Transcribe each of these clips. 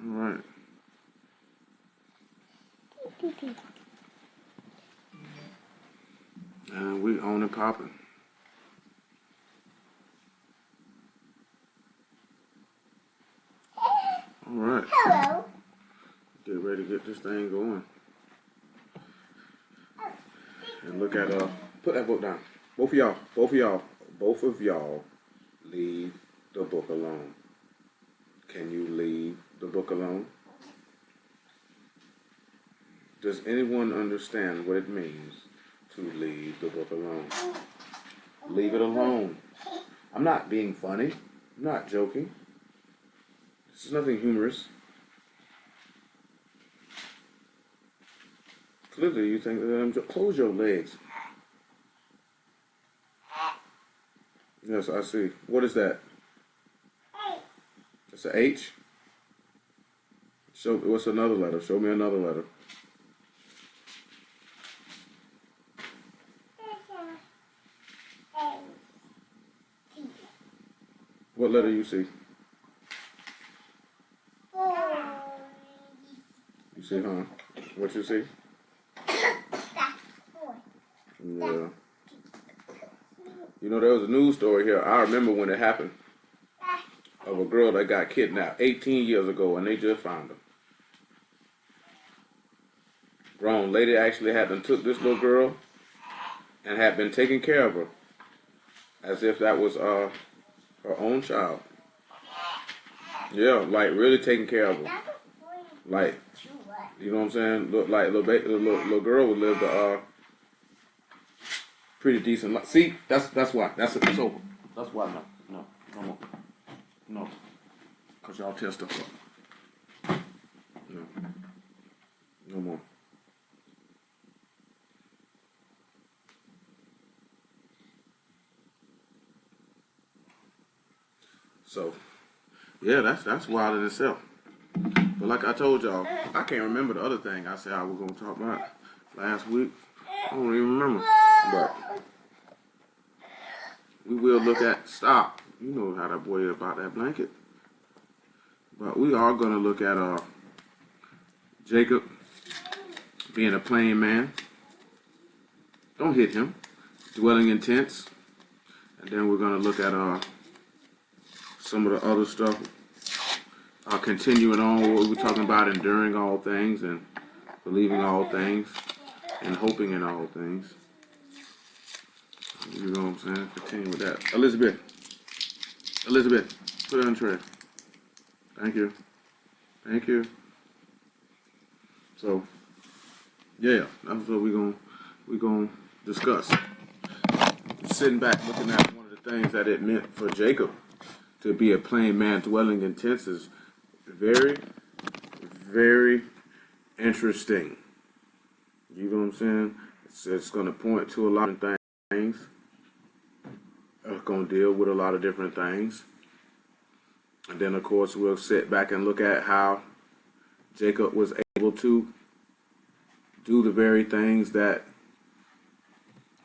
Alright. And we on and popping. Alright. Hello. Get ready to get this thing going. And look at, put that book down. Both of y'all leave the book alone. Can you leave the book alone? Does anyone understand what it means to leave the book alone? Leave it alone. I'm not being funny. I'm not joking. This is nothing humorous. Clearly, you think that I'm close your legs. Yes, I see. What is that? It's an H? Show. What's another letter? Show me another letter. What letter you see? You see, huh? What you see? Yeah. You know, there was a news story here. I remember when it happened. Of a girl that got kidnapped 18 years ago, and they just found her. Grown lady actually had took this little girl and had been taking care of her as if that was her own child. Yeah, like really taking care of her. Like, you know what I'm saying? Look like little girl would live a pretty decent life. See, that's why. It's over. That's why no more. No. Because y'all tear stuff up. No more. So, yeah, that's wild in itself. But like I told y'all, I can't remember the other thing I said I was going to talk about last week. I don't even remember. But we will look at, stop. You know how that boy is about that blanket. But we are going to look at Jacob being a plain man. Don't hit him. Dwelling in tents. And then we're going to look at some of the other stuff. Continuing on what we're talking about, enduring all things and believing all things and hoping in all things. You know what I'm saying? Continue with that. Elizabeth, put it on tray. Thank you. So, yeah, that's what we're gonna discuss. Sitting back, looking at one of the things that it meant for Jacob to be a plain man dwelling in tents is very, very interesting. You know what I'm saying? It's going to point to a lot of things. It's going to deal with a lot of different things. And then, of course, we'll sit back and look at how Jacob was able to do the very things that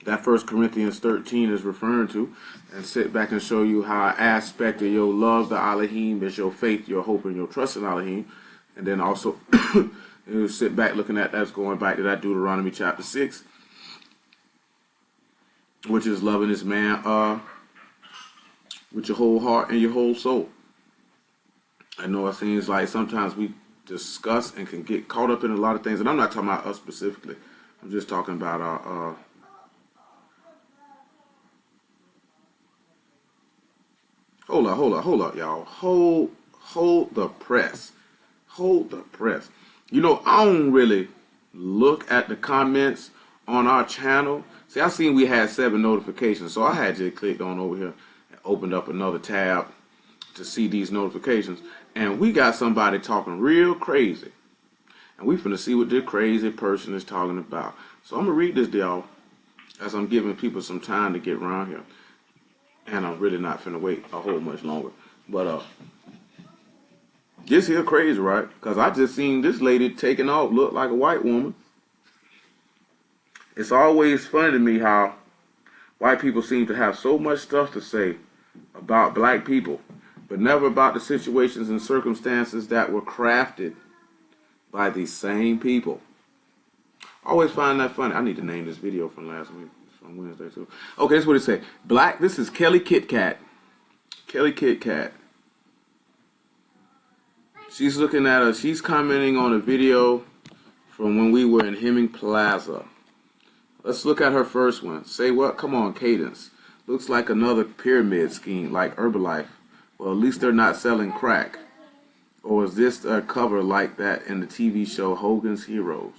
1 Corinthians 13 is referring to, and sit back and show you how an aspect of your love, the Elohim, is your faith, your hope, and your trust in Elohim. And then also, you sit back looking at that's going back to that Deuteronomy chapter 6, which is loving this man with your whole heart and your whole soul. I know it seems like sometimes we discuss and can get caught up in a lot of things, and I'm not talking about us specifically. I'm just talking about our Hold up, y'all. Hold the press. Hold the press. You know, I don't really look at the comments on our channel. See, I seen we had 7 notifications, so I had just clicked on over here and opened up another tab to see these notifications. And we got somebody talking real crazy. And we finna see what this crazy person is talking about. So I'm gonna read this to y'all as I'm giving people some time to get around here. And I'm really not finna wait a whole much longer. But this here crazy, right? Because I just seen this lady taking off, look like a white woman. It's always funny to me how white people seem to have so much stuff to say about black people. but never about the situations and circumstances that were crafted by these same people. I always find that funny. I need to name this video from last week, from Wednesday too. Okay, this is what it say. Black. This is Kelly Kit Kat. Kelly Kit Kat. She's looking at us. She's commenting on a video from when we were in Hemming Plaza. Let's look at her first one. Say what? Come on, Cadence. Looks like another pyramid scheme, like Herbalife. Well, at least they're not selling crack. Or is this a cover like that in the TV show Hogan's Heroes?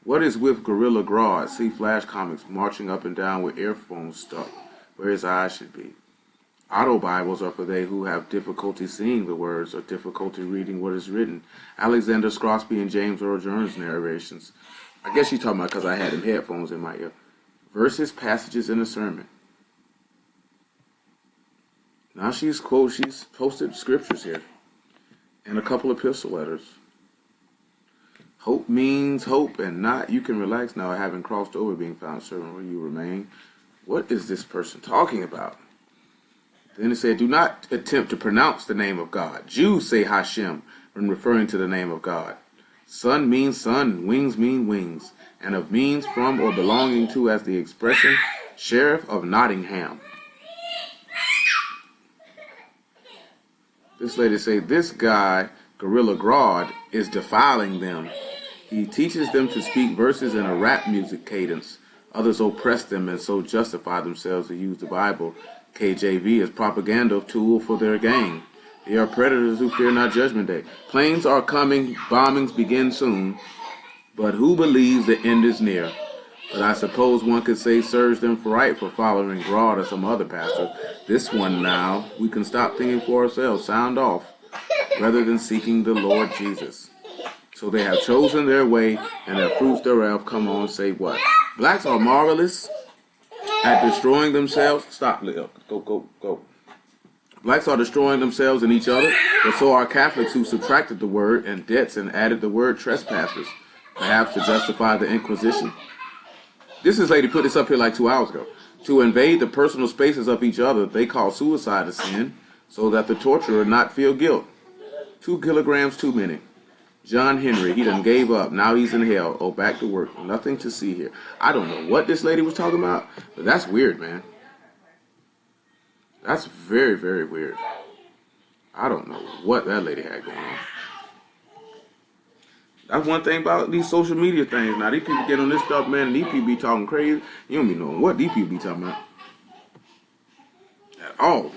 What is with Gorilla Grodd? See Flash Comics marching up and down with earphones stuck where his eyes should be. Auto Bibles are for they who have difficulty seeing the words or difficulty reading what is written. Alexander Scrosby and James Earl Jones narrations. I guess you're talking about because I had them headphones in my ear. Verses, passages in a sermon. Now she's posted scriptures here. And a couple of epistle letters. Hope means hope and not you can relax now having crossed over being found serving where you remain. What is this person talking about? Then it said, do not attempt to pronounce the name of God. Jews say Hashem when referring to the name of God. Sun means sun, wings mean wings, and of means from or belonging to as the expression, Sheriff of Nottingham. This lady say, this guy, Gorilla Grodd, is defiling them. He teaches them to speak verses in a rap music cadence. Others oppress them and so justify themselves to use the Bible, KJV, as propaganda tool for their gang. They are predators who fear not judgment day. Planes are coming, bombings begin soon, but who believes the end is near? But I suppose one could say serves them for right for following Grodd or some other pastor. This one now, we can stop thinking for ourselves, sound off, rather than seeking the Lord Jesus. So they have chosen their way, and their fruits thereof, come on, say what? Blacks are marvelous at destroying themselves. Stop, Lil. Go. Blacks are destroying themselves and each other, but so are Catholics who subtracted the word and debts and added the word trespassers, perhaps to justify the Inquisition. This lady put this up here like 2 hours ago. To invade the personal spaces of each other, they call suicide a sin, so that the torturer not feel guilt. 2 kilograms too many. John Henry, he done gave up. Now he's in hell. Oh, back to work. Nothing to see here. I don't know what this lady was talking about, but that's weird, man. That's very, very weird. I don't know what that lady had going on. That's one thing about these social media things. Now, these people get on this stuff, man, and these people be talking crazy. You don't be knowing what these people be talking about. At all.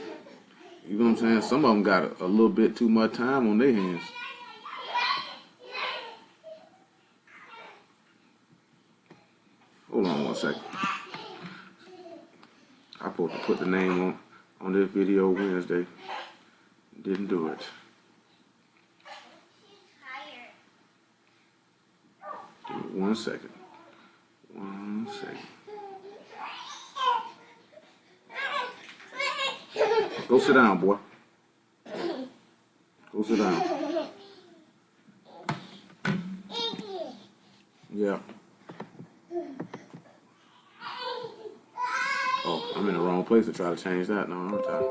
You know what I'm saying? Some of them got a little bit too much time on their hands. Hold on one second. I supposed to put the name on this video Wednesday. Didn't do it. Give me 1 second. 1 second. Go sit down, boy. Go sit down. Yeah. Oh, I'm in the wrong place to try to change that now, aren't I?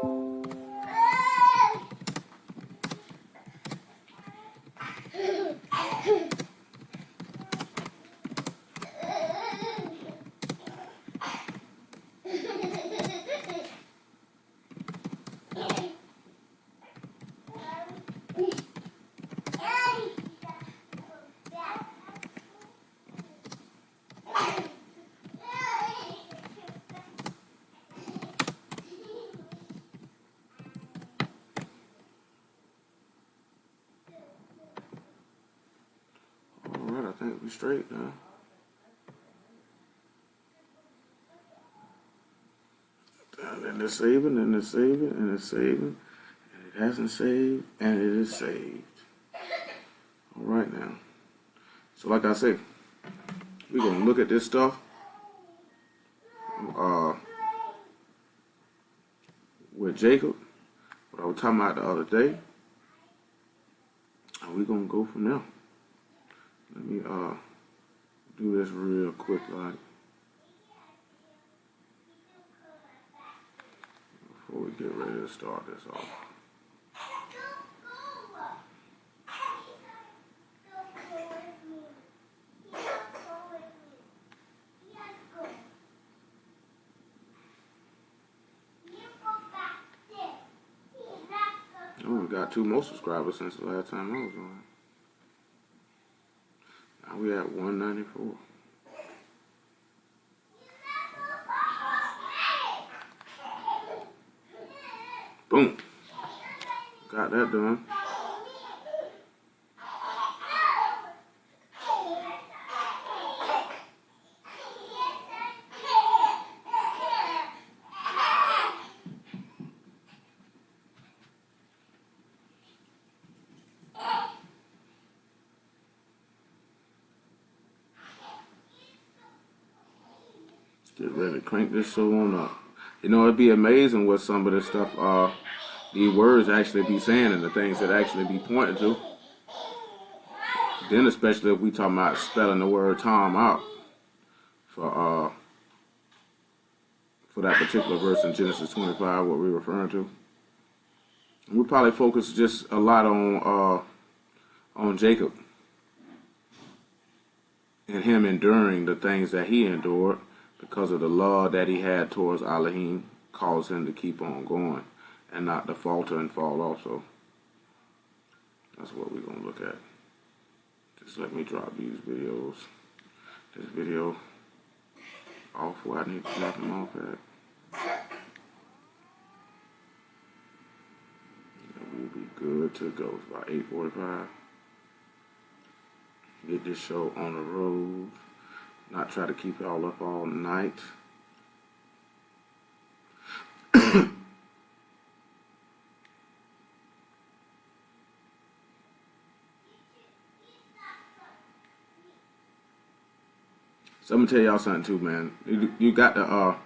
I think we're straight now. And it's saving, and it's saving, and it's saving. And it hasn't saved, and it is saved. All right now. So like I say, we're going to look at this stuff. With Jacob, what I was talking about the other day. And we're going to go from there. Let me do this real quick, like, before we get ready to start this off. got 2 more subscribers since the last time I was on. Now we at 194. Boom. Got that done. Get ready to crank this show on up. You know, it'd be amazing what some of this stuff, these words actually be saying and the things that actually be pointing to. Then especially if we talking about spelling the word Tom out for that particular verse in Genesis 25, what we're referring to. We probably focus just a lot on Jacob and him enduring the things that he endured because of the love that he had towards Elohim caused him to keep on going and not to falter and fall also. That's what we're going to look at. Just let me drop these videos. This video off where I need to drop them off at. We'll be good to go. It's about 8:45. Get this show on the road. Not try to keep y'all up all night. So I'm gonna tell y'all something too, man. You got to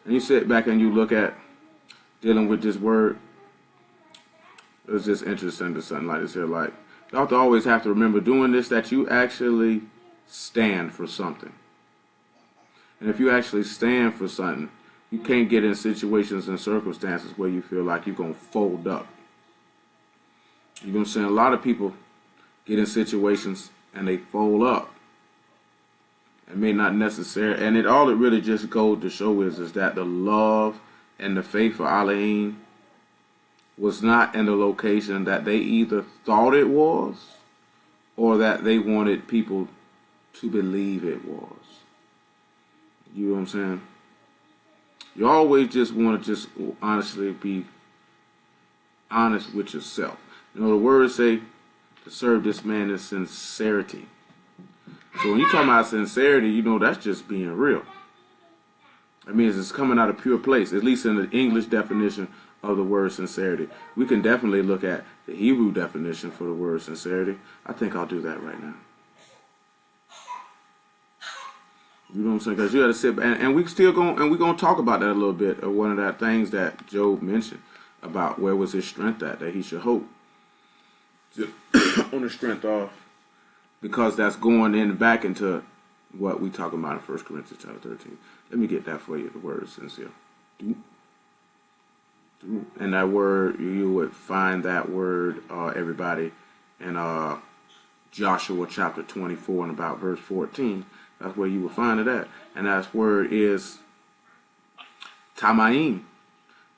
and you sit back and you look at dealing with this word. It's just interesting to something like this here. Like, y'all always have to remember doing this that you actually stand for something. And if you actually stand for something, you can't get in situations and circumstances where you feel like you're going to fold up. You know what I'm saying? A lot of people get in situations and they fold up. It may not necessarily, and all it really just goes to show is that the love and the faith for Elohim was not in the location that they either thought it was or that they wanted people to believe it was. You know what I'm saying? You always just want to just honestly be honest with yourself. You know, the words say to serve this man in sincerity. So when you're talking about sincerity, you know that's just being real. That means it's coming out of pure place, at least in the English definition of the word sincerity. We can definitely look at the Hebrew definition for the word sincerity. I think I'll do that right now. You know what I'm saying? Because you got to sit back, and we still going, and we're going to talk about that a little bit. One of that things that Job mentioned about where was his strength at, that he should hope on the strength of, because that's going in back into what we talking about in 1 Corinthians chapter 13. Let me get that for you. The word is sincere. And that word, you would find that word, everybody, in Joshua chapter 24 and about verse 14. That's where you will find it at. And that word is Tamaim,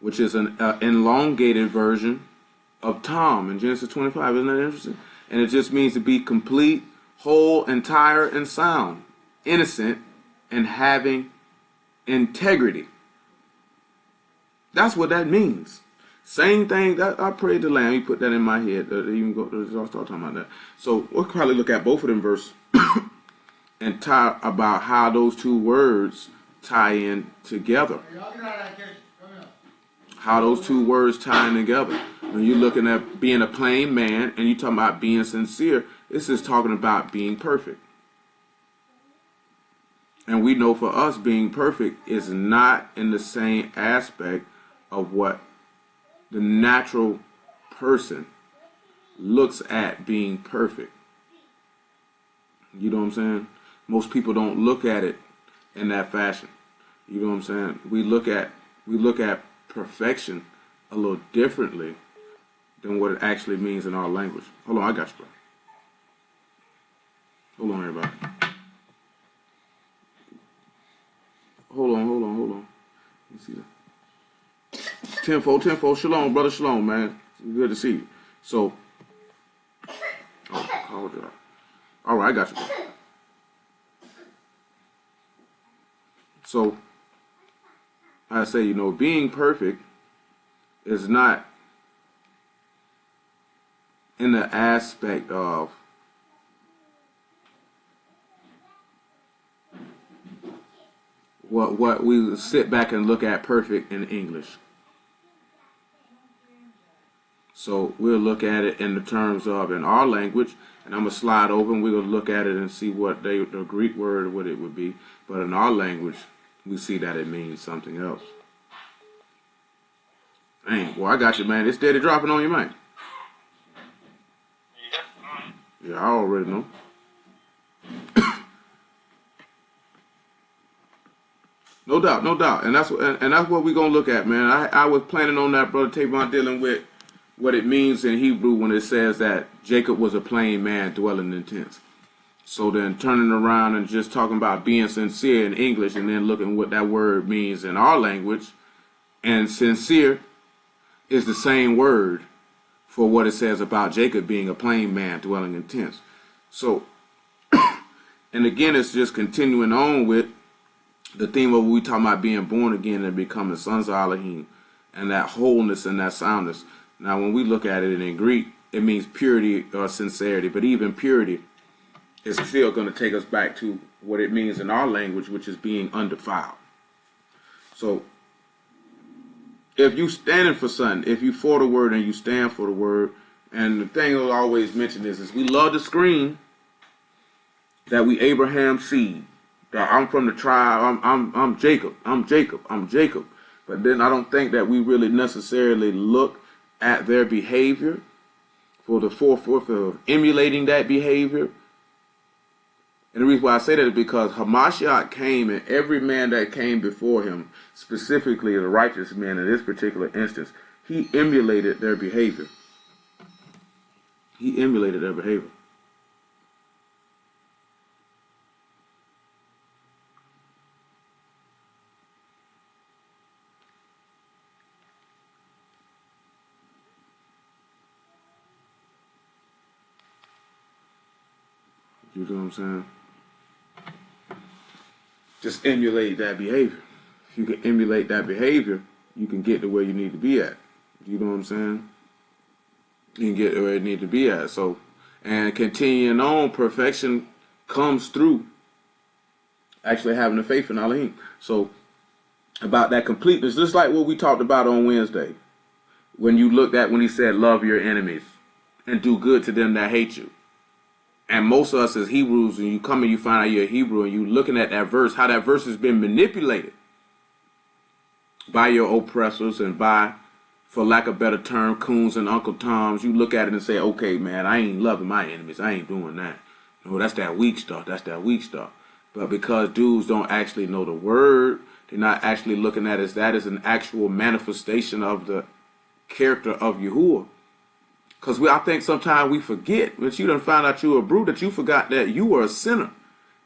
which is an elongated version of Tom in Genesis 25. Isn't that interesting? And it just means to be complete, whole, entire, and sound, innocent, and having integrity. That's what that means. Same thing that I prayed the Lamb. He put that in my head. Even go. I'll start talking about that. So we'll probably look at both of them verses and talk about how those two words tie in together. How those two words tie in together. When you're looking at being a plain man and you're talking about being sincere, this is talking about being perfect. And we know for us being perfect is not in the same aspect of what the natural person looks at being perfect. You know what I'm saying? Most people don't look at it in that fashion. You know what I'm saying? We look at perfection a little differently than what it actually means in our language. Hold on, I got you, bro. Hold on, everybody. Hold on. You see that? Tenfold, shalom, brother, shalom, man. Good to see you. So, hold on. All right, I got you. So, I say, being perfect is not in the aspect of what we sit back and look at perfect in English. So we'll look at it in the terms of in our language, and I'm gonna slide over and we're gonna look at it and see what the Greek word what it would be. But in our language, we see that it means something else. Dang, boy, I got you, man. It's steady dropping on you, man. Yeah, I already know. No doubt, no doubt, and that's what we're gonna look at, man. I was planning on that, brother Tavon, dealing with what it means in Hebrew when it says that Jacob was a plain man dwelling in tents. So then turning around and just talking about being sincere in English, and then looking what that word means in our language, and sincere is the same word for what it says about Jacob being a plain man dwelling in tents. So, and again, it's just continuing on with the theme of what we talking about being born again and becoming sons of Elohim, and that wholeness and that soundness. Now, when we look at it in Greek, it means purity or sincerity, but even purity is still going to take us back to what it means in our language, which is being undefiled. So, if you standing for something, if you for the word and you stand for the word, and the thing I'll always mention is we love to scream that we Abraham's seed, that I'm from the tribe, I'm Jacob, I'm Jacob, I'm Jacob. But then I don't think that we really necessarily look at their behavior for the forefront of emulating that behavior. And the reason why I say that is because Hamashiach came, and every man that came before him, specifically the righteous man in this particular instance, he emulated their behavior. He emulated their behavior. You know what I'm saying? Just emulate that behavior. If you can emulate that behavior, you can get to where you need to be at. You know what I'm saying? You can get to where you need to be at. So, and continuing on, perfection comes through actually having the faith in Elohim. So, about that completeness, just like what we talked about on Wednesday, when he said, love your enemies and do good to them that hate you. And most of us as Hebrews, when you come and you find out you're a Hebrew and you looking at that verse, how that verse has been manipulated by your oppressors and by, for lack of a better term, coons and Uncle Toms. You look at it and say, okay, man, I ain't loving my enemies. I ain't doing that. No, that's that weak stuff. That's that weak stuff. But because dudes don't actually know the word, they're not actually looking at it as that is an actual manifestation of the character of Yahuwah. Because I think sometimes we forget, when you done found out you were a brute, that you forgot that you were a sinner.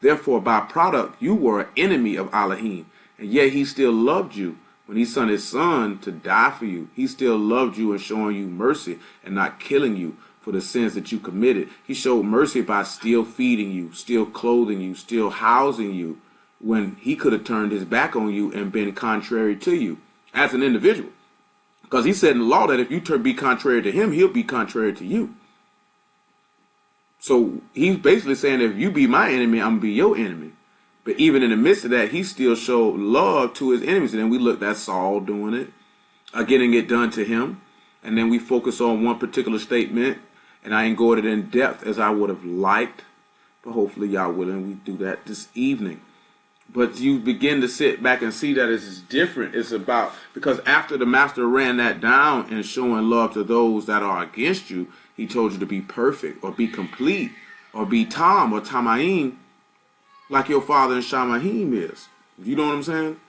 Therefore, by product, you were an enemy of Elohim. And yet he still loved you. When he sent his son to die for you, he still loved you and showing you mercy and not killing you for the sins that you committed. He showed mercy by still feeding you, still clothing you, still housing you, when he could have turned his back on you and been contrary to you as an individual. Because he said in the law that if you be contrary to him, he'll be contrary to you. So he's basically saying, if you be my enemy, I'm going to be your enemy. But even in the midst of that, he still showed love to his enemies. And then we looked at Saul doing it, getting it done to him. And then we focus on one particular statement. And I ain't going in depth as I would have liked. But hopefully y'all will, and we do that this evening. But you begin to sit back and see that it's different. It's about, because after the master ran that down and showing love to those that are against you, he told you to be perfect or be complete or be Tam or Tamaim like your father in Shamahim is. You know what I'm saying?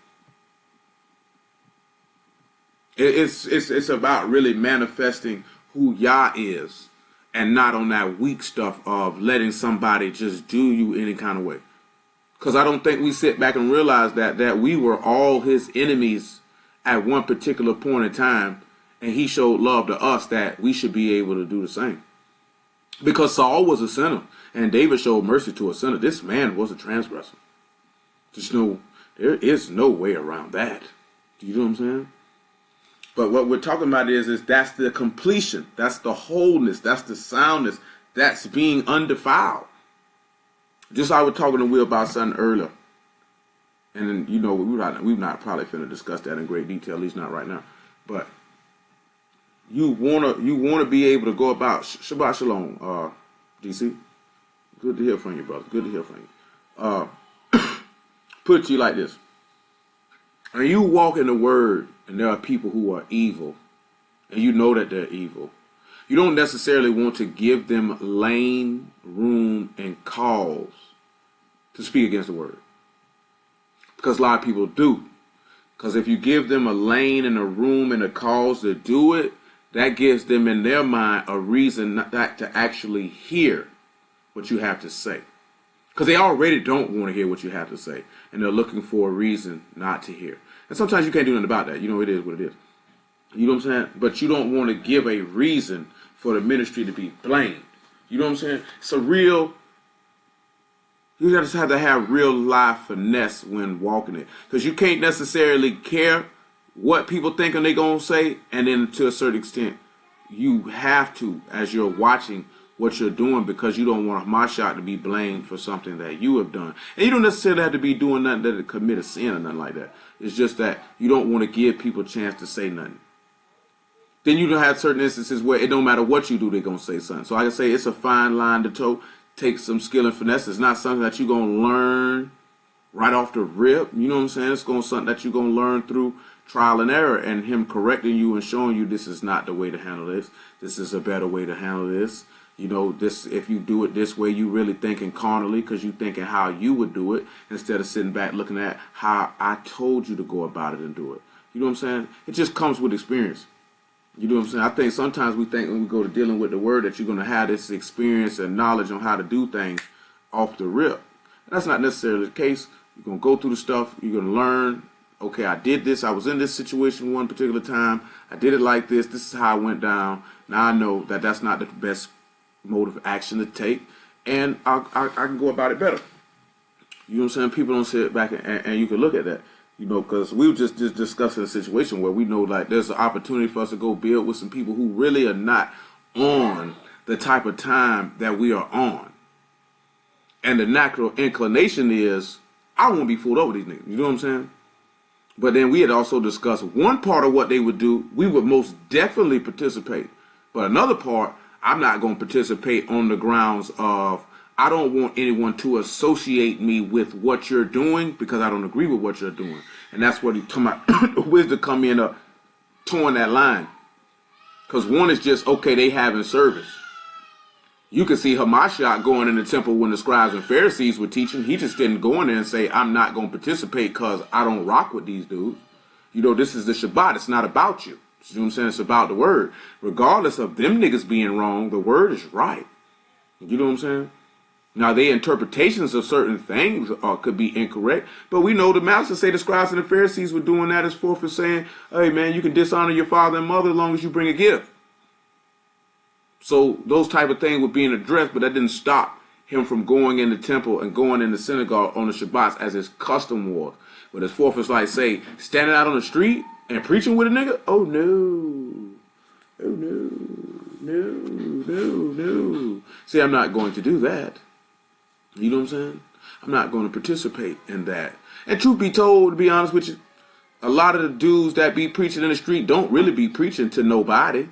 It's about really manifesting who Yah is and not on that weak stuff of letting somebody just do you any kind of way. Because I don't think we sit back and realize that we were all his enemies at one particular point in time. and he showed love to us, that we should be able to do the same. Because Saul was a sinner, and David showed mercy to a sinner. This man was a transgressor. There is no way around that. Do you know what I'm saying? But what we're talking about is that's the completion. That's the wholeness. That's the soundness. That's being undefiled. Just like I was talking to Will about something earlier. And then, we're not probably finna discuss that in great detail, at least not right now. But you wanna be able to go about Shabbat Shalom, DC. Good to hear from you, brother. Good to hear from you. Put it to you like this. And you walk in the word, and there are people who are evil, and you know that they're evil. You don't necessarily want to give them lane, room, and cause to speak against the word. Because a lot of people do. Because if you give them a lane and a room and a cause to do it, that gives them in their mind a reason not to actually hear what you have to say. Because they already don't want to hear what you have to say. And they're looking for a reason not to hear. And sometimes you can't do nothing about that. It is what it is. You know what I'm saying? But you don't want to give a reason for the ministry to be blamed. You know what I'm saying? You just have to have real life finesse when walking it. Because you can't necessarily care what people think and they're going to say. And then to a certain extent, you have to, as you're watching what you're doing, because you don't want Mashiach to be blamed for something that you have done. And you don't necessarily have to be doing nothing to commit a sin or nothing like that. It's just that you don't want to give people a chance to say nothing. Then you don't have certain instances where it don't matter what you do, they're going to say something. So I can say it's a fine line to toe. Take some skill and finesse. It's not something that you're going to learn right off the rip. You know what I'm saying? It's something that you're going to learn through trial and error, and him correcting you and showing you this is not the way to handle this. This is a better way to handle this. This, if you do it this way, you really thinking carnally, because you thinking how you would do it instead of sitting back looking at how I told you to go about it and do it. You know what I'm saying? It just comes with experience. You know what I'm saying? I think sometimes we think when we go to dealing with the word that you're going to have this experience and knowledge on how to do things off the rip. And that's not necessarily the case. You're going to go through the stuff. You're going to learn. Okay, I did this. I was in this situation one particular time. I did it like this. This is how it went down. Now I know that that's not the best mode of action to take. And I can go about it better. You know what I'm saying? People don't sit back and you can look at that. Because we were just discussing a situation where we know like there's an opportunity for us to go build with some people who really are not on the type of time that we are on. And the natural inclination is, I don't want to be fooled over these niggas. You know what I'm saying? But then we had also discussed one part of what they would do, we would most definitely participate. But another part, I'm not going to participate on the grounds of, I don't want anyone to associate me with what you're doing because I don't agree with what you're doing. And that's what he's talking about. Wisdom come in towing that line. Because one is just, okay, they having service. You can see Hamashiach going in the temple when the scribes and Pharisees were teaching. He just didn't go in there and say, I'm not going to participate because I don't rock with these dudes. This is the Shabbat. It's not about you. You know what I'm saying? It's about the word. Regardless of them niggas being wrong, the word is right. You know what I'm saying? Now, their interpretations of certain things could be incorrect, but we know the master say the scribes and the Pharisees were doing that as forth for saying, hey, man, you can dishonor your father and mother as long as you bring a gift. So those type of things were being addressed, but that didn't stop him from going in the temple and going in the synagogue on the Shabbats as his custom was. But as forth as like, say, standing out on the street and preaching with a nigga, oh, no. Oh, no. No. See, I'm not going to do that. You know what I'm saying? I'm not going to participate in that. And truth be told, to be honest with you, a lot of the dudes that be preaching in the street don't really be preaching to nobody.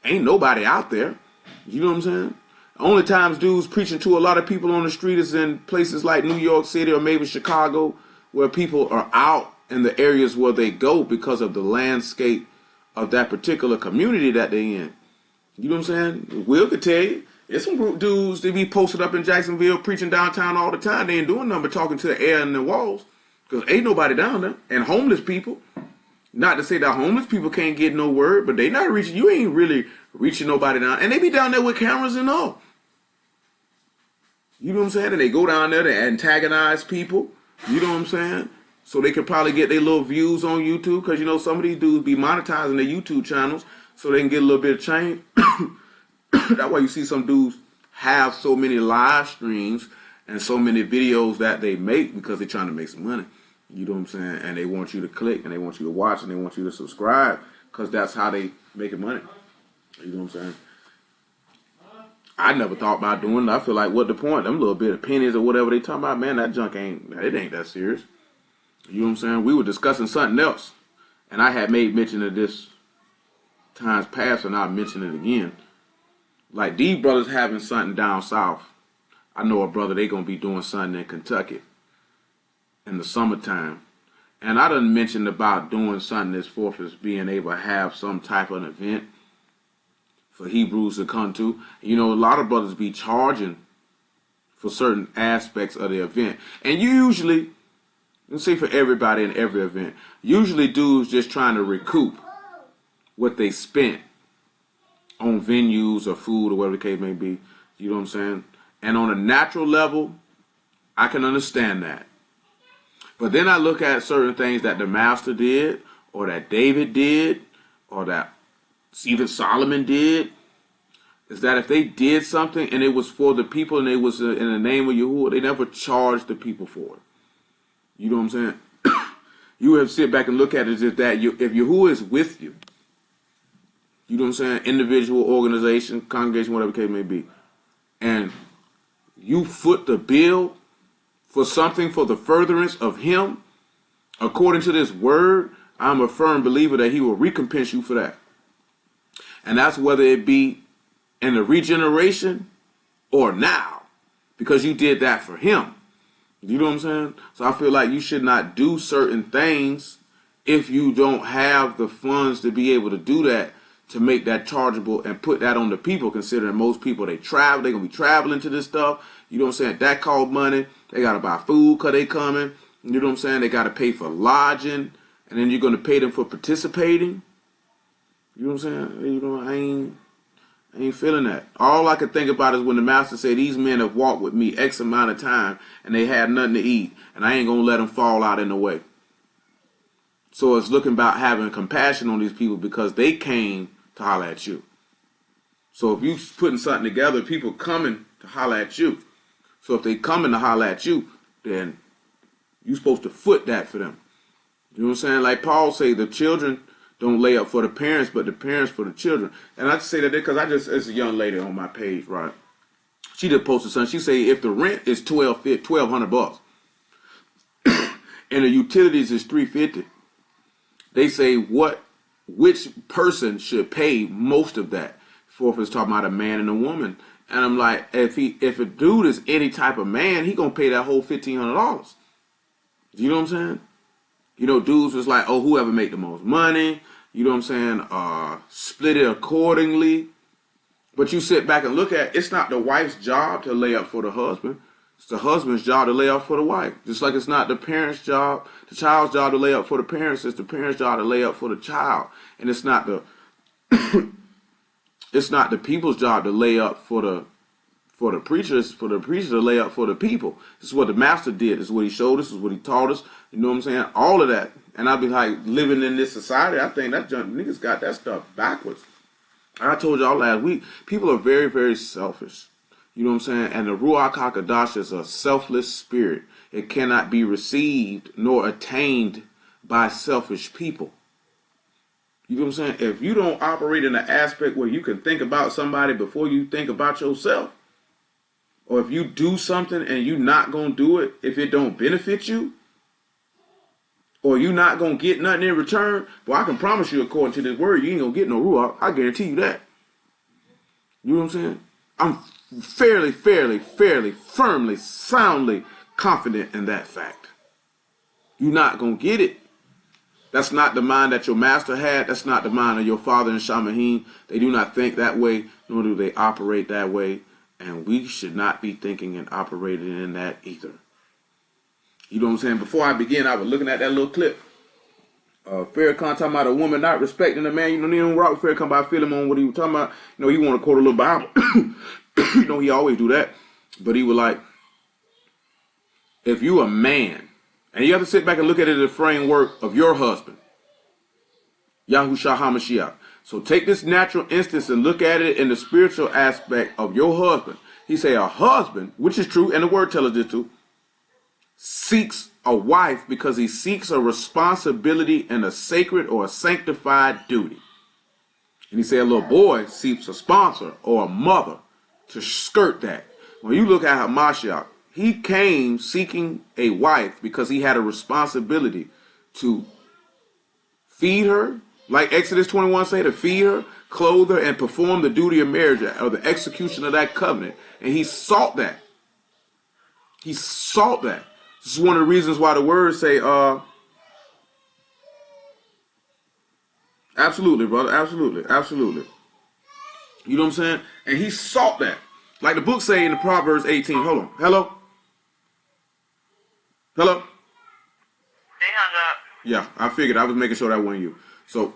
Ain't nobody out there. You know what I'm saying? The only times dudes preaching to a lot of people on the street is in places like New York City or maybe Chicago, where people are out in the areas where they go because of the landscape of that particular community that they in. You know what I'm saying? Will could tell you. There's some group dudes, they be posted up in Jacksonville preaching downtown all the time. They ain't doing nothing but talking to the air and the walls. Because ain't nobody down there. And homeless people. Not to say that homeless people can't get no word, but they not reaching. You ain't really reaching nobody down. And they be down there with cameras and all. You know what I'm saying? And they go down there to antagonize people. You know what I'm saying? so they can probably get their little views on YouTube, because you know some of these dudes be monetizing their YouTube channels so they can get a little bit of change. That's why you see some dudes have so many live streams and so many videos that they make, because they're trying to make some money. You know what I'm saying? And they want you to click, and they want you to watch, and they want you to subscribe, because that's how they making money. You know what I'm saying? I never thought about doing it. I feel like, what the point? Them little bit of pennies or whatever they talking about, man, that junk ain't that serious. You know what I'm saying? We were discussing something else, and I had made mention of this times past, and I'll mention it again. Like, these brothers having something down south. I know a brother, they going to be doing something in Kentucky in the summertime. And I done mentioned about doing something this 4th is being able to have some type of an event for Hebrews to come to. You know, a lot of brothers be charging for certain aspects of the event. And usually, let's say for everybody in every event, usually dudes just trying to recoup what they spent on venues or food or whatever the case may be. You know what I'm saying? And on a natural level, I can understand that. But then I look at certain things that the master did, or that David did, or that even Solomon did, is that if they did something and it was for the people and it was in the name of Yahuwah, they never charged the people for it. You know what I'm saying? You have to sit back and look at it as if that if Yahuwah is with you, you know what I'm saying, individual, organization, congregation, whatever the case may be, and you foot the bill for something for the furtherance of him, according to this word, I'm a firm believer that he will recompense you for that. And that's whether it be in the regeneration or now, because you did that for him. You know what I'm saying? So I feel like you should not do certain things if you don't have the funds to be able to do that, to make that chargeable and put that on the people, considering most people, they travel, they're going to be traveling to this stuff. You know what I'm saying? That costs money. They got to buy food because they coming. You know what I'm saying? They got to pay for lodging, and then you're going to pay them for participating. You know what I'm saying? You know, I ain't feeling that. All I could think about is when the master said, these men have walked with me X amount of time, and they had nothing to eat, and I ain't going to let them fall out in the way. So it's looking about having compassion on these people, because they came to holler at you. So if you putting something together, people coming to holler at you. So if they coming to holler at you, then you supposed to foot that for them. You know what I'm saying? Like Paul say, the children don't lay up for the parents, but the parents for the children. And I just say that because it's a young lady on my page, right? She just posted something. She say if the rent is $1,200 and the utilities is $350, they say which person should pay most of that? Fourth is talking about a man and a woman. And I'm like, if a dude is any type of man, he gonna pay that whole $1,500. You know what I'm saying? You know, dudes was like, oh, whoever make the most money, you know what I'm saying, split it accordingly. But you sit back and look at, it's not the wife's job to lay up for the husband. It's the husband's job to lay up for the wife. Just like it's not the parent's job, the child's job to lay up for the parents. It's the parent's job to lay up for the child. And it's not the it's not the people's job to lay up for the preachers, for the preacher to lay up for the people. This is what the master did. This is what he showed us. This is what he taught us. You know what I'm saying? All of that. And I'd be like, living in this society, I think that niggas got that stuff backwards. I told y'all last week, people are very, very selfish. You know what I'm saying? And the Ruach HaKodesh is a selfless spirit. It cannot be received nor attained by selfish people. You know what I'm saying? If you don't operate in an aspect where you can think about somebody before you think about yourself, or if you do something and you're not going to do it if it don't benefit you, or you're not going to get nothing in return, well, I can promise you, according to this word, you ain't going to get no Ruach. I guarantee you that. You know what I'm saying? I'm fairly, firmly, soundly confident in that fact. You're not going to get it. That's not the mind that your master had. That's not the mind of your father in Shamahim. They do not think that way, nor do they operate that way. And we should not be thinking and operating in that either. You know what I'm saying? Before I begin, I was looking at that little clip. Farrakhan talking about a woman not respecting a man. You know, he don't rock with Farrakhan, but I feel him on what he was talking about. You know, he want to quote a little Bible. You know, he always do that. But he was like, if you a man And you have to sit back and look at it in the framework of your husband, Yahushua HaMashiach. So take this natural instance and look at it in the spiritual aspect of your husband. He say a husband, which is true, and the word tells us this too, seeks a wife because he seeks a responsibility and a sacred or a sanctified duty. And he say a little boy seeks a sponsor or a mother to skirt that. When you look at Hamashiach, he came seeking a wife because he had a responsibility to feed her, like Exodus 21 say, to feed her, clothe her, and perform the duty of marriage or the execution of that covenant. And he sought that. He sought that. This is one of the reasons why the words say, absolutely, brother, absolutely, absolutely. You know what I'm saying? And he sought that. Like the book say in the Proverbs 18. Hold on. Hello? Hello? They hung up. Yeah, I figured. I was making sure that wasn't you. So,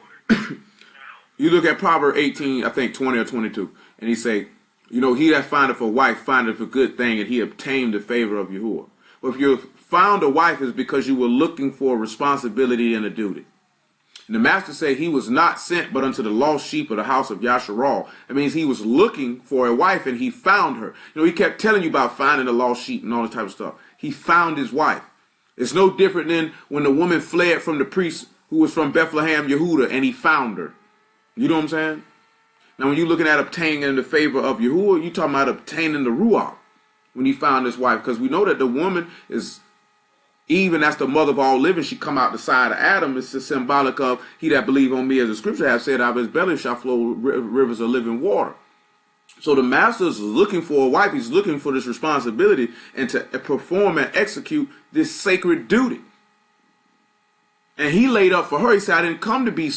you look at Proverbs 18, I think 20 or 22, and he say, you know, he that findeth a wife findeth a good thing, and he obtained the favor of Yahuwah. But if you found a wife, it's because you were looking for a responsibility and a duty. And the master said he was not sent but unto the lost sheep of the house of Yasharal. That means he was looking for a wife and he found her. You know, he kept telling you about finding the lost sheep and all that type of stuff. He found his wife. It's no different than when the woman fled from the priest who was from Bethlehem, Yehuda, and he found her. You know what I'm saying? Now, when you're looking at obtaining the favor of Yahuwah, you're talking about obtaining the Ruach when he found his wife. Because we know that the woman is, even as the mother of all living, she come out the side of Adam. It's symbolic of he that believe on me, as the scripture has said, out of his belly shall flow rivers of living water. So the master is looking for a wife. He's looking for this responsibility and to perform and execute this sacred duty. And he laid up for her. He said, I didn't come to be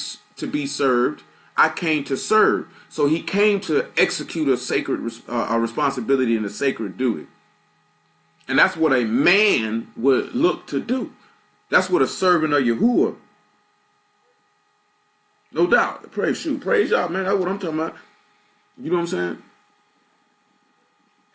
served. I came to serve. So he came to execute a sacred responsibility and a sacred duty. And that's what a man would look to do. That's what a servant of Yahuwah. No doubt. Praise y'all, man. That's what I'm talking about. You know what I'm saying?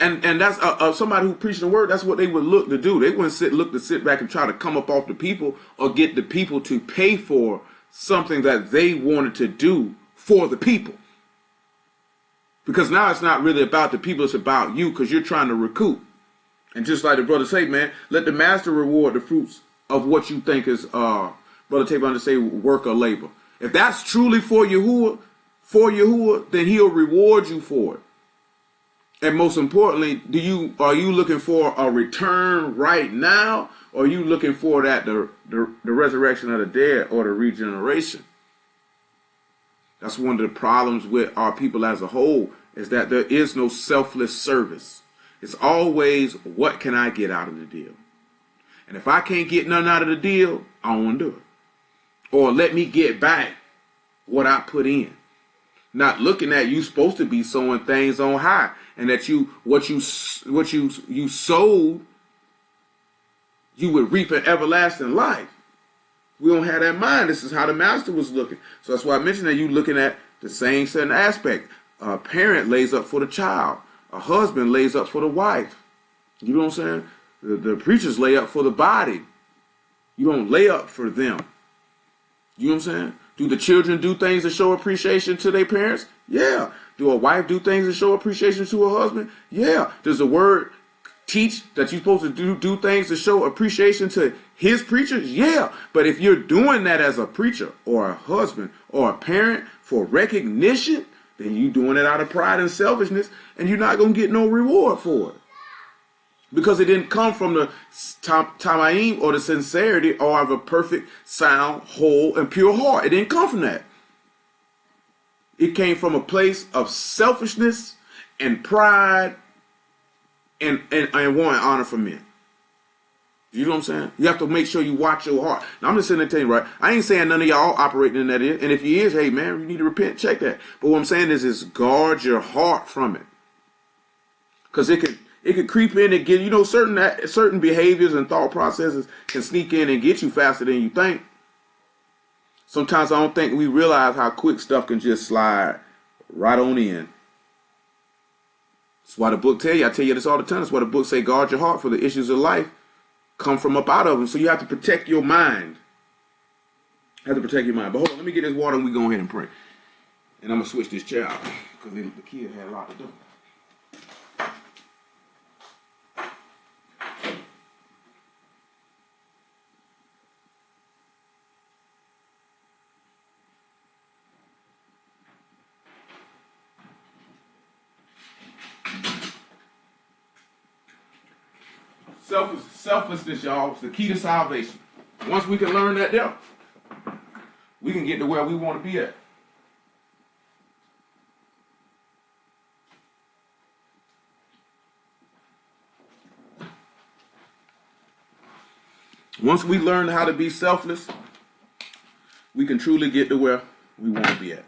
And that's somebody who preached the word. That's what they would look to do. They wouldn't look to sit back and try to come up off the people or get the people to pay for something that they wanted to do for the people. Because now it's not really about the people. It's about you because you're trying to recoup. And just like the brother say, man, let the master reward the fruits of what you think is, Brother Tavon to say, work or labor. If that's truly for Yahuwah, then he'll reward you for it. And most importantly, are you looking for a return right now, or are you looking for that the resurrection of the dead or the regeneration? That's one of the problems with our people as a whole, is that there is no selfless service. It's always, what can I get out of the deal? And if I can't get nothing out of the deal, I don't want to do it. Or let me get back what I put in. Not looking at you supposed to be sowing things on high, and that what you sowed, you would reap an everlasting life. We don't have that mind. This is how the master was looking. So that's why I mentioned that you looking at the same certain aspect. A parent lays up for the child. A husband lays up for the wife. You know what I'm saying? The preachers lay up for the body. You don't lay up for them. You know what I'm saying? Do the children do things to show appreciation to their parents? Yeah. Do a wife do things to show appreciation to her husband? Yeah. Does the word teach that you're supposed to do things to show appreciation to his preachers? Yeah. But if you're doing that as a preacher or a husband or a parent for recognition, then you're doing it out of pride and selfishness, and you're not going to get no reward for it. Because it didn't come from the tamayim or the sincerity or of a perfect, sound, whole, and pure heart. It didn't come from that. It came from a place of selfishness and pride and wanting honor from men. You know what I'm saying? You have to make sure you watch your heart. Now, I'm just sitting there telling you, right? I ain't saying none of y'all operating in that. And if you is, hey, man, you need to repent. Check that. But what I'm saying is guard your heart from it. Because it could creep in and get, certain behaviors and thought processes can sneak in and get you faster than you think. Sometimes I don't think we realize how quick stuff can just slide right on in. That's why the book I tell you this all the time. That's why the book say guard your heart for the issues of life come from up out of them. So you have to protect your mind. You have to protect your mind. But hold on, let me get this water and we go ahead and pray. And I'm going to switch this chair out because the kid had a lot to do. Selflessness, y'all, is the key to salvation. Once we can learn that there, we can get to where we want to be at. Once we learn how to be selfless, we can truly get to where we want to be at.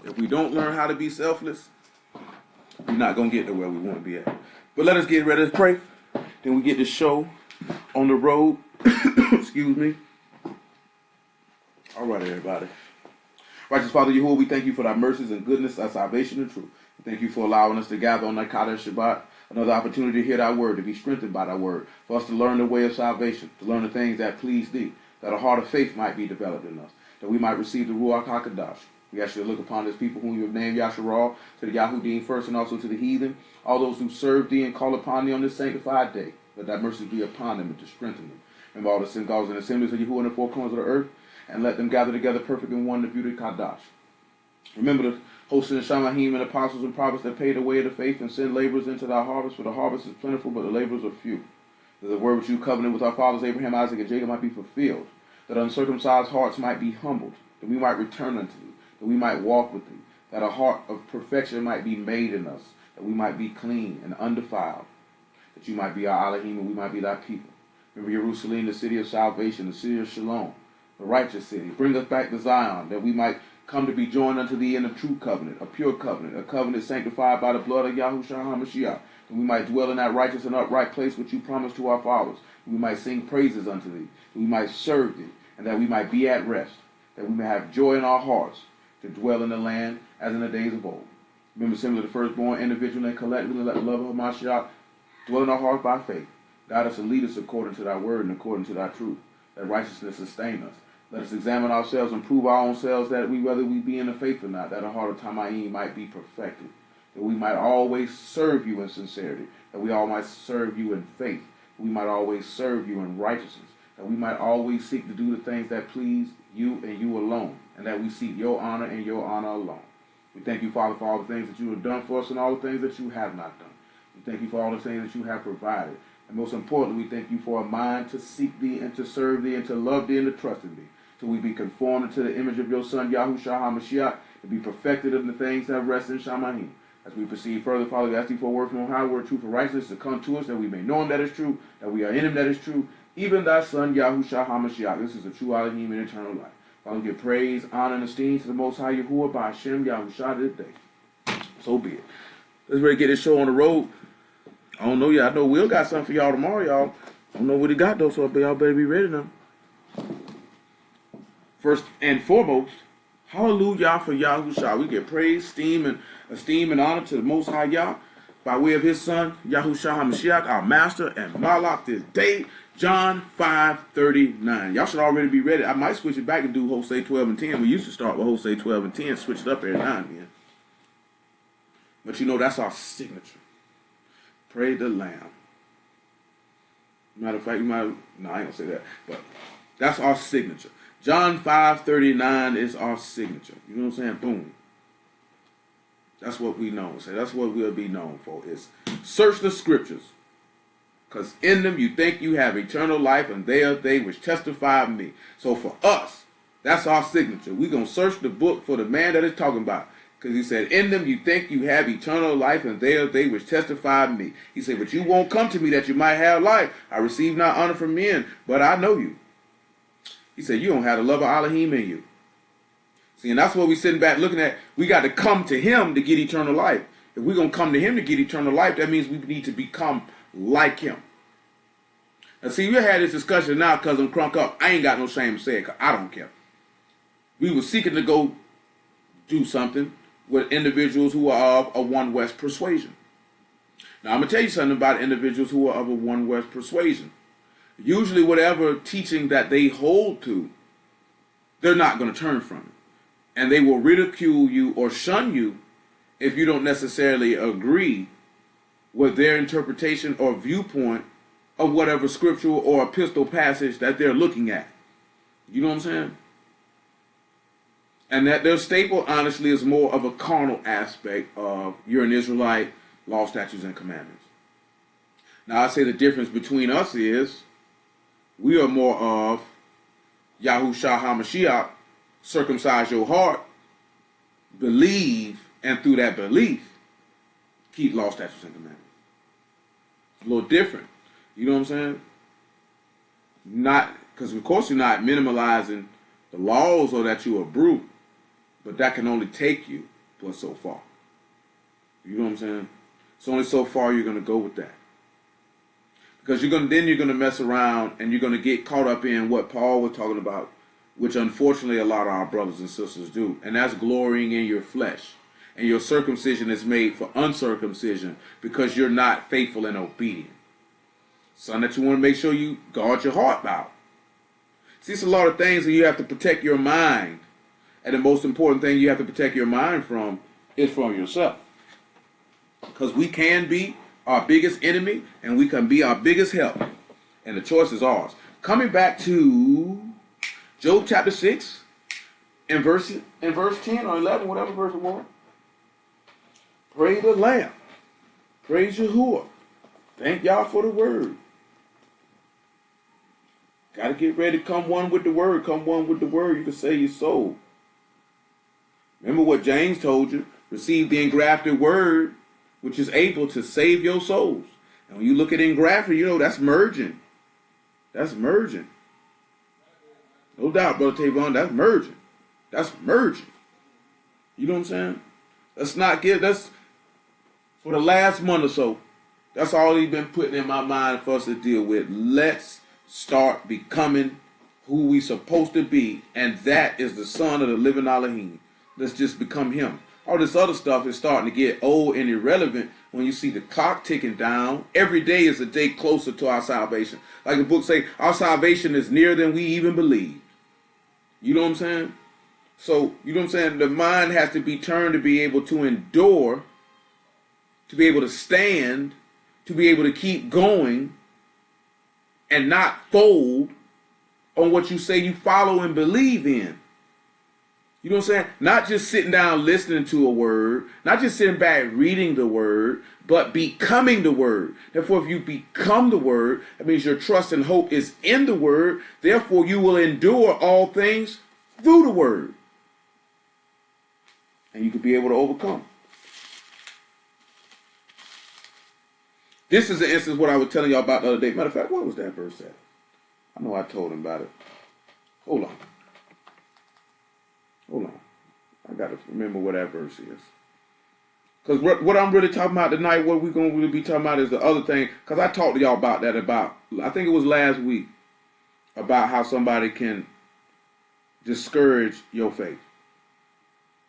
If we don't learn how to be selfless, we're not going to get to where we want to be at. But let us get ready to pray. Then we get the show on the road. Excuse me. All right, everybody. Righteous Father Yahuwah, we thank you for thy mercies and goodness, thy salvation and truth. We thank you for allowing us to gather on thy Kodesh Shabbat. Another opportunity to hear thy word, to be strengthened by thy word. For us to learn the way of salvation, to learn the things that please thee. That a heart of faith might be developed in us. That we might receive the Ruach HaKadosh. We ask you to look upon this people whom you have named Yasharal, to the Yahudim first and also to the heathen, all those who serve thee and call upon thee on this sanctified day. Let thy mercy be upon them and to strengthen them. And all the synagogues and assemblies of Yahuwah in the four corners of the earth, and let them gather together perfect in one, the beauty of Kadash. Remember the hosts and Shamahim and apostles and prophets that paid the way of the faith and send laborers into thy harvest, for the harvest is plentiful, but the laborers are few. That the word which you covenanted with our fathers Abraham, Isaac, and Jacob might be fulfilled, that uncircumcised hearts might be humbled, that we might return unto thee, that we might walk with thee, that a heart of perfection might be made in us, that we might be clean and undefiled, that you might be our Elohim and we might be thy people. Remember Jerusalem, the city of salvation, the city of Shalom, the righteous city. Bring us back to Zion, that we might come to be joined unto thee in a true covenant, a pure covenant, a covenant sanctified by the blood of Yahushua HaMashiach, that we might dwell in that righteous and upright place which you promised to our fathers, that we might sing praises unto thee, that we might serve thee, and that we might be at rest, that we may have joy in our hearts to dwell in the land as in the days of old. Remember, similar to the firstborn, individually and collectively, let the love of Hamashiach dwell in our hearts by faith. Guide us and lead us according to thy word and according to thy truth, that righteousness sustain us. Let us examine ourselves and prove our own selves that whether we be in the faith or not, that a heart of Tamaim might be perfected, that we might always serve you in sincerity, that we all might serve you in faith, that we might always serve you in righteousness, that we might always seek to do the things that please you and you alone, and that we seek your honor and your honor alone. We thank you, Father, for all the things that you have done for us and all the things that you have not done. We thank you for all the things that you have provided. And most importantly, we thank you for a mind to seek thee and to serve thee and to love thee and to trust in thee, till we be conformed to the image of your Son, Yahushua HaMashiach, to be perfected in the things that rest in Shamahim. As we proceed further, Father, we ask thee for a word from on high, word truth and righteousness to come to us, that we may know him that is true, that we are in him that is true, even thy Son, Yahushua HaMashiach. This is the true Elohim and eternal life. Father, we give praise, honor, and esteem to the Most High Yahuwah by Hashem, Yahushua this day. So be it. Let's ready to get this show on the road. I don't know yet. I know Will got something for y'all tomorrow, y'all. I don't know what he got, though, so y'all better be ready now. First and foremost, hallelujah for Yahushua. We give praise, esteem, and honor to the Most High Yah by way of his Son, Yahushua HaMashiach, our Master and Malak this day, John 5:39. Y'all should already be ready. I might switch it back and do Hosea 12 and 10. We used to start with Hosea 12 and 10, switch it up every now and then. But you know, that's our signature. Praise the Lamb. Matter of fact, no, I ain't gonna say that, but that's our signature. John 5:39 is our signature. You know what I'm saying? Boom. That's what we know. So that's what we'll be known for. Is search the scriptures, because in them you think you have eternal life, and they are they which testify of me. So for us, that's our signature. We're gonna search the book for the man that is talking about. Because he said, in them you think you have eternal life, and they are they which testify of me. He said, but you won't come to me that you might have life. I receive not honor from men, but I know you. He said, you don't have the love of Elohim in you. See, and that's what we're sitting back looking at. We got to come to him to get eternal life. If we're going to come to him to get eternal life, that means we need to become like him. Now, see, we had this discussion now because I'm crunk up. I ain't got no shame to say it because I don't care. We were seeking to go do something with individuals who are of a One West persuasion. Now, I'm going to tell you something about individuals who are of a One West persuasion. usually whatever teaching that they hold to, they're not going to turn from it. And they will ridicule you or shun you if you don't necessarily agree with their interpretation or viewpoint of whatever scriptural or epistle passage that they're looking at. You know what I'm saying? And that their staple, honestly, is more of a carnal aspect of you're an Israelite, law, statutes, and commandments. Now, I say the difference between us is we are more of Yahushua HaMashiach, circumcise your heart, believe, and through that belief, keep law, statutes, and commandments. It's a little different. You know what I'm saying? Not, because of course you're not minimalizing the laws or that you're a brute, but that can only take you but so far. You know what I'm saying? It's only so far you're going to go with that. Because you're gonna mess around and you're gonna get caught up in what Paul was talking about, which unfortunately a lot of our brothers and sisters do, and that's glorying in your flesh. And your circumcision is made for uncircumcision because you're not faithful and obedient. Something that you want to make sure you guard your heart about. See, it's a lot of things that you have to protect your mind, and the most important thing you have to protect your mind from is from yourself, because we can be our biggest enemy, and we can be our biggest help. And the choice is ours. Coming back to Job chapter 6, in verse 10 or 11, whatever verse it was. Praise the Lamb. Praise Yahuwah. Thank y'all for the word. Got to get ready to come one with the word. Come one with the word. You can save your soul. Remember what James told you. Receive the engrafted word, which is able to save your souls. And when you look at engrafted, you know that's merging. That's merging. No doubt, Brother Tavon, that's merging. That's merging. You know what I'm saying? That's for the last month or so. That's all he's been putting in my mind for us to deal with. Let's start becoming who we supposed to be, and that is the son of the living Elohim. Let's just become him. All this other stuff is starting to get old and irrelevant when you see the clock ticking down. Every day is a day closer to our salvation. Like the book say, our salvation is nearer than we even believe. You know what I'm saying? So, you know what I'm saying? The mind has to be turned to be able to endure, to be able to stand, to be able to keep going, and not fold on what you say you follow and believe in. You know what I'm saying? Not just sitting down listening to a word, not just sitting back reading the word, but becoming the word. Therefore, if you become the word, that means your trust and hope is in the word. Therefore, you will endure all things through the word. And you can be able to overcome. This is the instance what I was telling y'all about the other day. Matter of fact, what was that verse at? I know I told him about it. Hold on. I got to remember what that verse is. Because what I'm really talking about tonight, what we're going to really be talking about is the other thing. Because I talked to y'all about that I think it was last week, about how somebody can discourage your faith.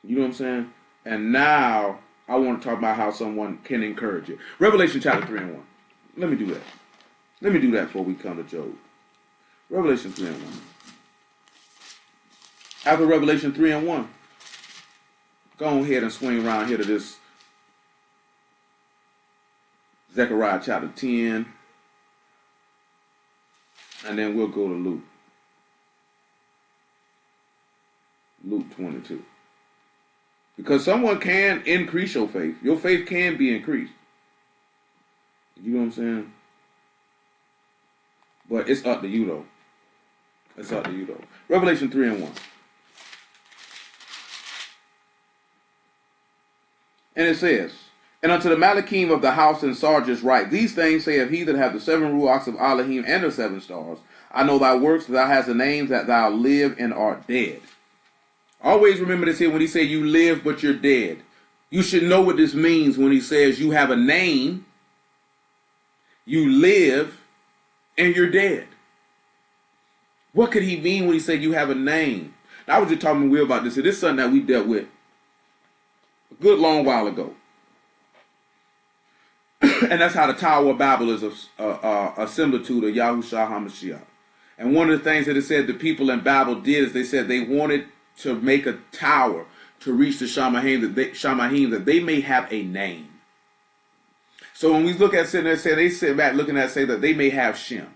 You know what I'm saying? And now I want to talk about how someone can encourage it. Revelation chapter 3 and 1. Let me do that. Let me do that before we come to Job. Revelation 3 and 1. After Revelation 3 and 1, go ahead and swing around here to this Zechariah chapter 10, and then we'll go to Luke. Luke 22. Because someone can increase your faith. Your faith can be increased. You know what I'm saying? But it's up to you, though. It's up to you, though. Revelation 3 and 1. And it says, and unto the Malachim of the house in Sardis write, these things saith he that hath the 7 ruachs of Elohim and the 7 stars. I know thy works, that thou hast a name, that thou live and art dead. Always remember this here when he said you live but you're dead. You should know what this means when he says you have a name, you live, and you're dead. What could he mean when he said you have a name? Now, I was just talking to Will about this. This is something that we dealt with a good long while ago. And that's how the Tower of Babel is a similitude of Yahushua HaMashiach. And one of the things that it said the people in Babel did is they said they wanted to make a tower to reach the Shamahim that they may have a name. So when we look at sitting there, say they sit back looking at say that they may have Shem.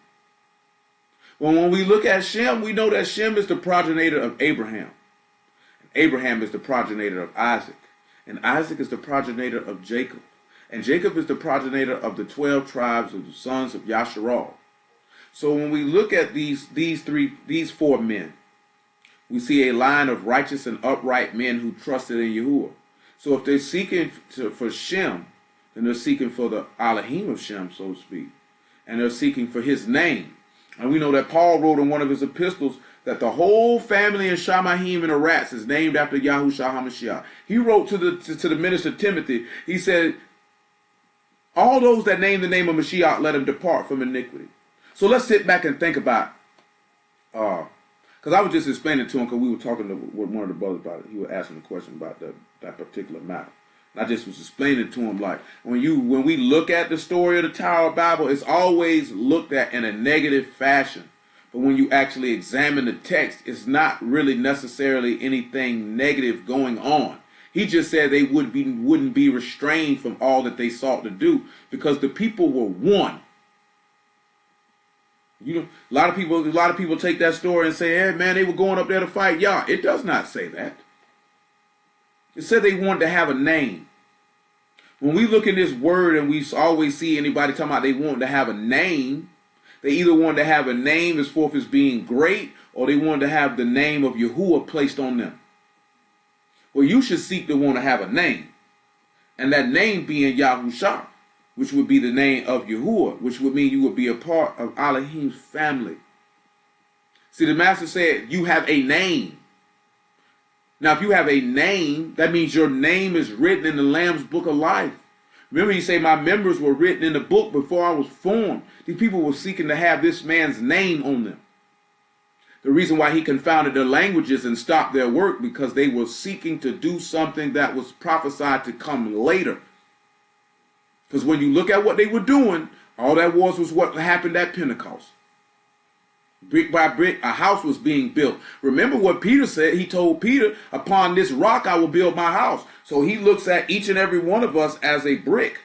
Well, when we look at Shem, we know that Shem is the progenitor of Abraham. Abraham is the progenitor of Isaac. And Isaac is the progenitor of Jacob. And Jacob is the progenitor of the 12 tribes of the sons of Yasharal. So when we look at these four men, we see a line of righteous and upright men who trusted in Yahuwah. So if they're seeking for Shem, then they're seeking for the Elohim of Shem, so to speak. And they're seeking for his name. And we know that Paul wrote in one of his epistles that the whole family in Shamahim and Arats is named after Yahushua HaMashiach. He wrote to the minister Timothy, he said, all those that name the name of Mashiach, let him depart from iniquity. So let's sit back and think about, because I was just explaining to him, because we were talking to one of the brothers about it. He was asking a question about that particular matter. And I just was explaining to him, like, when we look at the story of the Tower of Babel, it's always looked at in a negative fashion. But when you actually examine the text, it's not really necessarily anything negative going on. He just said they wouldn't be restrained from all that they sought to do because the people were one. You know, a lot of people take that story and say, "Hey, man, they were going up there to fight Yah." It does not say that. It said they wanted to have a name. When we look in this word and we always see anybody talking about they want to have a name, they either wanted to have a name as forth as being great, or they wanted to have the name of Yahuwah placed on them. Well, you should seek to want to have a name, and that name being Yahushua, which would be the name of Yahuwah, which would mean you would be a part of Elohim's family. See, the master said you have a name. Now, if you have a name, that means your name is written in the Lamb's book of life. Remember, he said, my members were written in the book before I was formed. These people were seeking to have this man's name on them. The reason why he confounded their languages and stopped their work, because they were seeking to do something that was prophesied to come later. Because when you look at what they were doing, all that was what happened at Pentecost. Brick by brick, a house was being built. Remember what Peter said? He told Peter, upon this rock I will build my house. So he looks at each and every one of us as a brick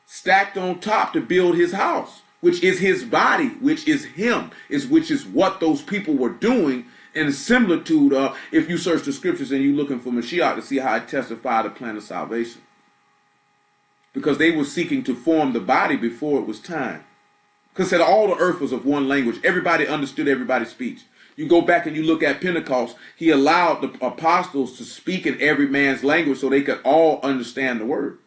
stacked on top to build his house, which is his body, which is him, which is what those people were doing in similitude of, if you search the scriptures and you're looking for Mashiach to see how it testified the plan of salvation. Because they were seeking to form the body before it was time. Because said all the earth was of one language. Everybody understood everybody's speech. You go back and you look at Pentecost, he allowed the apostles to speak in every man's language so they could all understand the word.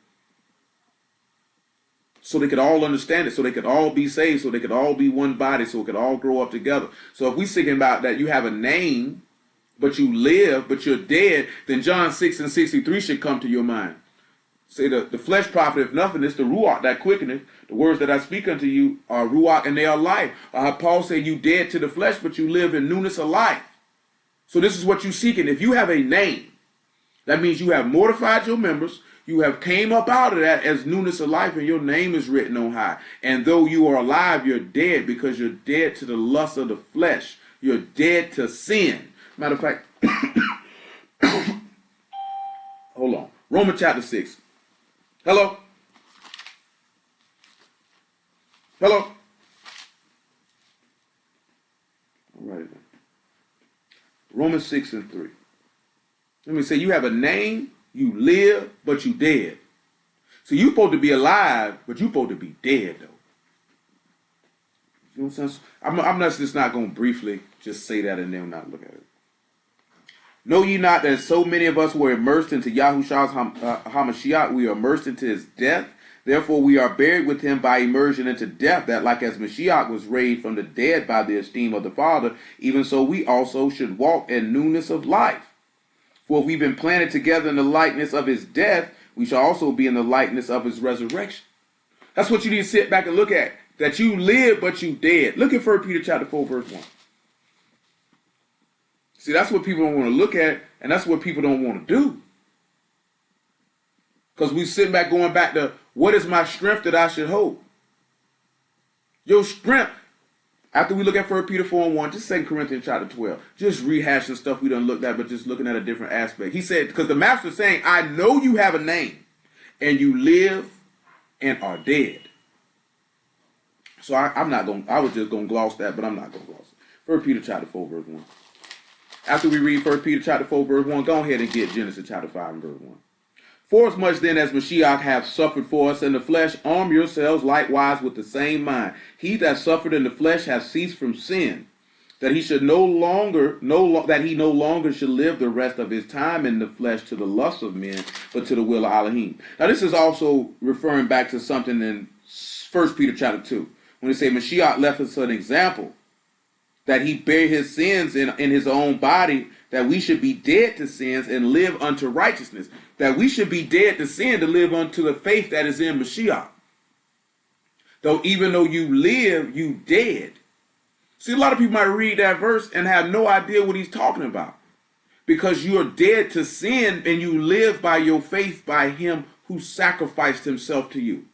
So they could all understand it, so they could all be saved, so they could all be one body, so it could all grow up together. So if we're thinking about that you have a name, but you live, but you're dead, then John 6:63 should come to your mind. Say the flesh profiteth nothing, it's the ruach that quickeneth. The words that I speak unto you are ruach and they are life. Paul said you dead to the flesh, but you live in newness of life. So this is what you're seeking. If you have a name, that means you have mortified your members, you have came up out of that as newness of life, and your name is written on high. And though you are alive, you're dead, because you're dead to the lust of the flesh. You're dead to sin. Matter of fact, hold on. Romans chapter 6. Hello? Hello? All right. Romans 6:3. Let me say, you have a name, you live, but you dead. So you're supposed to be alive, but you're supposed to be dead, though. You know what I'm saying? I'm just not going to briefly just say that and then not look at it. Know ye not that so many of us were immersed into Yahushua's HaMashiach, we are immersed into his death. Therefore we are buried with him by immersion into death, that like as Mashiach was raised from the dead by the esteem of the Father, even so we also should walk in newness of life. For if we've been planted together in the likeness of his death, we shall also be in the likeness of his resurrection. That's what you need to sit back and look at. That you live, but you dead. Look at 1 Peter chapter 4, verse 1. See, that's what people don't want to look at, and that's what people don't want to do. Because we sitting back going back to What is my strength that I should hope? Your strength. After we look at 1 Peter 4:1, just 2 Corinthians chapter 12, just rehashing stuff we done looked at, but just looking at a different aspect. He said, because the master's saying, I know you have a name, and you live and are dead. So I was just going to gloss that, but I'm not going to gloss it. 1 Peter chapter 4, verse 1. After we read 1 Peter chapter 4, verse 1, go ahead and get Genesis chapter 5 and verse 1. Forasmuch then as Mashiach hath suffered for us in the flesh, arm yourselves likewise with the same mind. He that suffered in the flesh hath ceased from sin, that he should no longer should live the rest of his time in the flesh to the lust of men, but to the will of Elohim. Now this is also referring back to something in 1 Peter chapter 2, when they say Mashiach left us an example, that he bare his sins in his own body, that we should be dead to sins and live unto righteousness. That we should be dead to sin to live unto the faith that is in Mashiach. Even though you live, you dead. See, a lot of people might read that verse and have no idea what he's talking about. Because you're dead to sin and you live by your faith by him who sacrificed himself to you.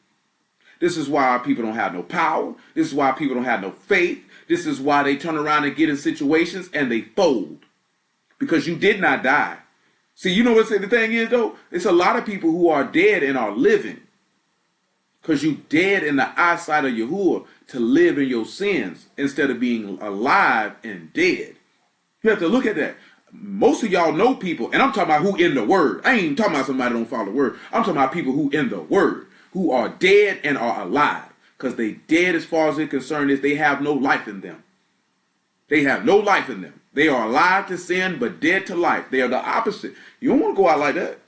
This is why our people don't have no power. This is why people don't have no faith. This is why they turn around and get in situations and they fold. Because you did not die. See, you know what the thing is, though? It's a lot of people who are dead and are living. Because you dead in the eyesight of Yahuwah to live in your sins instead of being alive and dead. You have to look at that. Most of y'all know people, and I'm talking about who in the Word. I ain't even talking about somebody who don't follow the Word. I'm talking about people who in the Word, who are dead and are alive. Because they dead as far as they're concerned is they have no life in them. They have no life in them. They are alive to sin, but dead to life. They are the opposite. You don't want to go out like that.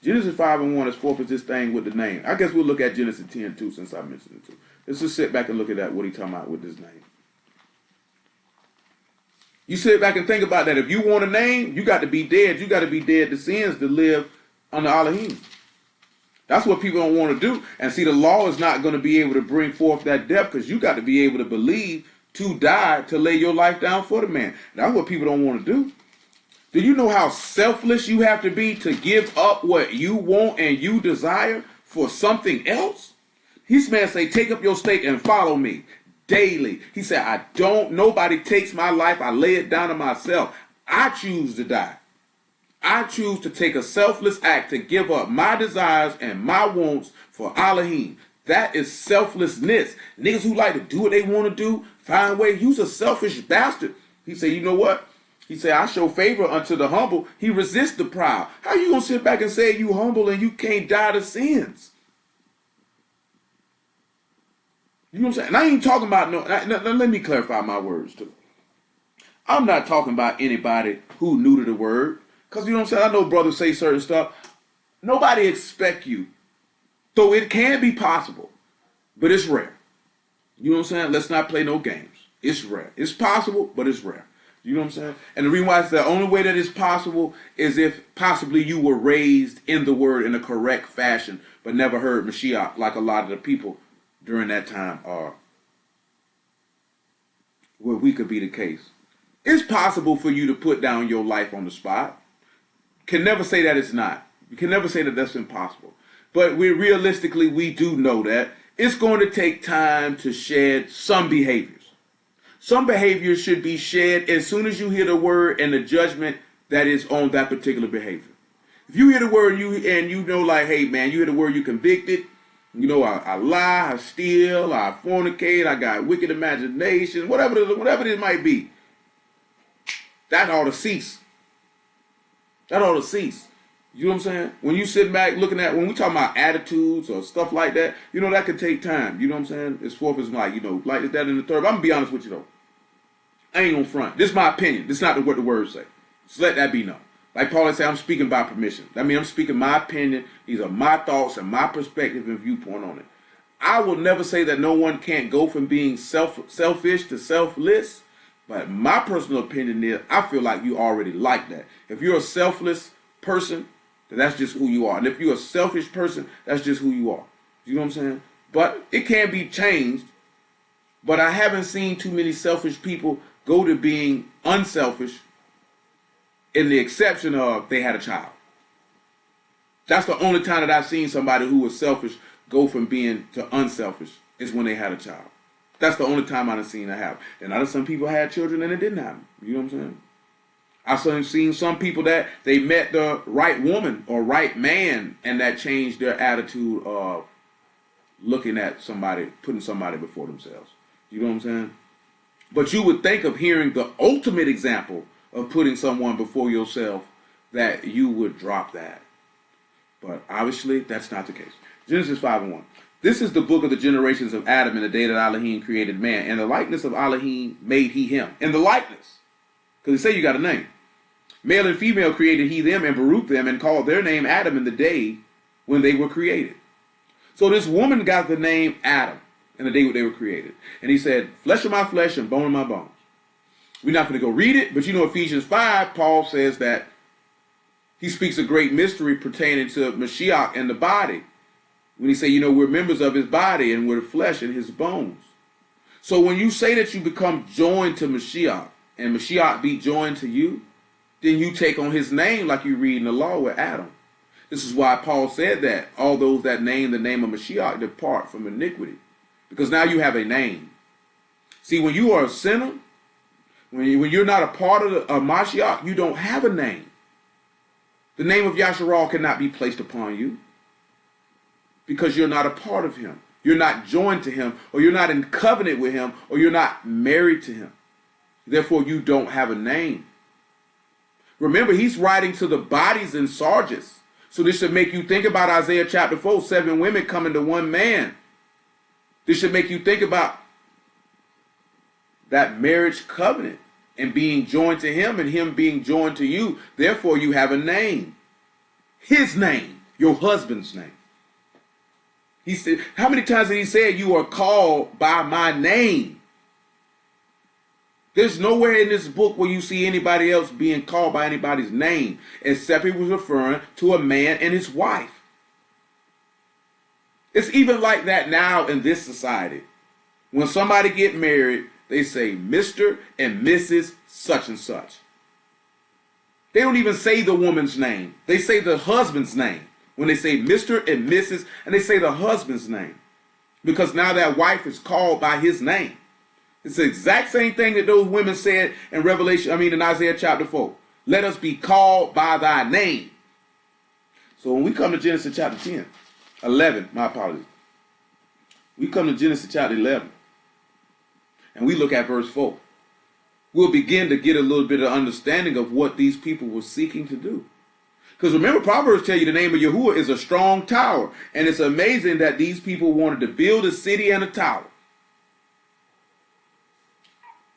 Genesis 5:1 is forth this thing with the name. I guess we'll look at Genesis 10:2 since I mentioned it too. Let's just sit back and look at that, what he's talking about with this name. You sit back and think about that. If you want a name, you got to be dead. You got to be dead to sins to live under Elohim. That's what people don't want to do. And see, the law is not going to be able to bring forth that depth because you got to be able to believe to die, to lay your life down for the man. That's what people don't want to do. Do you know how selfless you have to be to give up what you want and you desire for something else? This man say, take up your stake and follow me daily. He said, nobody takes my life. I lay it down to myself. I choose to die. I choose to take a selfless act to give up my desires and my wants for Elohim. That is selflessness. Niggas who like to do what they want to do, find ways. You's a selfish bastard. He said, you know what? He said, I show favor unto the humble. He resists the proud. How you going to sit back and say you humble and you can't die to sins? You know what I'm saying? And I ain't talking about let me clarify my words too. I'm not talking about anybody who new to the word. Because you know what I'm saying? I know brothers say certain stuff. Nobody expect you. Though it can be possible. But it's rare. You know what I'm saying? Let's not play no games. It's rare. It's possible, but it's rare. You know what I'm saying? And the reason why it's the only way that it's possible is if possibly you were raised in the word in a correct fashion, but never heard Mashiach like a lot of the people during that time are. Where we could be the case. It's possible for you to put down your life on the spot. Can never say that it's not. You can never say that that's impossible. But realistically, we do know that it's going to take time to shed some behaviors. Some behaviors should be shed as soon as you hear the word and the judgment that is on that particular behavior. If you hear the word and you know like, hey man, you hear the word, you convicted. You know, I lie, I steal, I fornicate, I got wicked imagination, whatever it might be. That ought to cease. That ought to cease. You know what I'm saying? When you sit back looking at, when we talk about attitudes or stuff like that, you know, that could take time. You know what I'm saying? It's forth is like, you know, like that in the third. I'm going to be honest with you, though. I ain't going to front. This is my opinion. This is not what the words say. Just let that be known. Like Paul said, I'm speaking by permission. I mean, I'm speaking my opinion. These are my thoughts and my perspective and viewpoint on it. I will never say that no one can't go from being selfish to selfless. But my personal opinion is, I feel like you already like that. If you're a selfless person, then that's just who you are. And if you're a selfish person, that's just who you are. You know what I'm saying? But it can be changed. But I haven't seen too many selfish people go to being unselfish in the exception of they had a child. That's the only time that I've seen somebody who was selfish go from being to unselfish is when they had a child. That's the only time I've seen that happen. And other some people had children and it didn't happen. You know what I'm saying? I've seen some people that they met the right woman or right man and that changed their attitude of looking at somebody, putting somebody before themselves. You know what I'm saying? But you would think of hearing the ultimate example of putting someone before yourself that you would drop that. But obviously, that's not the case. Genesis 5:1. This is the book of the generations of Adam in the day that Elohim created man. In the likeness of Elohim made he him. In the likeness. Because they say you got a name. Male and female created he them and baruch them and called their name Adam in the day when they were created. So this woman got the name Adam in the day when they were created. And he said, flesh of my flesh and bone of my bones. We're not going to go read it, but you know Ephesians 5, Paul says that he speaks a great mystery pertaining to Mashiach and the body. When he say, you know, we're members of his body and we're flesh and his bones. So when you say that you become joined to Mashiach and Mashiach be joined to you, then you take on his name like you read in the law with Adam. This is why Paul said that all those that name the name of Mashiach depart from iniquity. Because now you have a name. See, when you are a sinner, when you're not a part of Mashiach, you don't have a name. The name of Yasharal cannot be placed upon you because you're not a part of him. You're not joined to him, or you're not in covenant with him, or you're not married to him. Therefore, you don't have a name. Remember, he's writing to the bodies in Sarges. So this should make you think about Isaiah chapter 4, 7 women coming to one man. This should make you think about that marriage covenant and being joined to him and him being joined to you. Therefore, you have a name. His name, your husband's name. He said, how many times did he say you are called by my name? There's nowhere in this book where you see anybody else being called by anybody's name, except he was referring to a man and his wife. It's even like that now in this society. When somebody get married, they say Mr. and Mrs. such and such. They don't even say the woman's name. They say the husband's name. When they say Mr. and Mrs. and they say the husband's name. Because now that wife is called by his name. It's the exact same thing that those women said in in Isaiah chapter 4. Let us be called by thy name. So when we come to Genesis chapter 11, my apologies. We come to Genesis chapter 11. And we look at verse 4. We'll begin to get a little bit of understanding of what these people were seeking to do. Because remember, Proverbs tell you the name of Yahuwah is a strong tower. And it's amazing that these people wanted to build a city and a tower.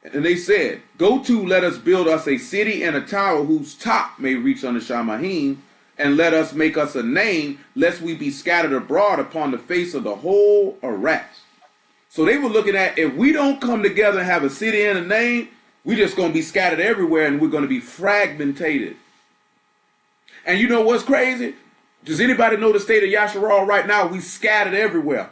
And they said, go to, let us build us a city and a tower whose top may reach unto Shamahim, and let us make us a name, lest we be scattered abroad upon the face of the whole Arax. So they were looking at, if we don't come together and have a city and a name, we're just going to be scattered everywhere and we're going to be fragmented. And you know what's crazy? Does anybody know the state of Yasharal right now? We scattered everywhere.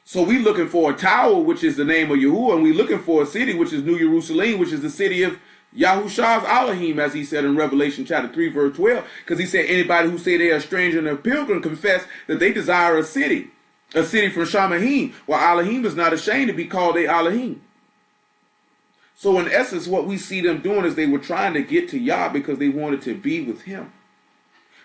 So we looking for a tower, which is the name of Yahuwah, and we looking for a city, which is New Jerusalem, which is the city of Yahusha's Elohim, as he said in Revelation chapter 3, verse 12. Because he said, anybody who say they are a stranger and a pilgrim confess that they desire a city from Shamahim, while Elohim is not ashamed to be called a Elohim. So in essence, what we see them doing is they were trying to get to Yah because they wanted to be with him.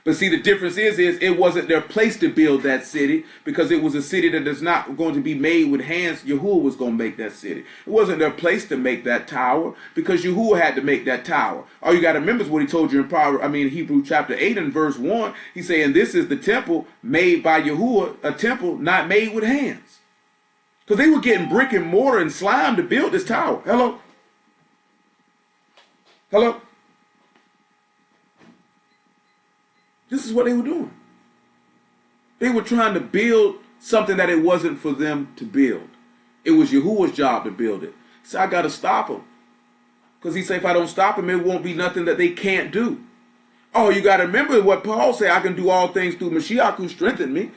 But see, the difference is it wasn't their place to build that city because it was a city that is not going to be made with hands. Yahuwah was going to make that city. It wasn't their place to make that tower because Yahuwah had to make that tower. All you got to remember is what he told you in Hebrew chapter 8 and verse 1. He's saying this is the temple made by Yahuwah, a temple not made with hands. Because they were getting brick and mortar and slime to build this tower. Hello? Hello? This is what they were doing. They were trying to build something that it wasn't for them to build. It was Yahuwah's job to build it. So I got to stop them. Because he said if I don't stop them, it won't be nothing that they can't do. Oh, you got to remember what Paul said, I can do all things through Mashiach who strengthened me.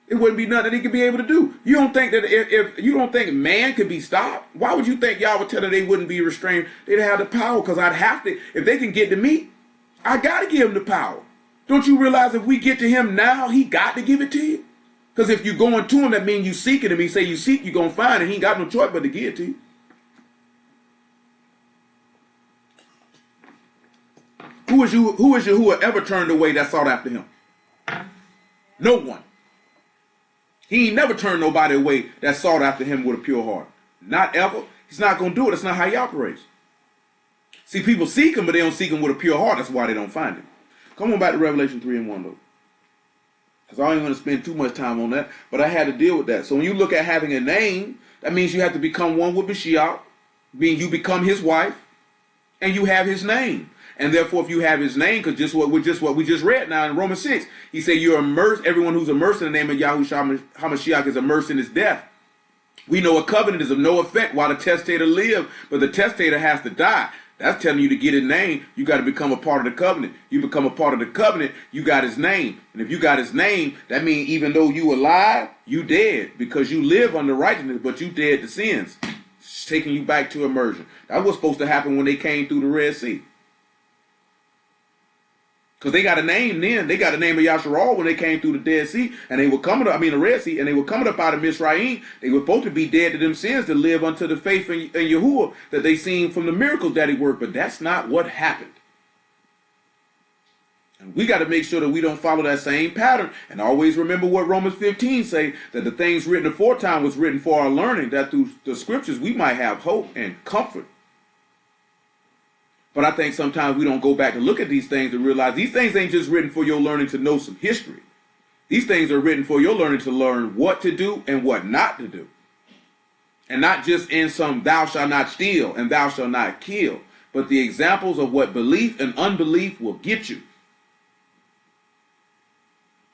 It wouldn't be nothing that he could be able to do. You don't think that if you don't think man could be stopped, why would you think y'all would tell them they wouldn't be restrained? They'd have the power because I'd have to. If they can get to me, I got to give them the power. Don't you realize if we get to him now, he got to give it to you? Because if you're going to him, that means you seeking him. He say you seek, you're going to find it. He ain't got no choice but to give it to you. Who is you who ever turned away that sought after him? No one. He ain't never turned nobody away that sought after him with a pure heart. Not ever. He's not going to do it. That's not how he operates. See, people seek him, but they don't seek him with a pure heart. That's why they don't find him. Come on back to Revelation 3:1, though. Because I ain't going to spend too much time on that, but I had to deal with that. So when you look at having a name, that means you have to become one with Mashiach, meaning you become his wife, and you have his name. And therefore, if you have his name, because just what we just read now in Romans 6, he said you're immersed, everyone who's immersed in the name of Yahushua HaMashiach is immersed in his death. We know a covenant is of no effect while the testator lives, but the testator has to die. That's telling you to get his name, you got to become a part of the covenant. You become a part of the covenant, you got his name. And if you got his name, that means even though you alive, you dead. Because you live under righteousness, but you dead to sins. It's taking you back to immersion. That was supposed to happen when they came through the Red Sea. Because they got a name then. They got a name of Yasharal when they came through the Dead Sea. And they were coming up, the Red Sea, and they were coming up out of Mizraim. They were supposed to be dead to them sins to live unto the faith in Yahuwah that they seen from the miracles that he worked. But that's not what happened. And we got to make sure that we don't follow that same pattern. And always remember what Romans 15 say, that the things written aforetime was written for our learning, that through the scriptures we might have hope and comfort. But I think sometimes we don't go back to look at these things and realize these things ain't just written for your learning to know some history. These things are written for your learning to learn what to do and what not to do. And not just in some thou shalt not steal and thou shalt not kill, but the examples of what belief and unbelief will get you.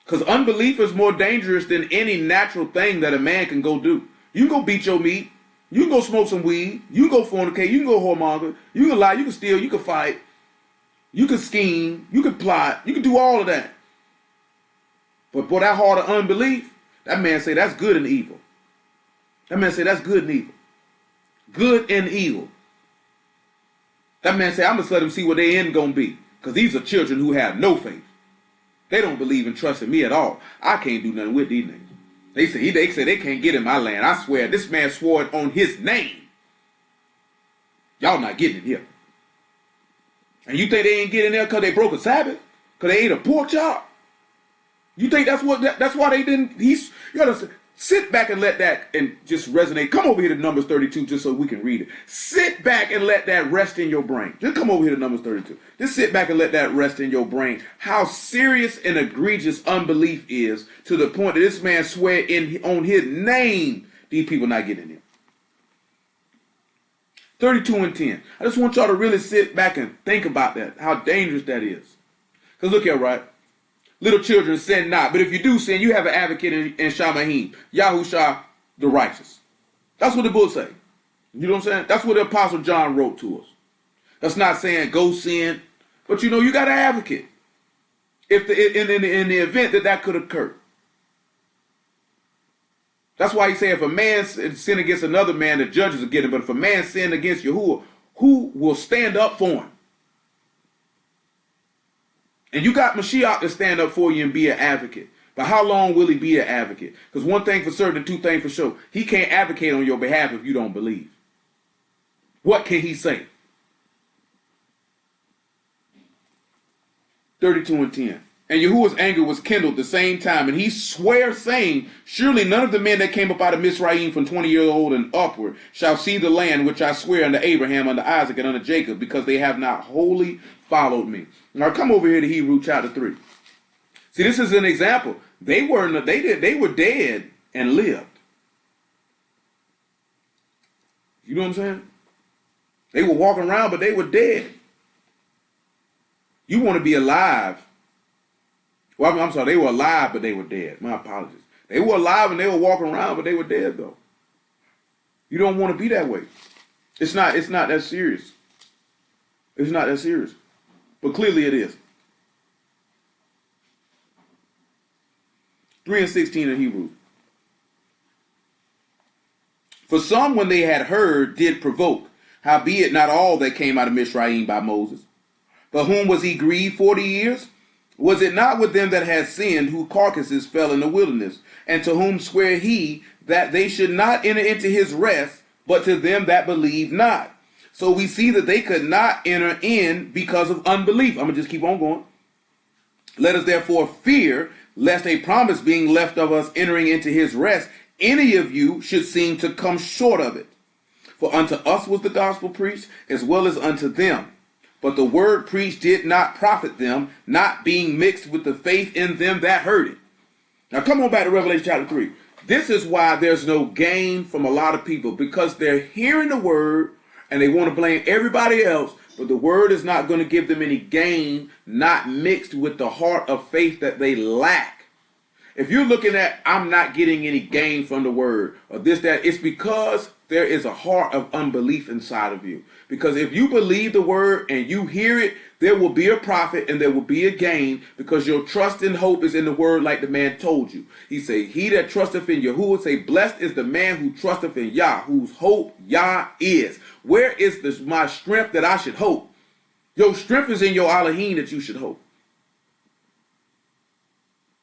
Because unbelief is more dangerous than any natural thing that a man can go do. You can go beat your meat. You can go smoke some weed. You can go fornicate. You can go whoremonger. You can lie. You can steal. You can fight. You can scheme. You can plot. You can do all of that. But boy, that heart of unbelief, that man say that's good and evil. That man say that's good and evil. Good and evil. That man say, I'm going to let them see what their end going to be. Because these are children who have no faith. They don't believe and trust in me at all. I can't do nothing with these niggas. They say they can't get in my land. I swear, this man swore it on his name. Y'all not getting it here. And you think they ain't getting there because they broke a Sabbath? Because they ate a pork chop? You think that's why they didn't? You gotta sit back and let that and just resonate. Come over here to Numbers 32 just so we can read it. Sit back and let that rest in your brain. Just come over here to Numbers 32. Just sit back and let that rest in your brain. How serious and egregious unbelief is to the point that this man swear on his name, these people not getting in. 32:10. I just want y'all to really sit back and think about that, how dangerous that is. Because look here, right? Little children sin not. But if you do sin, you have an advocate in Shamahim, Yahusha the righteous. That's what the book say. You know what I'm saying? That's what the Apostle John wrote to us. That's not saying go sin, but you got an advocate. If in the event that could occur. That's why he said if a man sin against another man, the judges will get him. But if a man sin against Yahuwah, who will stand up for him? And you got Mashiach to stand up for you and be an advocate. But how long will he be an advocate? Because one thing for certain and two things for sure. He can't advocate on your behalf if you don't believe. What can he say? 32:10. And Yahuwah's anger was kindled the same time, and he sware, saying, surely none of the men that came up out of Mizraim from 20 years old and upward shall see the land which I swear unto Abraham, unto Isaac, and unto Jacob, because they have not wholly followed me. Now come over here to Hebrews chapter 3. See, this is an example. They were dead and lived. You know what I'm saying? They were walking around, but they were dead. You want to be alive. Well, I'm sorry, they were alive, but they were dead. My apologies. They were alive and they were walking around, but they were dead, though. You don't want to be that way. It's not that serious. It's not that serious. But clearly it is. 3:16 in Hebrews. For some, when they had heard, did provoke, howbeit not all that came out of Mizraim by Moses. But whom was he grieved 40 years? Was it not with them that had sinned, whose carcasses fell in the wilderness, and to whom sware he that they should not enter into his rest, but to them that believe not? So we see that they could not enter in because of unbelief. I'm going to just keep on going. Let us therefore fear, lest a promise being left of us entering into his rest, any of you should seem to come short of it. For unto us was the gospel preached, as well as unto them. But the word preached did not profit them, not being mixed with the faith in them that heard it. Now come on back to Revelation chapter 3. This is why there's no gain from a lot of people, because they're hearing the word and they want to blame everybody else, but the word is not going to give them any gain, not mixed with the heart of faith that they lack. If you're looking at, I'm not getting any gain from the word, or this, that, it's because there is a heart of unbelief inside of you. Because if you believe the word and you hear it, there will be a profit and there will be a gain, because your trust and hope is in the word, like the man told you. He say, he that trusteth in Yahuwah, say, blessed is the man who trusteth in Yah, whose hope Yah is. Where is my strength that I should hope? Your strength is in your Elohim that you should hope.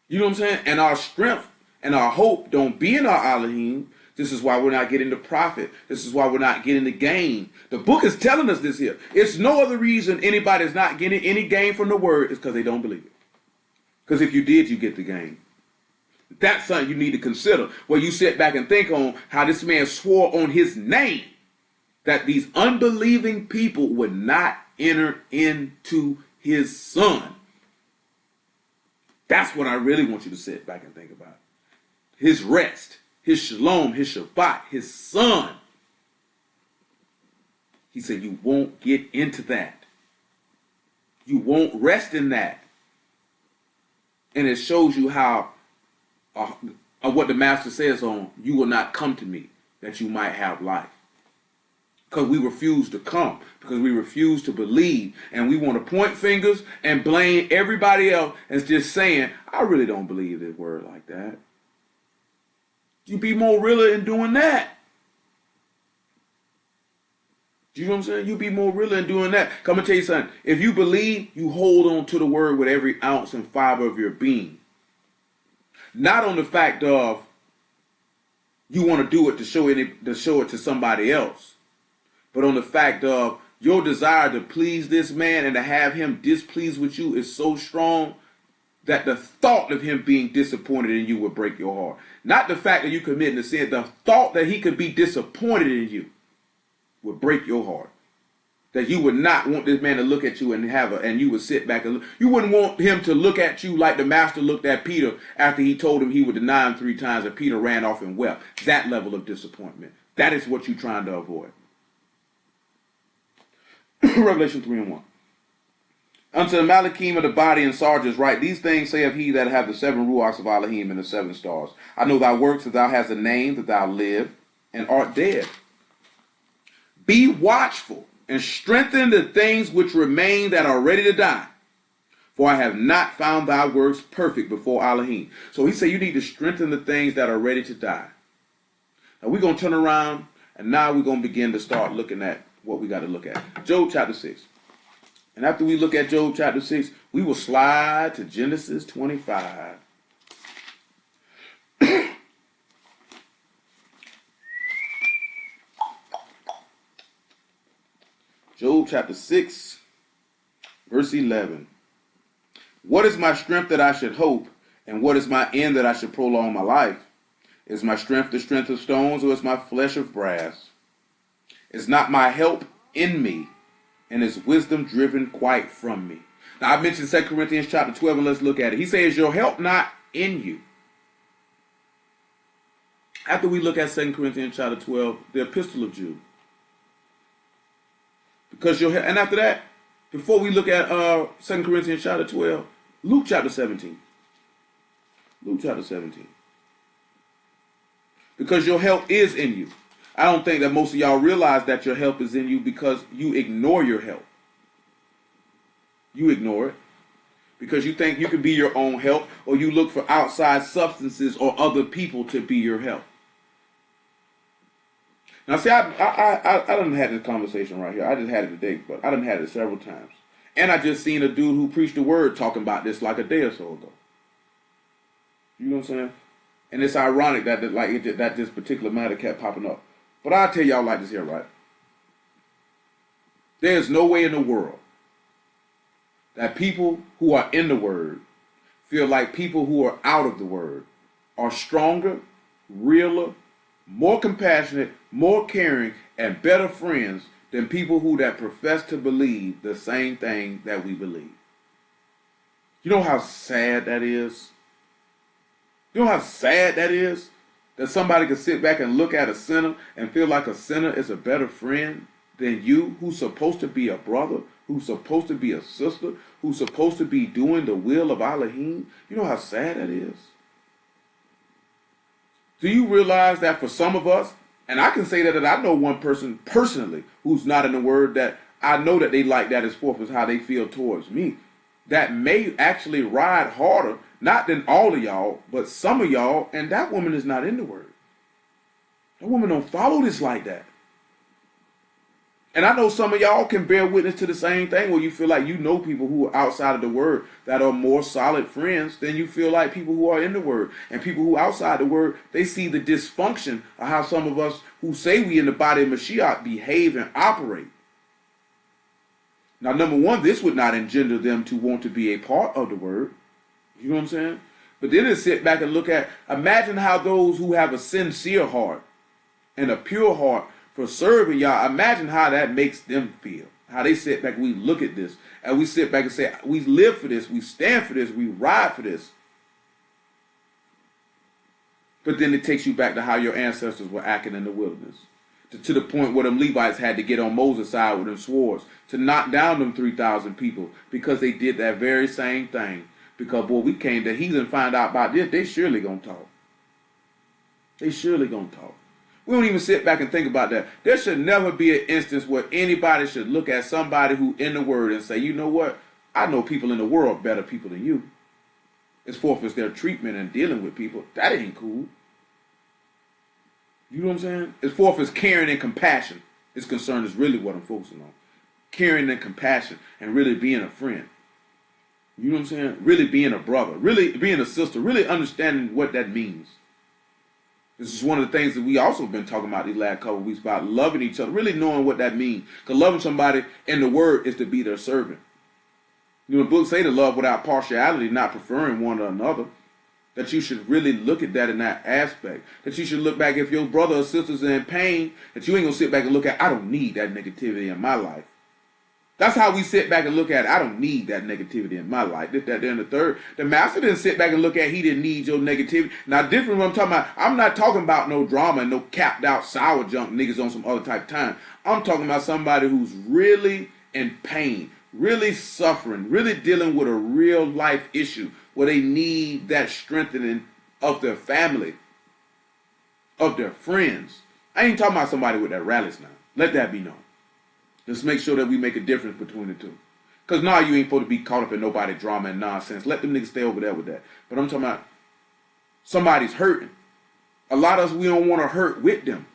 You know what I'm saying? And our strength and our hope don't be in our Elohim. This is why we're not getting the profit. This is why we're not getting the gain. The book is telling us this here. It's no other reason anybody's not getting any gain from the word is because they don't believe it. Because if you did, you get the gain. That's something you need to consider. Where you sit back and think on how this man swore on his name that these unbelieving people would not enter into his son. That's what I really want you to sit back and think about. His rest, his shalom, his Shabbat, his son. He said you won't get into that. You won't rest in that. And it shows you how, what the master says on, you will not come to me that you might have life. Because we refuse to come, because we refuse to believe, and we want to point fingers and blame everybody else and just saying, I really don't believe this word like that. You be more realer in doing that. Do you know what I'm saying? You be more realer in doing that. Come and tell you something. If you believe, you hold on to the word with every ounce and fiber of your being. Not on the fact of you want to do it to show it to somebody else, but on the fact of your desire to please this man and to have him displeased with you is so strong that the thought of him being disappointed in you will break your heart. Not the fact that you committing a sin, the thought that he could be disappointed in you would break your heart. That you would not want this man to look at you and you would sit back and look. You wouldn't want him to look at you like the master looked at Peter after he told him he would deny him 3 times and Peter ran off and wept. That level of disappointment. That is what you're trying to avoid. Revelation 3:1. Unto the Malachim of the body and Sarges write, these things saith he that hath the 7 ruachs of Elohim and the 7 stars. I know thy works, that thou hast a name, that thou live, and art dead. Be watchful, and strengthen the things which remain that are ready to die. For I have not found thy works perfect before Elohim. So he said you need to strengthen the things that are ready to die. Now we're going to turn around, and now we're going to begin to start looking at what we got to look at. Job chapter 6. And after we look at Job chapter 6, we will slide to Genesis 25. Job chapter 6, verse 11. What is my strength that I should hope, and what is my end that I should prolong my life? Is my strength the strength of stones, or is my flesh of brass? Is not my help in me, and is wisdom driven quite from me? Now I mentioned 2 Corinthians chapter 12, and let's look at it. He says, your help not in you. After we look at 2 Corinthians chapter 12, the epistle of Jude. Because and after that, before we look at 2 Corinthians chapter 12, Luke chapter 17. Luke chapter 17. Because your help is in you. I don't think that most of y'all realize that your help is in you because you ignore your help. You ignore it. Because you think you can be your own help, or you look for outside substances or other people to be your help. Now see, I done had this conversation right here. I just had it today, but I done had it several times. And I just seen a dude who preached the word talking about this like a day or so ago. You know what I'm saying? And it's ironic that that this particular matter kept popping up. But I'll tell y'all like this here, right? There's no way in the world that people who are in the word feel like people who are out of the word are stronger, realer, more compassionate, more caring, and better friends than people who that profess to believe the same thing that we believe. You know how sad that is? You know how sad that is? That somebody can sit back and look at a sinner and feel like a sinner is a better friend than you, who's supposed to be a brother, who's supposed to be a sister, who's supposed to be doing the will of Elohim. You know how sad that is? Do you realize that for some of us, and I can say that I know one person personally who's not in the word, that I know that they like that as forth as how they feel towards me, that may actually ride harder, not than all of y'all, but some of y'all, and that woman is not in the word. That woman don't follow this like that. And I know some of y'all can bear witness to the same thing, where you feel like you know people who are outside of the word that are more solid friends than you feel like people who are in the word. And people who are outside the word, they see the dysfunction of how some of us who say we in the body of Mashiach behave and operate. Now, number one, this would not engender them to want to be a part of the word. You know what I'm saying? But then to sit back and look at, imagine how those who have a sincere heart and a pure heart for serving y'all, imagine how that makes them feel. How they sit back, we look at this, and we sit back and say, we live for this, we stand for this, we ride for this. But then it takes you back to how your ancestors were acting in the wilderness. To the point where them Levites had to get on Moses' side with them swords to knock down them 3,000 people because they did that very same thing. Because, boy, we came to heathen and find out about this, they surely gonna talk. They surely gonna talk. We don't even sit back and think about that. There should never be an instance where anybody should look at somebody who in the word and say, you know what? I know people in the world better people than you. As forth as their treatment and dealing with people, that ain't cool. You know what I'm saying? As forth as caring and compassion is concerned is really what I'm focusing on. Caring and compassion and really being a friend. You know what I'm saying? Really being a brother, really being a sister, really understanding what that means. This is one of the things that we also been talking about these last couple of weeks, about loving each other, really knowing what that means. Because loving somebody in the word is to be their servant. You know, the book say to love without partiality, not preferring one to another. That you should really look at that in that aspect. That you should look back, if your brother or sister's in pain, that you ain't going to sit back and look at, I don't need that negativity in my life. That's how we sit back and look at it. I don't need that negativity in my life. This, that, there, and the third. The master didn't sit back and look at, he didn't need your negativity. Now, different what I'm talking about, I'm not talking about no drama and no capped out sour junk niggas on some other type of time. I'm talking about somebody who's really in pain, really suffering, really dealing with a real life issue where they need that strengthening of their family, of their friends. I ain't talking about somebody with that rallies now. Let that be known. Let's make sure that we make a difference between the two. Because now you ain't supposed to be caught up in nobody drama and nonsense. Let them niggas stay over there with that. But I'm talking about somebody's hurting. A lot of us, we don't want to hurt with them.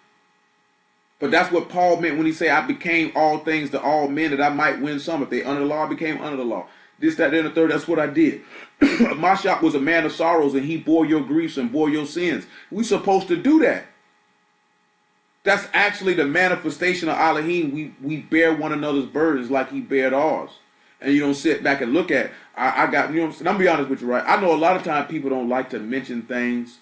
But that's what Paul meant when he said, I became all things to all men that I might win some. If they under the law, I became under the law. This, that, and the third, that's what I did. Mashiach was a man of sorrows, and he bore your griefs and bore your sins. We're supposed to do that. That's actually the manifestation of Elohim. We bear one another's burdens like he bared ours. And you don't sit back and look at, I got, you know what I'm saying? I'm going to be honest with you, right? I know a lot of times people don't like to mention things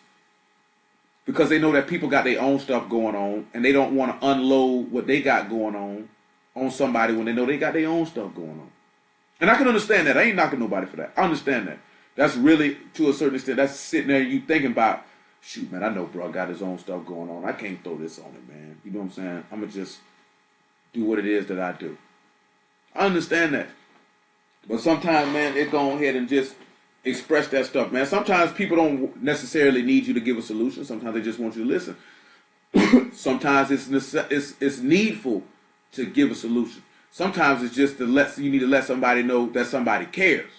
because they know that people got their own stuff going on, and they don't want to unload what they got going on somebody when they know they got their own stuff going on. And I can understand that. I ain't knocking nobody for that. I understand that. That's really, to a certain extent, that's sitting there and you thinking about, shoot, man, I know bro got his own stuff going on. I can't throw this on him, man. You know what I'm saying? I'm going to just do what it is that I do. I understand that. But sometimes, man, it go ahead and just express that stuff, man. Sometimes people don't necessarily need you to give a solution. Sometimes they just want you to listen. Sometimes it's needful to give a solution. Sometimes it's just you need to let somebody know that somebody cares.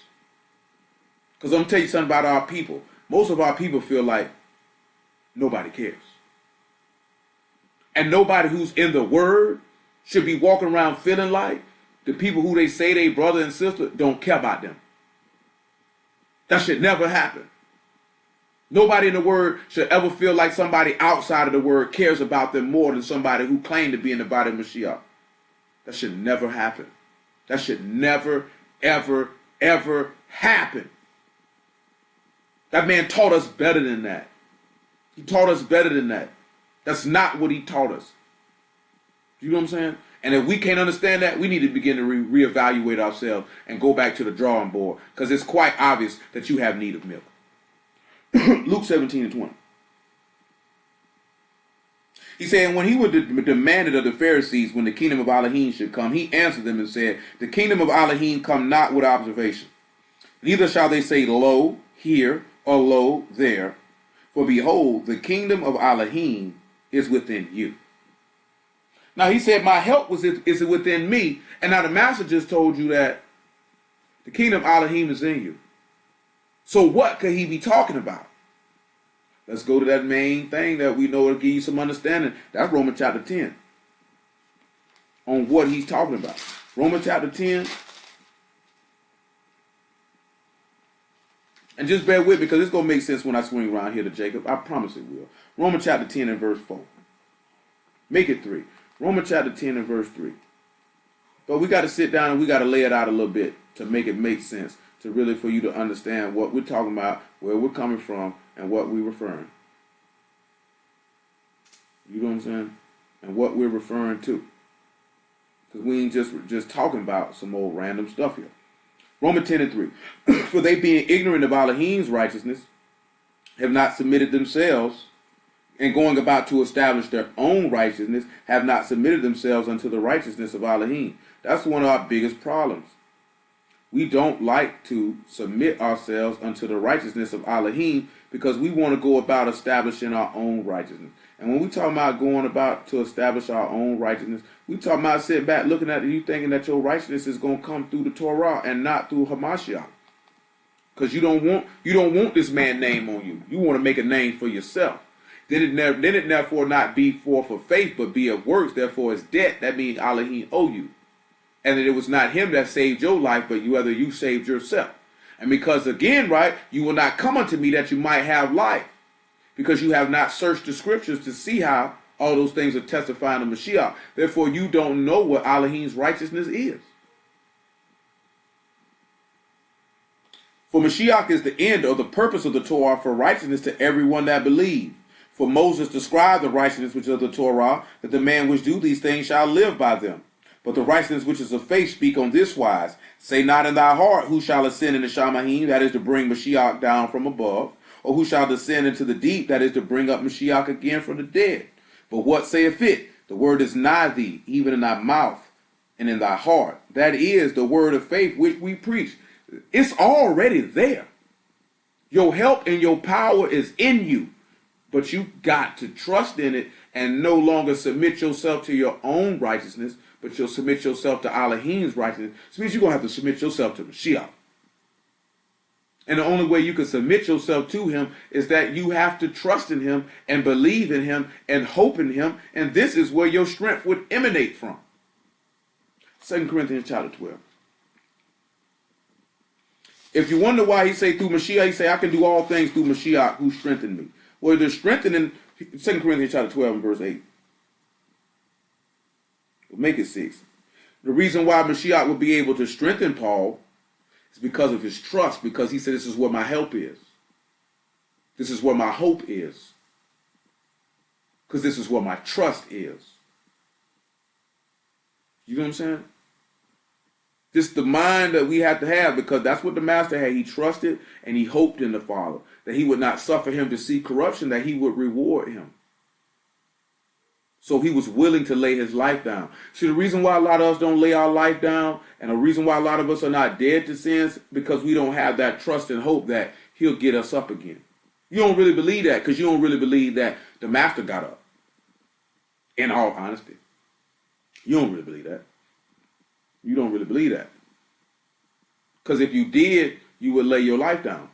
Because I'm going to tell you something about our people. Most of our people feel like nobody cares. And nobody who's in the word should be walking around feeling like the people who they say they brother and sister don't care about them. That should never happen. Nobody in the word should ever feel like somebody outside of the word cares about them more than somebody who claimed to be in the body of Mashiach. That should never happen. That should never, ever, ever happen. That man taught us better than that. He taught us better than that. That's not what he taught us. You know what I'm saying? And if we can't understand that, we need to begin to reevaluate ourselves and go back to the drawing board, because it's quite obvious that you have need of milk. Luke 17:20. He said, when he was demanded of the Pharisees when the kingdom of Elohim should come, he answered them and said, the kingdom of Elohim come not with observation. Neither shall they say, lo, here, or lo, there. For behold, the kingdom of Elohim is within you. Now he said, my help is within me. And now the master just told you that the kingdom of Elohim is in you. So what could he be talking about? Let's go to that main thing that we know will give you some understanding. That's Romans chapter 10. On what he's talking about. Romans chapter 10. And just bear with me, because it's going to make sense when I swing around here to Jacob. I promise it will. Romans chapter 10 and verse 4. Make it 3. Romans chapter 10 and verse 3. But we got to sit down and we got to lay it out a little bit to make it make sense, to really for you to understand what we're talking about, where we're coming from, and what we're referring. You know what I'm saying? And what we're referring to. Because we ain't just talking about some old random stuff here. Romans 10 and 3. For they being ignorant of Elohim's righteousness, have not submitted themselves, and going about to establish their own righteousness, have not submitted themselves unto the righteousness of Elohim. That's one of our biggest problems. We don't like to submit ourselves unto the righteousness of Elohim because we want to go about establishing our own righteousness. And when we talk about going about to establish our own righteousness, we talk about sitting back looking at you thinking that your righteousness is going to come through the Torah and not through Hamashiach. Because you don't want this man's name on you. You want to make a name for yourself. Then it therefore not be for faith, but be of works. Therefore it's debt. That means Elohim owe you. And that it was not him that saved your life, but you saved yourself. And because again, right, you will not come unto me that you might have life, because you have not searched the scriptures to see how all those things are testifying of Mashiach. Therefore, you don't know what Elohim's righteousness is. For Mashiach is the end or the purpose of the Torah for righteousness to everyone that believes. For Moses described the righteousness which is of the Torah, that the man which do these things shall live by them. But the righteousness which is of faith speak on this wise: say not in thy heart, who shall ascend into Shamahim, that is to bring Mashiach down from above, or who shall descend into the deep, that is to bring up Mashiach again from the dead. But what saith it? The word is nigh thee, even in thy mouth and in thy heart. That is the word of faith which we preach. It's already there. Your help and your power is in you. But you got to trust in it and no longer submit yourself to your own righteousness, but you'll submit yourself to Elohim's righteousness. This means you're going to have to submit yourself to Mashiach. And the only way you can submit yourself to him is that you have to trust in him and believe in him and hope in him. And this is where your strength would emanate from. 2 Corinthians chapter 12. If you wonder why he say through Mashiach, he say, I can do all things through Mashiach who strengthened me. Well, they're strengthening 2 Corinthians chapter 12 and verse 8. We'll make it 6. The reason why Mashiach would be able to strengthen Paul is because of his trust, because he said, this is where my help is. This is where my hope is. Because this is where my trust is. You know what I'm saying? This is the mind that we have to have, because that's what the master had. He trusted and he hoped in the Father, that he would not suffer him to see corruption, that he would reward him. So he was willing to lay his life down. See, the reason why a lot of us don't lay our life down, and the reason why a lot of us are not dead to sins, because we don't have that trust and hope that he'll get us up again. You don't really believe that, because you don't really believe that the master got up. In all honesty. You don't really believe that. You don't really believe that. Because if you did, you would lay your life down,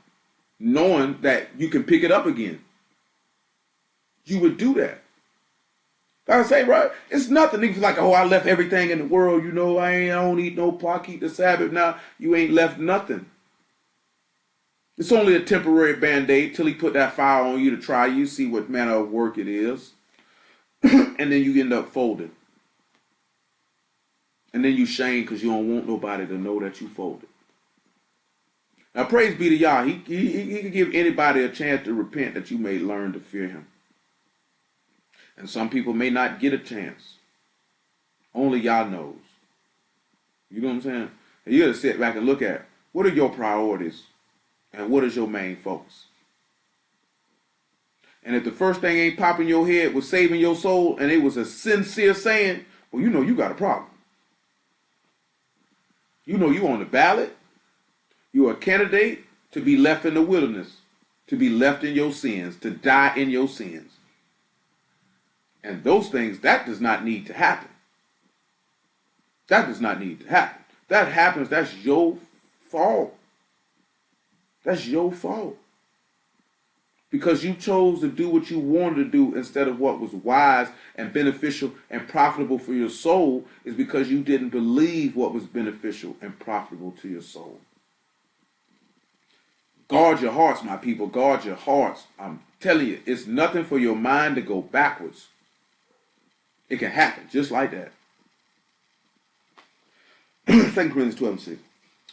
knowing that you can pick it up again. You would do that. I say, right? It's nothing. He's like, oh, I left everything in the world. You know, I don't eat no pork, keep the Sabbath. Now you ain't left nothing. It's only a temporary band-aid till he put that fire on you to try you, see what manner of work it is. And then you end up folded. And then you shame because you don't want nobody to know that you folded. Now, praise be to Yah. He can give anybody a chance to repent that you may learn to fear him. And some people may not get a chance. Only Yah knows. You know what I'm saying? And you got to sit back and look at what are your priorities and what is your main focus. And if the first thing ain't popping your head was saving your soul and it was a sincere saying, well, you know you got a problem. You know you on the ballot. You're a candidate to be left in the wilderness, to be left in your sins, to die in your sins. And those things, that does not need to happen. That does not need to happen. That happens, that's your fault. That's your fault. Because you chose to do what you wanted to do instead of what was wise and beneficial and profitable for your soul, is because you didn't believe what was beneficial and profitable to your soul. Guard your hearts, my people. Guard your hearts. I'm telling you, it's nothing for your mind to go backwards. It can happen just like that. 2 Corinthians 12:6.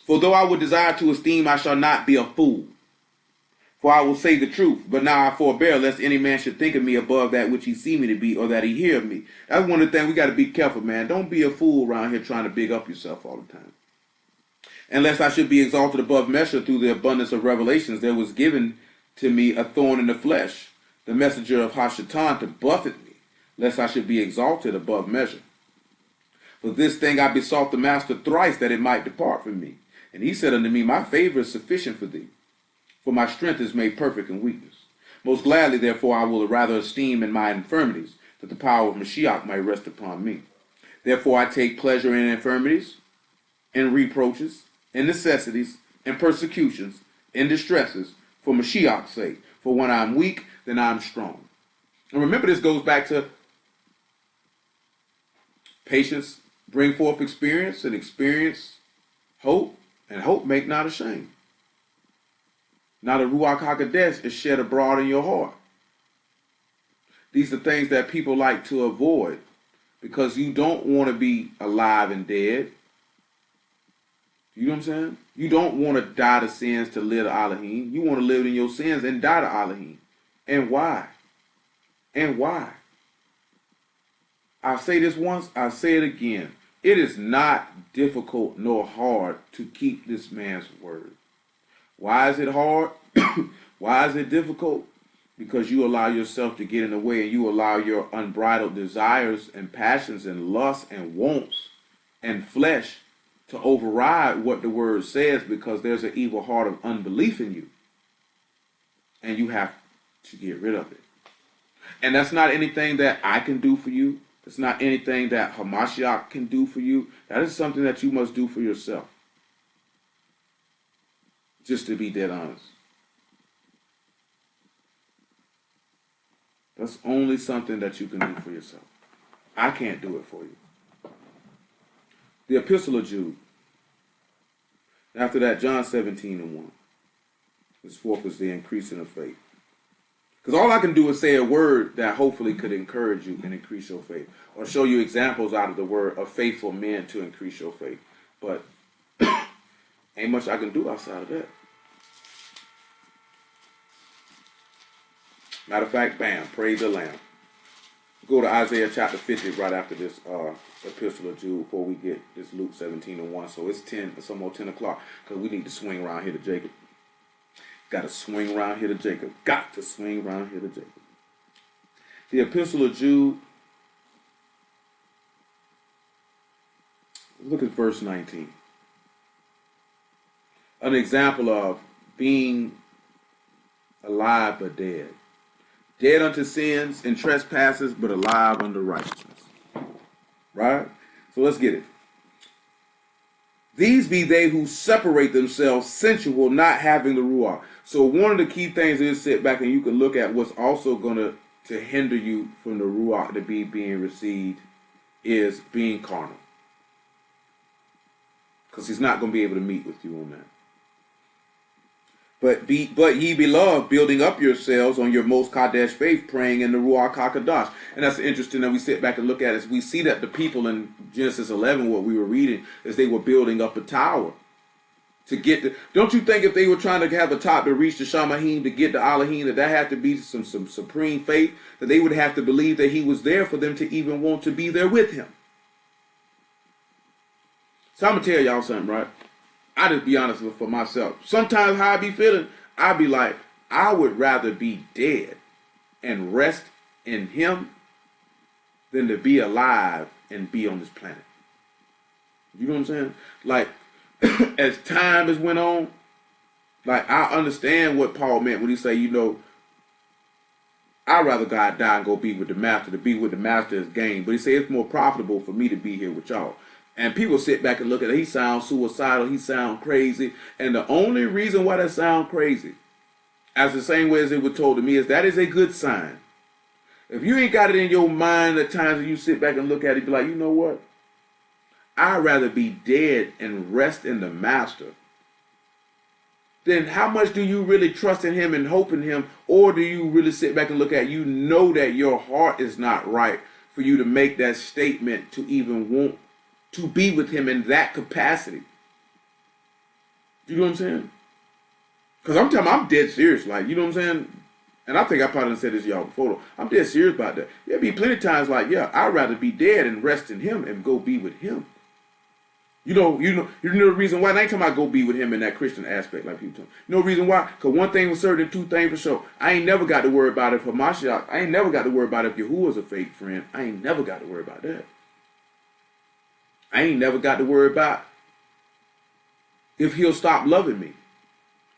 For though I would desire to esteem, I shall not be a fool. For I will say the truth, but now I forbear, lest any man should think of me above that which he see me to be, or that he hear of me. That's one of the things we got to be careful, man. Don't be a fool around here trying to big up yourself all the time. Unless I should be exalted above measure through the abundance of revelations, there was given to me a thorn in the flesh, the messenger of Hashatan, to buffet me, lest I should be exalted above measure. For this thing I besought the master thrice, that it might depart from me. And he said unto me, my favor is sufficient for thee, for my strength is made perfect in weakness. Most gladly, therefore, I will rather esteem in my infirmities, that the power of Mashiach might rest upon me. Therefore I take pleasure in infirmities, in reproaches, in necessities, in persecutions, in distresses, for Mashiach's sake. For when I'm weak, then I'm strong. And remember, this goes back to patience bring forth experience, and experience hope, and hope make not ashamed. Now the Ruach HaKodesh is shed abroad in your heart. These are things that people like to avoid because you don't want to be alive and dead. You know what I'm saying? You don't want to die to sins to live to Elohim. You want to live in your sins and die to Elohim. And why? And why? I'll say this once, I'll say it again. It is not difficult nor hard to keep this man's word. Why is it hard? Why is it difficult? Because you allow yourself to get in the way, and you allow your unbridled desires and passions and lusts and wants and flesh to override what the word says, because there's an evil heart of unbelief in you. And you have to get rid of it. And that's not anything that I can do for you. It's not anything that Hamashiach can do for you. That is something that you must do for yourself. Just to be dead honest. That's only something that you can do for yourself. I can't do it for you. The Epistle of Jude. After that, John 17:1. This fourth is the increasing of faith. Because all I can do is say a word that hopefully could encourage you and increase your faith. Or show you examples out of the word of faithful men to increase your faith. But ain't much I can do outside of that. Matter of fact, bam, praise the Lamb. Go to Isaiah chapter 50 right after this Epistle of Jude before we get this Luke 17:1. So it's almost 10 o'clock because we need to swing around here to Jacob. Got to swing around here to Jacob. Got to swing around here to Jacob. The Epistle of Jude. Look at verse 19. An example of being alive but dead. Dead unto sins and trespasses, but alive unto righteousness. Right? So let's get it. These be they who separate themselves sensual, not having the Ruach. So one of the key things is sit back and you can look at what's also going to to hinder you from the Ruach to be being received is being carnal. Because he's not going to be able to meet with you on that. But ye beloved, building up yourselves on your most Kadesh faith, praying in the Ruach HaKadosh. And that's interesting that we sit back and look at it. We see that the people in Genesis 11, what we were reading, is they were building up a tower to get the... Don't you think if they were trying to have a top to reach the Shamahim, to get the Elohim, that had to be some supreme faith, that they would have to believe that he was there for them to even want to be there with him? So I'm going to tell y'all something, right? I just be honest for myself. Sometimes how I be feeling, I be like, I would rather be dead and rest in him than to be alive and be on this planet. You know what I'm saying? Like, as time has went on, like, I understand what Paul meant when he say, you know, I'd rather God die and go be with the master. To be with the master is gain. But he said it's more profitable for me to be here with y'all. And people sit back and look at it. He sounds suicidal. He sounds crazy. And the only reason why that sounds crazy, as the same way as it was told to me, is that is a good sign. If you ain't got it in your mind at times when you sit back and look at it, be like, you know what? I'd rather be dead and rest in the master. Then how much do you really trust in him and hope in him? Or do you really sit back and look at it? You know that your heart is not right for you to make that statement to even want to be with him in that capacity. You know what I'm saying? Because I'm dead serious. Like, you know what I'm saying? And I think I probably said this to y'all before. I'm dead serious about that. There'll be plenty of times like, yeah, I'd rather be dead and rest in him and go be with him. You know the reason why. And I ain't talking about go be with him in that Christian aspect like people talk. You know the reason why? Because one thing was certain, two things for sure. I ain't never got to worry about it for Mashiach. I ain't never got to worry about if Yahuwah's a fake friend. I ain't never got to worry about that. I ain't never got to worry about if he'll stop loving me.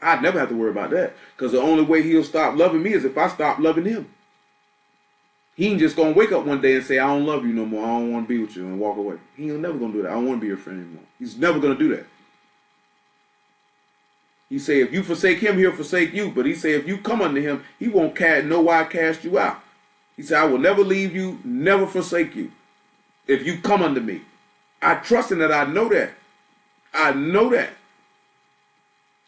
I'd never have to worry about that. Because the only way he'll stop loving me is if I stop loving him. He ain't just going to wake up one day and say, I don't love you no more. I don't want to be with you, and walk away. He ain't never going to do that. I don't want to be your friend anymore. He's never going to do that. He say, if you forsake him, he'll forsake you. But he say, if you come unto him, he won't know why I cast you out. He said, I will never leave you, never forsake you, if you come unto me. I trust in that. I know that. I know that.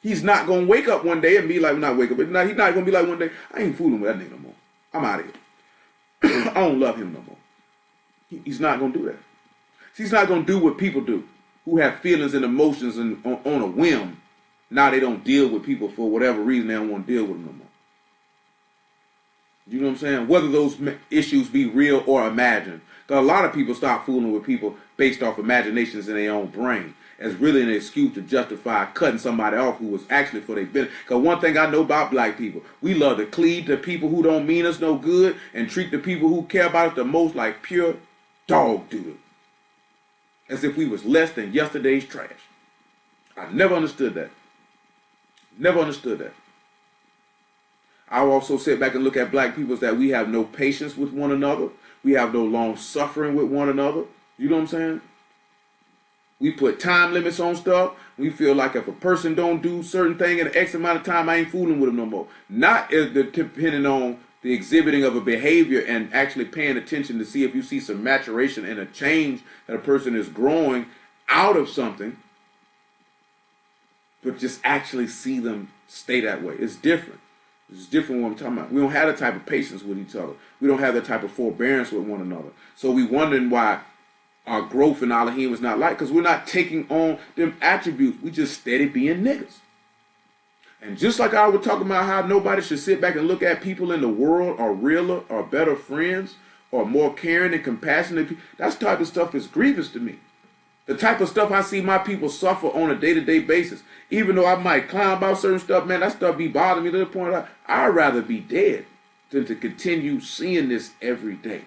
He's not going to wake up one day and be like, not wake up, but he's not going to be like one day, I ain't fooling with that nigga no more. I'm out of here. I don't love him no more. He's not going to do that. He's not going to do what people do, who have feelings and emotions and on a whim. Now they don't deal with people for whatever reason. They don't want to deal with them no more. You know what I'm saying? Whether those issues be real or imagined. Because a lot of people start fooling with people based off imaginations in their own brain as really an excuse to justify cutting somebody off who was actually for their benefit. Because one thing I know about black people, we love to cleave to people who don't mean us no good and treat the people who care about us the most like pure dog doodle. As if we was less than yesterday's trash. I never understood that. Never understood that. I also sit back and look at black people that we have no patience with one another. We have no long suffering with one another. You know what I'm saying? We put time limits on stuff. We feel like if a person don't do certain thing in an X amount of time, I ain't fooling with them no more. Not depending on the exhibiting of a behavior and actually paying attention to see if you see some maturation and a change that a person is growing out of something, but just actually see them stay that way. It's different. It's different what I'm talking about. We don't have that type of patience with each other. We don't have that type of forbearance with one another. So we wondering why our growth in Elohim is not like, because we're not taking on them attributes. We just steady being niggas. And just like I was talking about how nobody should sit back and look at people in the world or realer or better friends or more caring and compassionate people, that type of stuff is grievous to me. The type of stuff I see my people suffer on a day-to-day basis, even though I might climb about certain stuff, man, that stuff be bothering me to the point that I'd rather be dead than to continue seeing this every day.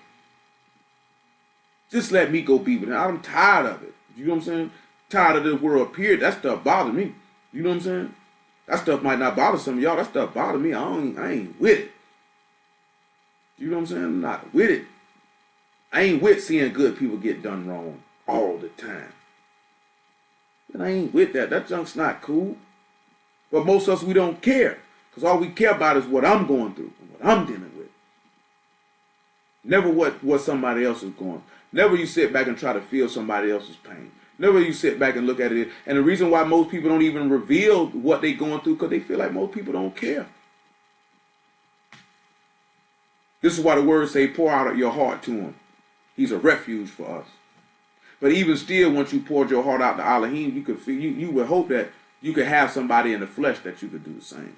Just let me go be with him. I'm tired of it. You know what I'm saying? Tired of this world, period. That stuff bothers me. You know what I'm saying? That stuff might not bother some of y'all. That stuff bothers me. I ain't with it. You know what I'm saying? I'm not with it. I ain't with seeing good people get done wrong all the time. And I ain't with that. That junk's not cool. But most of us, we don't care. Because all we care about is what I'm going through and what I'm dealing with. Never what somebody else is going. Never you sit back and try to feel somebody else's pain. Never you sit back and look at it. And the reason why most people don't even reveal what they're going through, because they feel like most people don't care. This is why the words say, pour out your heart to him. He's a refuge for us. But even still, once you poured your heart out to Elohim, you could feel, you would hope that you could have somebody in the flesh that you could do the same.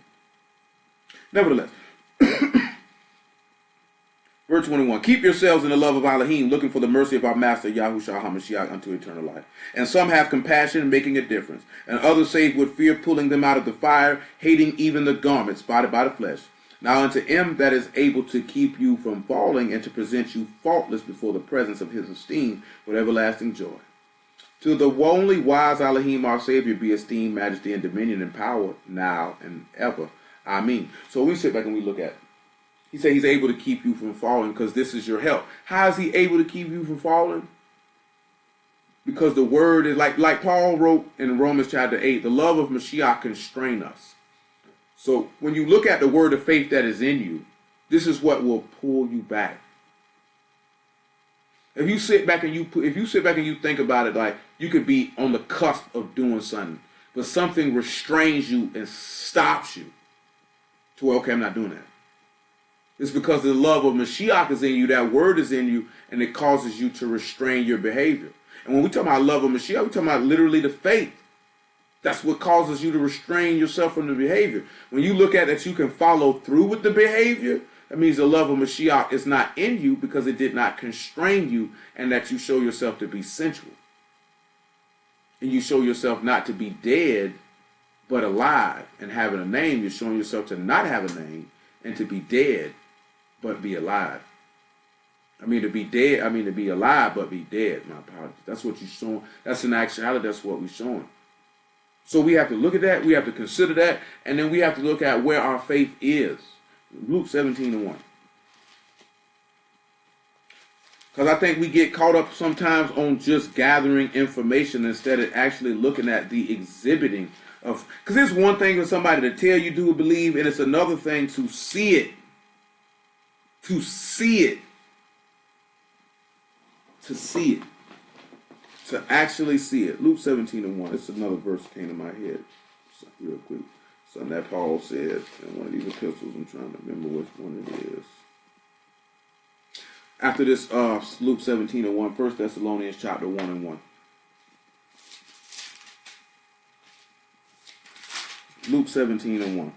Nevertheless, verse 21, keep yourselves in the love of Elohim, looking for the mercy of our Master, Yahushua HaMashiach, unto eternal life. And some have compassion, making a difference. And others save with fear, pulling them out of the fire, hating even the garment spotted by the flesh. Now unto him that is able to keep you from falling and to present you faultless before the presence of his esteem with everlasting joy. To the only wise Elohim, our Savior, be esteem, majesty, and dominion, and power, now and ever. Amen. So we sit back and we look at it. He said he's able to keep you from falling because this is your help. How is he able to keep you from falling? Because the word is like Paul wrote in Romans chapter 8, the love of Mashiach constrain us. So when you look at the word of faith that is in you, this is what will pull you back. If you sit back and you think about it, like you could be on the cusp of doing something, but something restrains you and stops you to where, okay, I'm not doing that. It's because the love of Mashiach is in you, that word is in you, and it causes you to restrain your behavior. And when we talk about love of Mashiach, we're talking about literally the faith. That's what causes you to restrain yourself from the behavior. When you look at that you can follow through with the behavior, that means the love of Mashiach is not in you because it did not constrain you, and that you show yourself to be sensual. And you show yourself not to be dead, but alive and having a name. You're showing yourself to not have a name and to be dead, but be alive. To be alive, but be dead. My apologies. That's what you're showing. That's in actuality, that's what we're showing. So we have to look at that, we have to consider that, and then we have to look at where our faith is. Luke 17:1. Because I think we get caught up sometimes on just gathering information instead of actually looking at the exhibiting of. Because it's one thing for somebody to tell you do believe, and it's another thing to see it. To see it. To see it. To actually see it. Luke 17:1. It's another verse that came to my head. Real quick. Something that Paul said in one of these epistles. I'm trying to remember which one it is. After this, Luke 17:1, 1 Thessalonians chapter 1:1. Luke 17:1.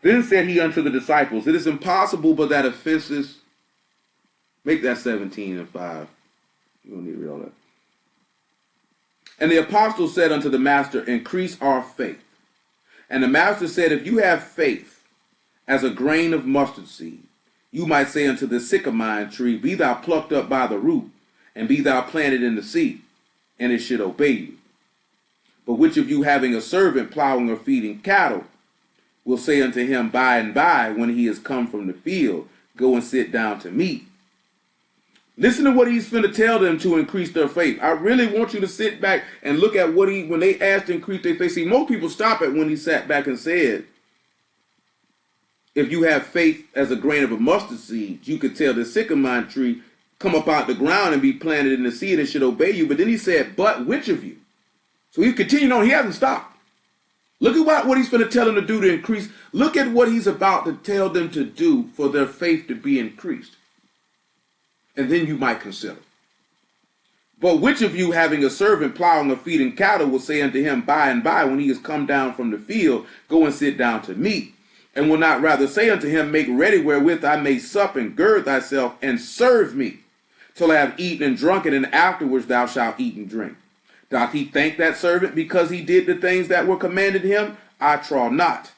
Then said he unto the disciples, it is impossible but that offenses, make that 17:5. You don't need to read all that. And the apostles said unto the master, increase our faith. And the master said, if you have faith as a grain of mustard seed, you might say unto the sycamore tree, be thou plucked up by the root, and be thou planted in the sea, and it should obey you. But which of you having a servant plowing or feeding cattle, will say unto him by and by, when he is come from the field, go and sit down to meat. Listen to what he's finna tell them to increase their faith. I really want you to sit back and look at what when they asked to increase their faith. See, most people stop at when he sat back and said, if you have faith as a grain of a mustard seed, you could tell the sycamore tree, come up out the ground and be planted in the sea, and it should obey you. But then he said, but which of you? So he's continuing on. He hasn't stopped. Look at what he's going to tell them to do to increase. Look at what he's about to tell them to do for their faith to be increased. And then you might consider. But which of you having a servant plowing or feeding cattle will say unto him by and by, when he is come down from the field, go and sit down to meat? And will not rather say unto him, make ready wherewith I may sup, and gird thyself and serve me till I have eaten and drunken, and afterwards thou shalt eat and drink. Doth he thank that servant because he did the things that were commanded him? I trow not.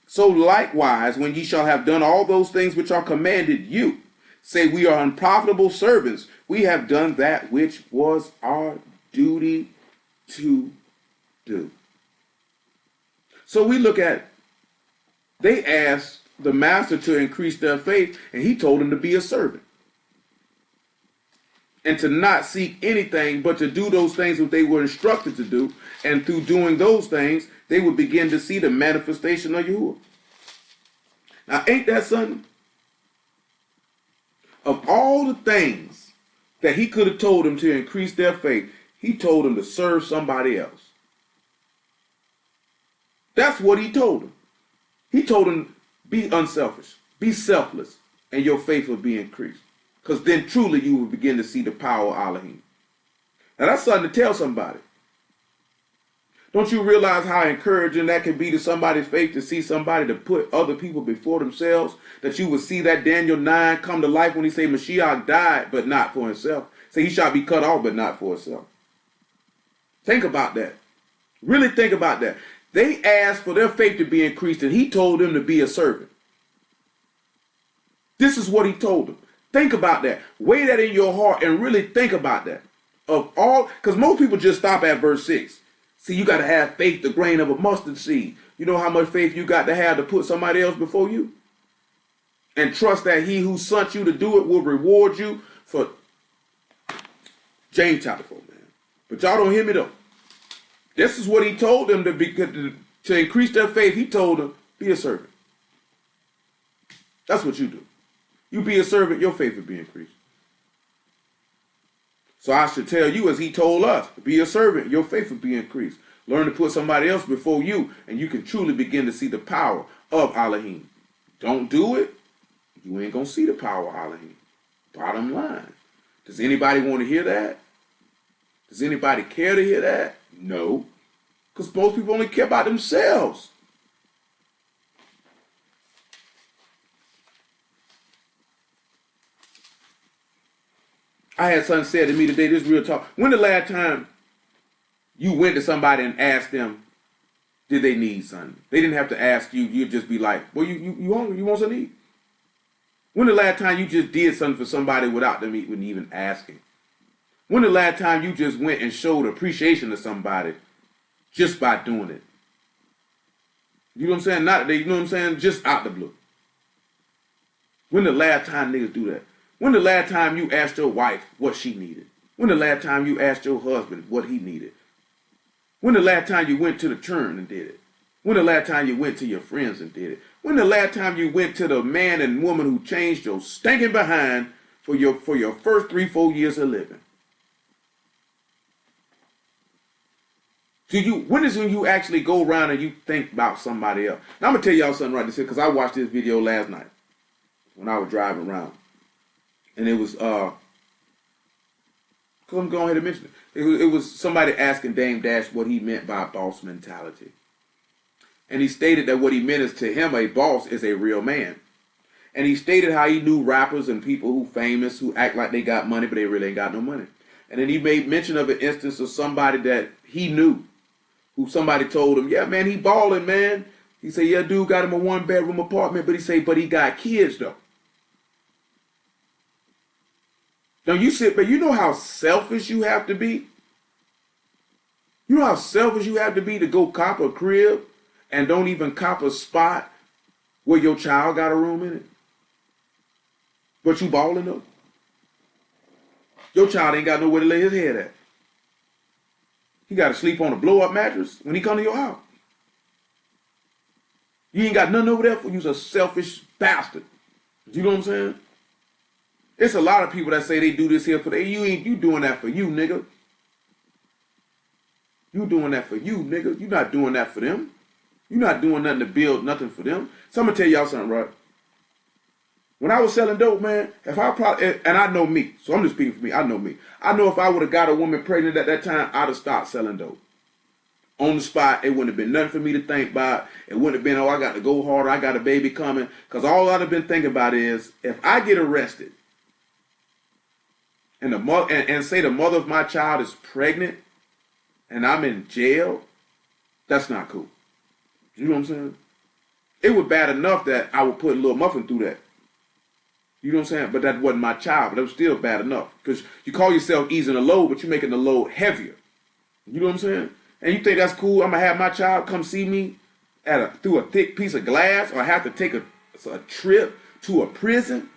So likewise, when ye shall have done all those things which are commanded you, say we are unprofitable servants. We have done that which was our duty to do. So we look at, they asked the master to increase their faith, and he told them to be a servant. and to not seek anything but to do those things that they were instructed to do. And through doing those things, they would begin to see the manifestation of Yahuwah. Now, ain't that something? Of all the things that he could have told them to increase their faith, he told them to serve somebody else. That's what he told them. He told them, be unselfish, be selfless, and your faith will be increased. Because then truly you will begin to see the power of Elohim. Now that's something to tell somebody. Don't you realize how encouraging that can be to somebody's faith to see somebody to put other people before themselves? That you would see that Daniel 9 come to life when he say Mashiach died, but not for himself. Say he shall be cut off, but not for himself. Think about that. Really think about that. They asked for their faith to be increased, and he told them to be a servant. This is what he told them. Think about that. Weigh that in your heart and really think about that. Of all, because most people just stop at verse 6. See, you got to have faith, the grain of a mustard seed. You know how much faith you got to have to put somebody else before you? And trust that he who sent you to do it will reward you for James chapter 4, man. But y'all don't hear me though. This is what he told them to increase their faith. He told them, be a servant. That's what you do. You be a servant, your faith will be increased. So I should tell you, as he told us, be a servant, your faith will be increased. Learn to put somebody else before you, and you can truly begin to see the power of Elohim. Don't do it, you ain't going to see the power of Elohim. Bottom line. Does anybody want to hear that? Does anybody care to hear that? No. Because most people only care about themselves. I had something said to me today, this is real talk. When the last time you went to somebody and asked them, did they need something? They didn't have to ask you. You'd just be like, well, you hungry? You want something to eat? When the last time you just did something for somebody without them even asking? When the last time you just went and showed appreciation to somebody just by doing it? You know what I'm saying? You know what I'm saying? Just out the blue. When the last time niggas do that? When the last time you asked your wife what she needed? When the last time you asked your husband what he needed? When the last time you went to the churn and did it? When the last time you went to your friends and did it? When the last time you went to the man and woman who changed your stinking behind for your first 3-4 years of living? When is when you actually go around and you think about somebody else? Now I'm gonna tell y'all something right this here, because I watched this video last night when I was driving around. And it was, because I'm going ahead and mention it. It was somebody asking Dame Dash what he meant by boss mentality. And he stated that what he meant is, to him, a boss is a real man. And he stated how he knew rappers and people who famous, who act like they got money, but they really ain't got no money. And then he made mention of an instance of somebody that he knew, who somebody told him, yeah, man, he balling, man. He said, yeah, dude got him a 1-bedroom apartment, but he said, but he got kids, though. Now but you know how selfish you have to be? You know how selfish you have to be to go cop a crib and don't even cop a spot where your child got a room in it? But you balling though? Your child ain't got nowhere to lay his head at. He got to sleep on a blow-up mattress when he come to your house. You ain't got nothing over there for you. You're a selfish bastard. You know what I'm saying? It's a lot of people that say they do this here for you doing that for you, nigga. You doing that for you, nigga. You not doing that for them. You not doing nothing to build nothing for them. So I'm gonna tell y'all something, right? When I was selling dope, man, and I know me, so I'm just speaking for me, I know me. I know if I would have got a woman pregnant at that time, I'd have stopped selling dope. On the spot, it wouldn't have been nothing for me to think about. It wouldn't have been, oh, I got to go harder, I got a baby coming. Because all I'd have been thinking about is, if I get arrested, and say the mother of my child is pregnant and I'm in jail, that's not cool. You know what I'm saying? It was bad enough that I would put a little muffin through that. You know what I'm saying? But that wasn't my child, but it was still bad enough. Because you call yourself easing the load, but you're making the load heavier. You know what I'm saying? And you think that's cool? I'm going to have my child come see me through a thick piece of glass, or have to take a trip to a prison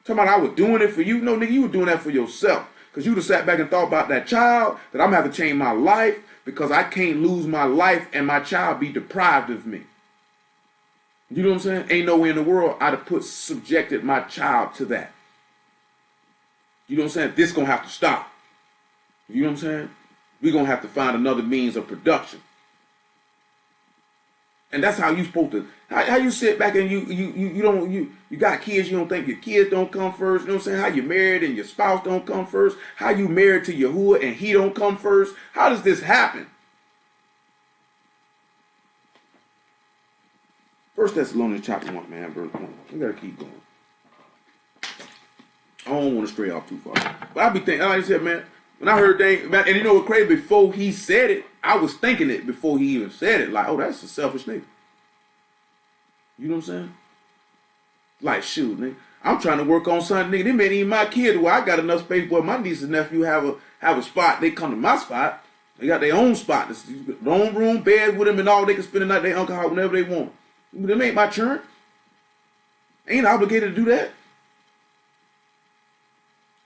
Talking about I was doing it for you. No, nigga, you were doing that for yourself. Because you would have sat back and thought about that child, that I'm going to have to change my life because I can't lose my life and my child be deprived of me. You know what I'm saying? Ain't no way in the world I'd have subjected my child to that. You know what I'm saying? This going to have to stop. You know what I'm saying? We're going to have to find another means of production. And that's how you supposed to, how you sit back and you got kids, you don't think your kids don't come first. You know what I'm saying? How you married and your spouse don't come first. How you married to Yahuwah and he don't come first. How does this happen? 1 Thessalonians chapter 1, man, verse 1. We got to keep going. I don't want to stray off too far. But I be thinking, like I said, man, when I heard that, and you know what crazy, before he said it, I was thinking it before he even said it. Like, oh, that's a selfish nigga. You know what I'm saying? Like, shoot, nigga. I'm trying to work on something, nigga. They ain't even my kid. Well, I got enough space, boy. My niece and nephew have a spot. They come to my spot. They got their own spot. Their own room, bed with them and all. They can spend the night at their uncle house whenever they want. Them ain't my churn. Ain't obligated to do that.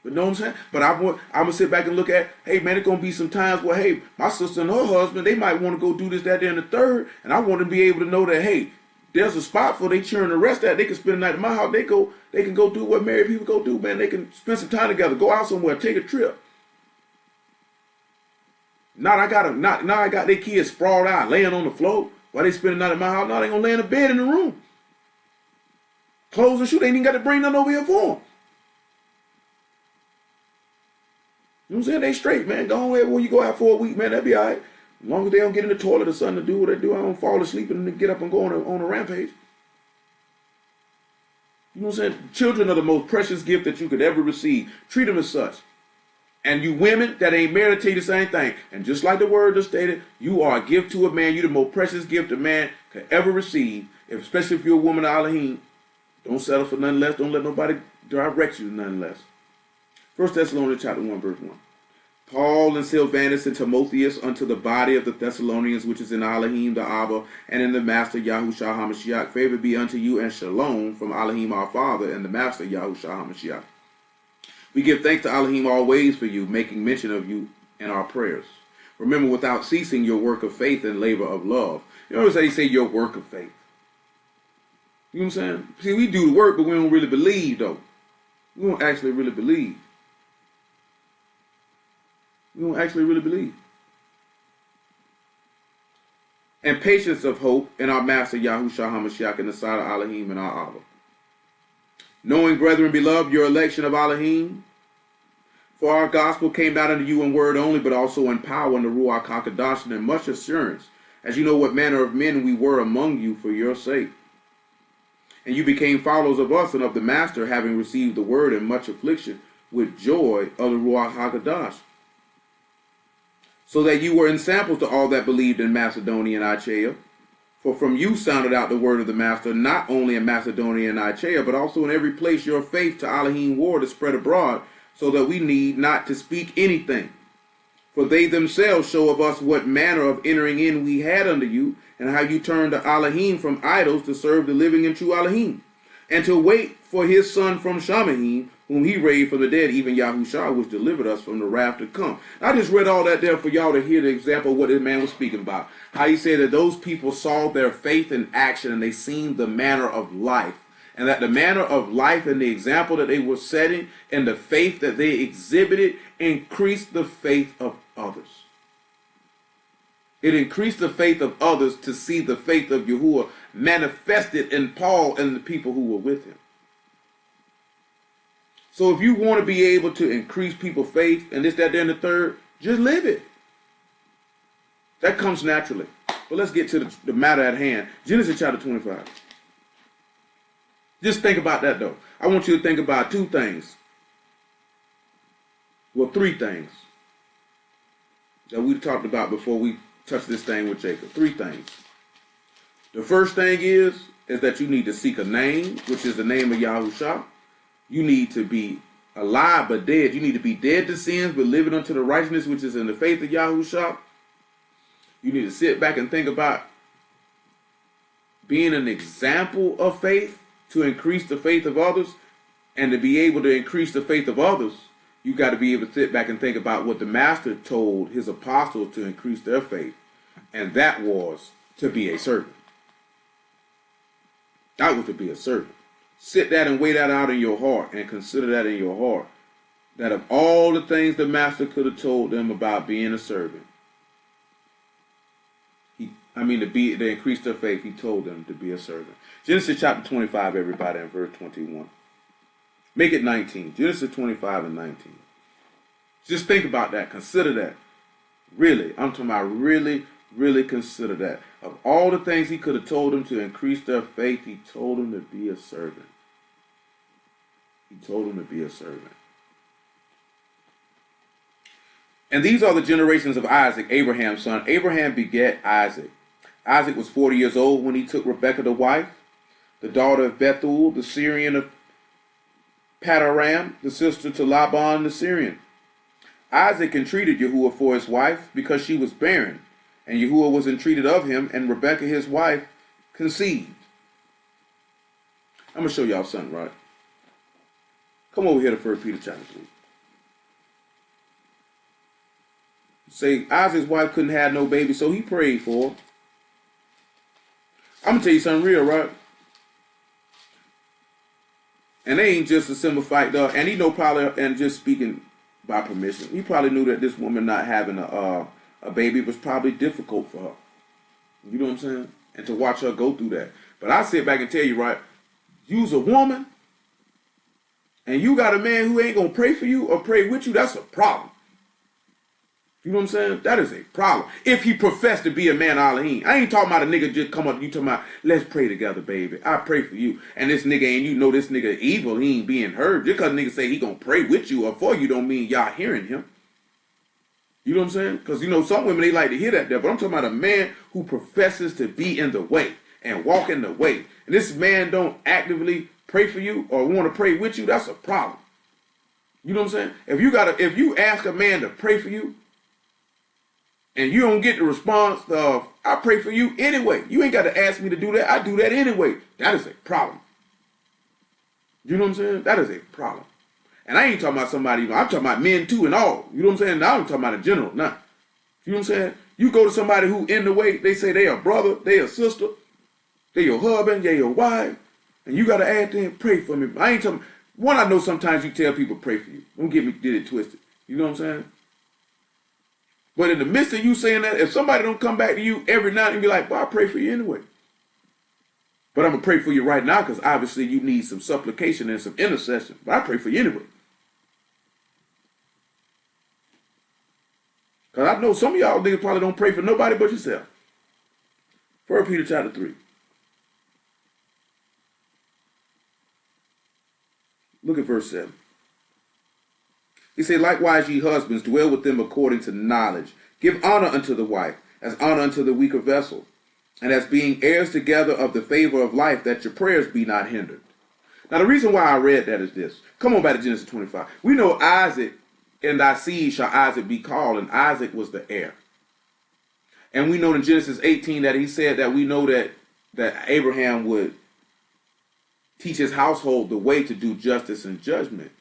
But know what I'm saying? But I'm going to sit back and look at, hey, man, it's going to be some times where, hey, my sister and her husband, they might want to go do this, that, and the third. And I want to be able to know that, hey, there's a spot for they children to rest at. They can spend the night at my house. They can go do what married people go do, man. They can spend some time together, go out somewhere, take a trip. Now I got their kids sprawled out, laying on the floor while they spend the night at my house. Now they gonna lay in the bed in the room. Clothes and shoes, they ain't even got to bring nothing over here for them. You know what I'm saying? They straight, man. Go ahead when you go out for a week, man. That'd be all right. As long as they don't get in the toilet or something to do what they do, I don't fall asleep and get up and go on a rampage. You know what I'm saying? Children are the most precious gift that you could ever receive. Treat them as such. And you women that ain't married tell you the same thing. And just like the word just stated, you are a gift to a man. You're the most precious gift a man could ever receive. Especially if you're a woman of Elohim. Don't settle for nothing less. Don't let nobody direct you to nothing less. 1 Thessalonians chapter 1, verse 1. Paul and Silvanus and Timotheus unto the body of the Thessalonians, which is in Elohim the Abba, and in the Master Yahushua HaMashiach, favor be unto you and shalom from Elohim our Father and the Master Yahushua HaMashiach. We give thanks to Elohim always for you, making mention of you in our prayers. Remember without ceasing your work of faith and labor of love. You notice how they say your work of faith. You know what I'm saying? See, we do the work, but we don't really believe, though. We don't actually really believe. We don't actually really believe. And patience of hope in our Master Yahushua HaMashiach in the sight of Elohim and our Abba. Knowing, brethren, beloved, your election of Elohim, for our gospel came not unto you in word only, but also in power and the Ruach HaKadosh and in much assurance, as you know what manner of men we were among you for your sake. And you became followers of us and of the Master, having received the word in much affliction with joy of the Ruach HaKadosh. So that you were ensamples to all that believed in Macedonia and Achaia. For from you sounded out the word of the Master, not only in Macedonia and Achaia, but also in every place your faith to Elohim war to spread abroad, so that we need not to speak anything. For they themselves show of us what manner of entering in we had unto you, and how you turned to Elohim from idols to serve the living and true Elohim, and to wait for his son from Shamahim, whom he raised from the dead, even Yahushua, which delivered us from the wrath to come. I just read all that there for y'all to hear the example of what this man was speaking about. How he said that those people saw their faith in action and they seen the manner of life. And that the manner of life and the example that they were setting and the faith that they exhibited increased the faith of others. It increased the faith of others to see the faith of Yahuwah manifested in Paul and the people who were with him. So if you want to be able to increase people's faith and this, that, and the third, just live it. That comes naturally. But let's get to the matter at hand. Genesis chapter 25. Just think about that, though. I want you to think about two things. Well, three things that we talked about before we touched this thing with Jacob. Three things. The first thing is that you need to seek a name, which is the name of Yahushua. You need to be alive but dead. You need to be dead to sins but living unto the righteousness which is in the faith of Yahushua. You need to sit back and think about being an example of faith to increase the faith of others. And to be able to increase the faith of others, you got to be able to sit back and think about what the master told his apostles to increase their faith. And that was to be a servant. That was to be a servant. Sit that and weigh that out in your heart and consider that in your heart. That of all the things the master could have told them about being a servant, to increase their faith, he told them to be a servant. Genesis chapter 25, everybody, and verse 21. Make it 19. Genesis 25 and 19. Just think about that. Consider that. Really, I'm talking about really, really consider that. Of all the things he could have told them to increase their faith, he told them to be a servant. He told them to be a servant. And these are the generations of Isaac, Abraham's son. Abraham begat Isaac. Isaac was 40 years old when he took Rebekah to wife, the daughter of Bethuel, the Syrian of Padaram, the sister to Laban the Syrian. Isaac entreated Yahuwah for his wife because she was barren, and Yahuwah was entreated of him, and Rebekah his wife conceived. I'm going to show y'all something, right? Come over here to 1 Peter chapter 3. Say Isaac's wife couldn't have no baby, so he prayed for her. I'm going to tell you something real, right? And they ain't just a simple fight, though. And he know probably, and just speaking by permission, he probably knew that this woman not having a baby was probably difficult for her. You know what I'm saying? And to watch her go through that. But I sit back and tell you, right, you's a woman, and you got a man who ain't going to pray for you or pray with you, that's a problem. You know what I'm saying? That is a problem. If he professed to be a man, Elohim. I ain't talking about a nigga just come up, you talking about, let's pray together, baby. I pray for you. And this nigga, and you know this nigga evil, he ain't being heard. Just because nigga say he gonna pray with you or for you don't mean y'all hearing him. You know what I'm saying? Because, you know, some women, they like to hear that there. But I'm talking about a man who professes to be in the way and walk in the way. And this man don't actively pray for you or want to pray with you, that's a problem. You know what I'm saying? If you ask a man to pray for you, and you don't get the response of, I pray for you anyway. You ain't got to ask me to do that. I do that anyway. That is a problem. You know what I'm saying? That is a problem. And I ain't talking about somebody, I'm talking about men too and all. You know what I'm saying? Now I'm talking about in general. Now, you know what I'm saying? You go to somebody who in the way, they say they a brother, they a sister, they your husband, they your wife, and you got to ask them, pray for me. I ain't talking, one, I know sometimes you tell people pray for you. Don't get me get it twisted. You know what I'm saying? But in the midst of you saying that, if somebody don't come back to you every night and be like, well, I pray for you anyway. But I'm going to pray for you right now because obviously you need some supplication and some intercession. But I pray for you anyway. Because I know some of y'all niggas probably don't pray for nobody but yourself. 1 Peter chapter 3. Look at verse 7. He said, likewise, ye husbands, dwell with them according to knowledge. Give honor unto the wife, as honor unto the weaker vessel, and as being heirs together of the favor of life, that your prayers be not hindered. Now, the reason why I read that is this. Come on back to Genesis 25. We know Isaac, in thy seed shall Isaac be called, and Isaac was the heir. And we know in Genesis 18 that he said that we know that Abraham would teach his household the way to do justice and judgment.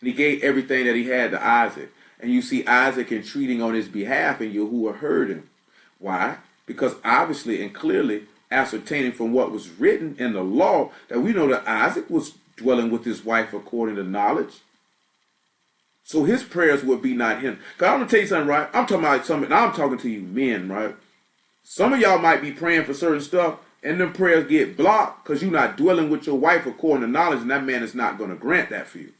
And he gave everything that he had to Isaac. And you see Isaac entreating on his behalf, and Yahuwah heard him. Why? Because obviously and clearly ascertaining from what was written in the law that we know that Isaac was dwelling with his wife according to knowledge. So his prayers would be not hindered. Because I'm going to tell you something, right? I'm talking about something. Now I'm talking to you men, right? Some of y'all might be praying for certain stuff, and them prayers get blocked because you're not dwelling with your wife according to knowledge, and that man is not going to grant that for you.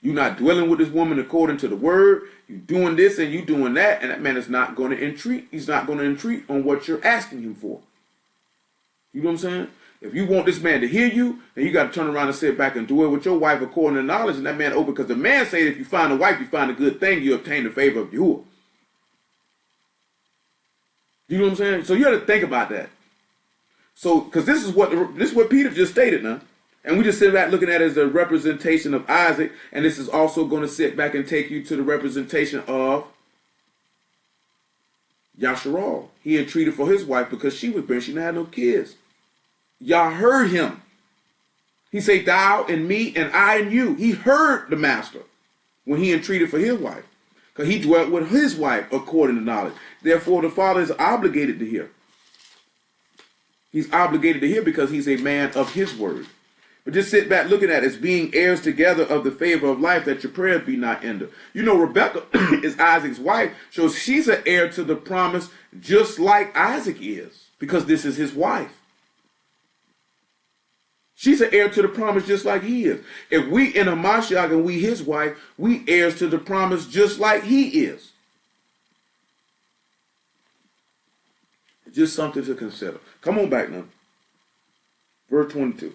You're not dwelling with this woman according to the word. You're doing this and you doing that, and that man is not going to entreat. He's not going to entreat on what you're asking him for. You know what I'm saying? If you want this man to hear you, then you got to turn around and sit back and dwell with your wife according to knowledge, and that man open, because the man say if you find a wife, you find a good thing, you obtain the favor of Yahuwah. You know what I'm saying? So you have to think about that. So, because this is what Peter just stated now. And we just sit back looking at it as a representation of Isaac. And this is also going to sit back and take you to the representation of Yasharal. He entreated for his wife because she was barren. She didn't have no kids. Y'all heard him. He say, thou and me and I and you. He heard the master when he entreated for his wife, because he dwelt with his wife according to knowledge. Therefore, the father is obligated to hear. He's obligated to hear because he's a man of his word. But just sit back looking at it as being heirs together of the favor of life, that your prayers be not hindered. You know, Rebekah is Isaac's wife, so she's an heir to the promise just like Isaac is, because this is his wife. She's an heir to the promise just like he is. If we in a Mashiach and we his wife, we heirs to the promise just like he is. Just something to consider. Come on back now. Verse 22.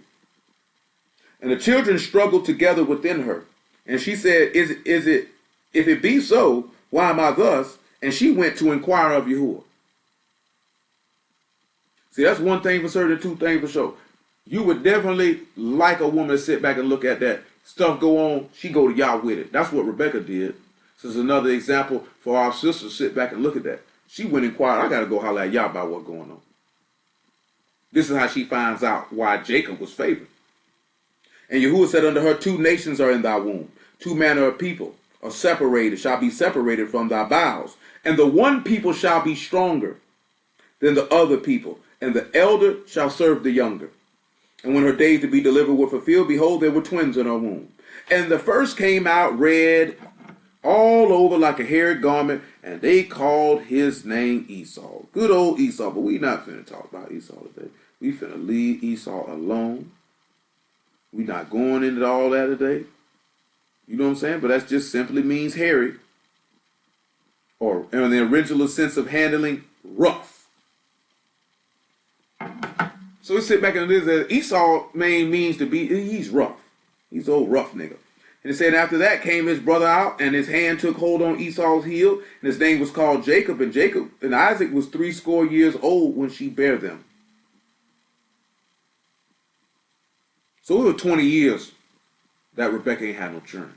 And the children struggled together within her. And she said, if it be so, why am I thus? And she went to inquire of Yahuwah. See, that's one thing for certain, two things for sure. You would definitely like a woman to sit back and look at that stuff go on. She go to Yah with it. That's what Rebekah did. This is another example for our sisters to sit back and look at that. She went and inquired, I got to go holler at Yah about what's going on. This is how she finds out why Jacob was favored. And Yahuwah said unto her, 2 nations are in thy womb, 2 manner of people are separated, shall be separated from thy bowels. And the one people shall be stronger than the other people, and the elder shall serve the younger. And when her days to be delivered were fulfilled, behold, there were twins in her womb. And the first came out red all over like a hairy garment, and they called his name Esau. Good old Esau, but we not finna talk about Esau today. We finna leave Esau alone. We not going into all that today. You know what I'm saying? But that just simply means hairy. Or in the original sense of handling, rough. So we sit back and this that Esau main means to be, he's rough. He's old rough nigga. And it said after that came his brother out, and his hand took hold on Esau's heel, and his name was called Jacob. And Isaac was 80 years old when she bare them. So it was 20 years that Rebekah ain't had no children.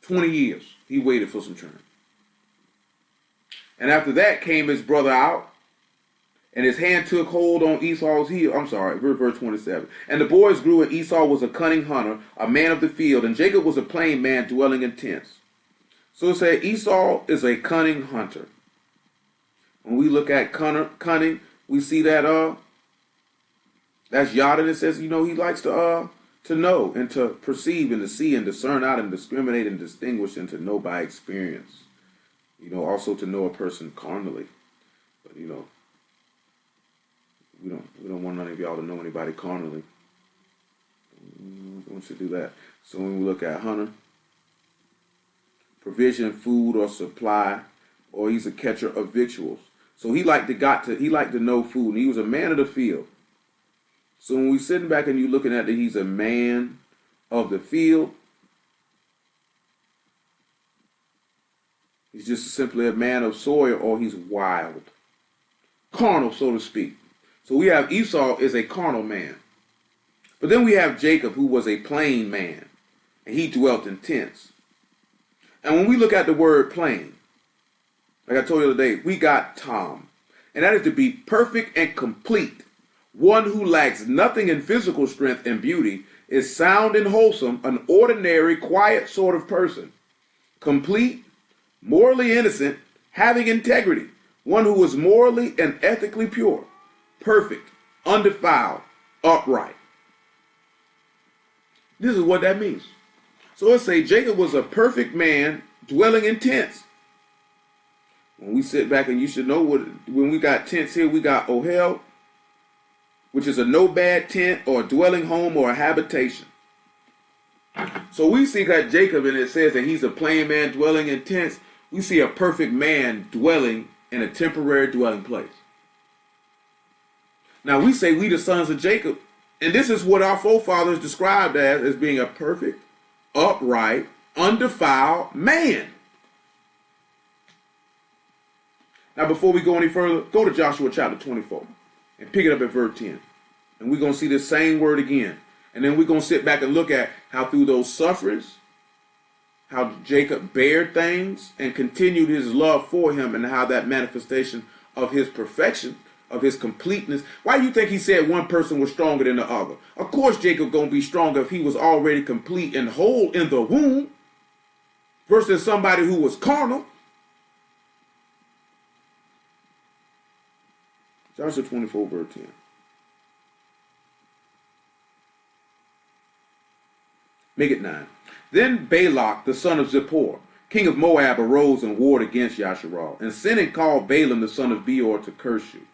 20 years he waited for some children. And after that came his brother out, and his hand took hold on Esau's heel. I'm sorry, verse 27. And the boys grew, and Esau was a cunning hunter, a man of the field, and Jacob was a plain man dwelling in tents. So it said Esau is a cunning hunter. When we look at cunning, we see that that's Yada that says, you know, he likes to know and to perceive and to see and discern out and discriminate and distinguish and to know by experience. You know, also to know a person carnally. But you know, we don't want none of y'all to know anybody carnally. We want you to do that. So when we look at hunter, provision, food or supply, or he's a catcher of victuals. So he liked to know food, and he was a man of the field. So when we sitting back and you looking at that he's a man of the field, he's just simply a man of soil, or he's wild. Carnal, so to speak. So we have Esau is a carnal man. But then we have Jacob, who was a plain man, and he dwelt in tents. And when we look at the word plain, like I told you the other day, we got Tom. And that is to be perfect and complete. One who lacks nothing in physical strength and beauty, is sound and wholesome, an ordinary, quiet sort of person. Complete, morally innocent, having integrity. One who is morally and ethically pure. Perfect, undefiled, upright. This is what that means. So let's say Jacob was a perfect man dwelling in tents. When we sit back, and you should know when we got tents here, we got ohel, which is a no bad tent or a dwelling home or a habitation. So we see that Jacob, and it says that he's a plain man dwelling in tents. We see a perfect man dwelling in a temporary dwelling place. Now we say we the sons of Jacob, and this is what our forefathers described as being a perfect, upright, undefiled man. Now before we go any further, go to Joshua chapter 24 and pick it up at verse 10. And we're going to see the same word again. And then we're going to sit back and look at how through those sufferings, how Jacob bared things and continued his love for him, and how that manifestation of his perfection of his completeness. Why do you think he said one person was stronger than the other? Of course Jacob gonna be stronger if he was already complete and whole in the womb versus somebody who was carnal. Joshua 24 verse 10. Make it 9. Then Balak, the son of Zippor, king of Moab, arose and warred against Yasharal, and sent and called Balaam the son of Beor to curse you.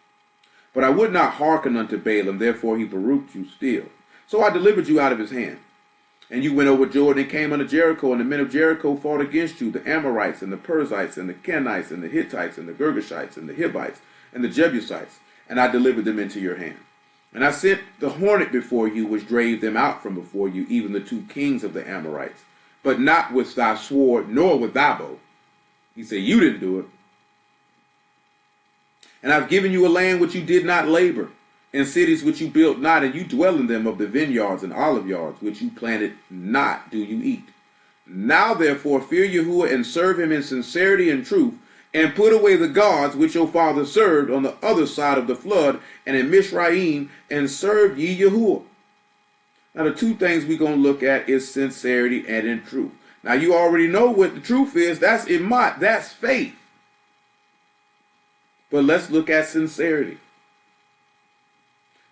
But I would not hearken unto Balaam, therefore he baruched you still. So I delivered you out of his hand. And you went over Jordan and came unto Jericho, and the men of Jericho fought against you, the Amorites and the Perizzites and the Kenites and the Hittites and the Girgashites and the Hivites and the Jebusites, and I delivered them into your hand. And I sent the hornet before you, which drave them out from before you, even the 2 kings of the Amorites, but not with thy sword, nor with thy bow. He said, you didn't do it. And I've given you a land which you did not labor, and cities which you built not, and you dwell in them, of the vineyards and olive yards, which you planted not, do you eat. Now therefore fear Yahuwah, and serve him in sincerity and truth, and put away the gods which your father served on the other side of the flood, and in Mizraim, and serve ye Yahuwah. Now the 2 things we're going to look at is sincerity and in truth. Now you already know what the truth is. That's imat. That's faith. But let's look at sincerity.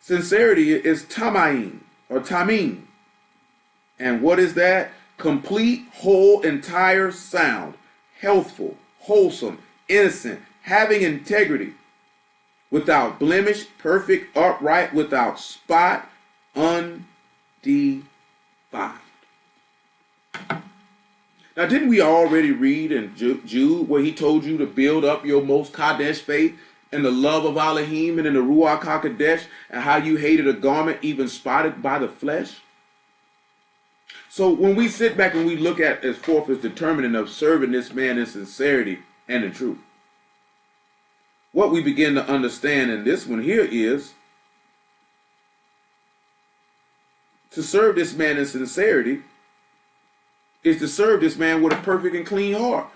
Sincerity is tamaim or tamim. And what is that? Complete, whole, entire, sound, healthful, wholesome, innocent, having integrity, without blemish, perfect, upright, without spot, undefiled. Now, didn't we already read in Jude where he told you to build up your most Kadesh faith in the love of Elohim and in the Ruach HaKodesh, and how you hated a garment even spotted by the flesh? So when we sit back and we look at as forth as determining of serving this man in sincerity and in truth, what we begin to understand in this one here is to serve this man in sincerity is to serve this man with a perfect and clean heart.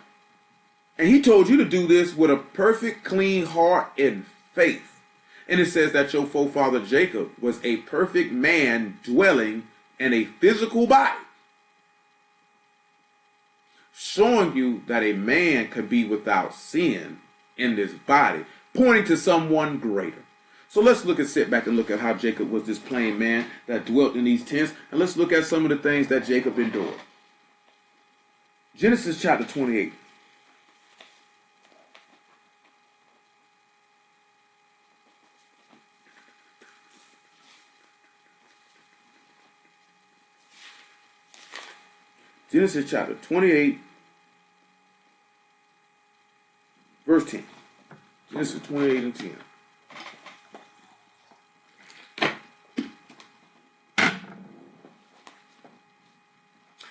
And he told you to do this with a perfect, clean heart and faith. And it says that your forefather Jacob was a perfect man dwelling in a physical body, showing you that a man could be without sin in this body, pointing to someone greater. So let's sit back and look at how Jacob was this plain man that dwelt in these tents, and let's look at some of the things that Jacob endured. Genesis chapter 28. Genesis chapter 28, verse 10. Genesis 28 and 10.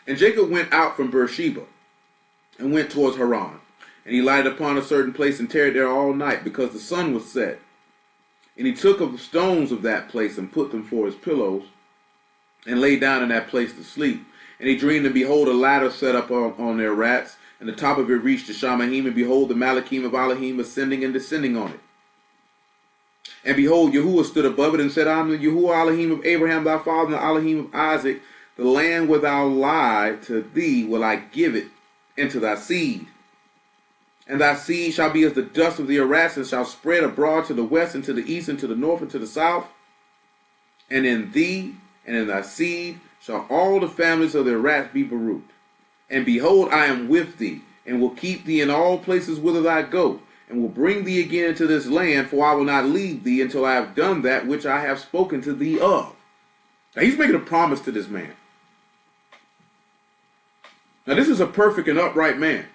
And Jacob went out from Beersheba and went towards Haran. And he lighted upon a certain place and tarried there all night, because the sun was set. And he took of the stones of that place and put them for his pillows, and lay down in that place to sleep. And he dreamed, and behold, a ladder set up on their rats, and the top of it reached to Shamahim, and behold, the Malachim of Elohim ascending and descending on it. And behold, Yahuwah stood above it and said, I am the Yahuwah Elohim of Abraham thy father, and the Elohim of Isaac. The land where thou lie, to thee will I give it, and to thy seed. And thy seed shall be as the dust of the arras, and shall spread abroad to the west, and to the east, and to the north, and to the south. And in thee and in thy seed shall all the families of the arras be baruched. And behold, I am with thee, and will keep thee in all places whither thou go, and will bring thee again into this land, for I will not leave thee until I have done that which I have spoken to thee of. Now he's making a promise to this man. Now this is a perfect and upright man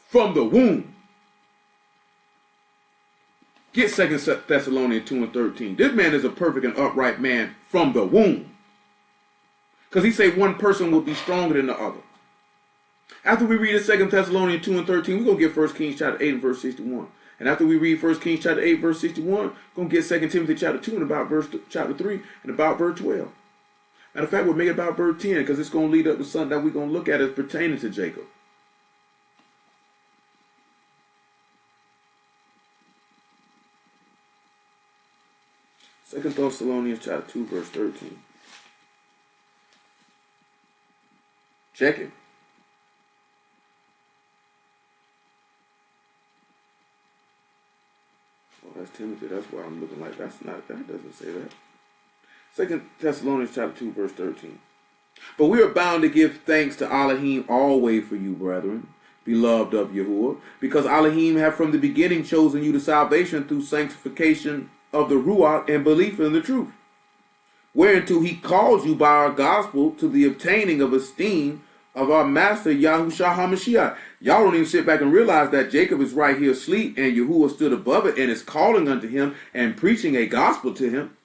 from the womb. Get 2 Thessalonians 2 and 13. This man is a perfect and upright man from the womb. Because he said one person will be stronger than the other. After we read 2 Thessalonians 2 and 13, we're going to get 1 Kings chapter 8 and verse 61. And after we read 1 Kings chapter 8 verse 61, we're going to get 2 Timothy chapter 2 and about chapter 3 and about verse 12. Matter of fact, we'll make it about verse 10, because it's going to lead up to something that we're going to look at as pertaining to Jacob. 2 Thessalonians chapter 2, verse 13. Check it. Oh, that's Timothy. That's why I'm looking like that doesn't say that. 2 Thessalonians chapter 2, verse 13. But we are bound to give thanks to Elohim always for you, brethren, beloved of Yahuwah, because Elohim have from the beginning chosen you to salvation through sanctification of the Ruach and belief in the truth, whereunto he calls you by our gospel to the obtaining of esteem of our master Yahushua HaMashiach. Y'all don't even sit back and realize that Jacob is right here asleep and Yahuwah stood above it and is calling unto him and preaching a gospel to him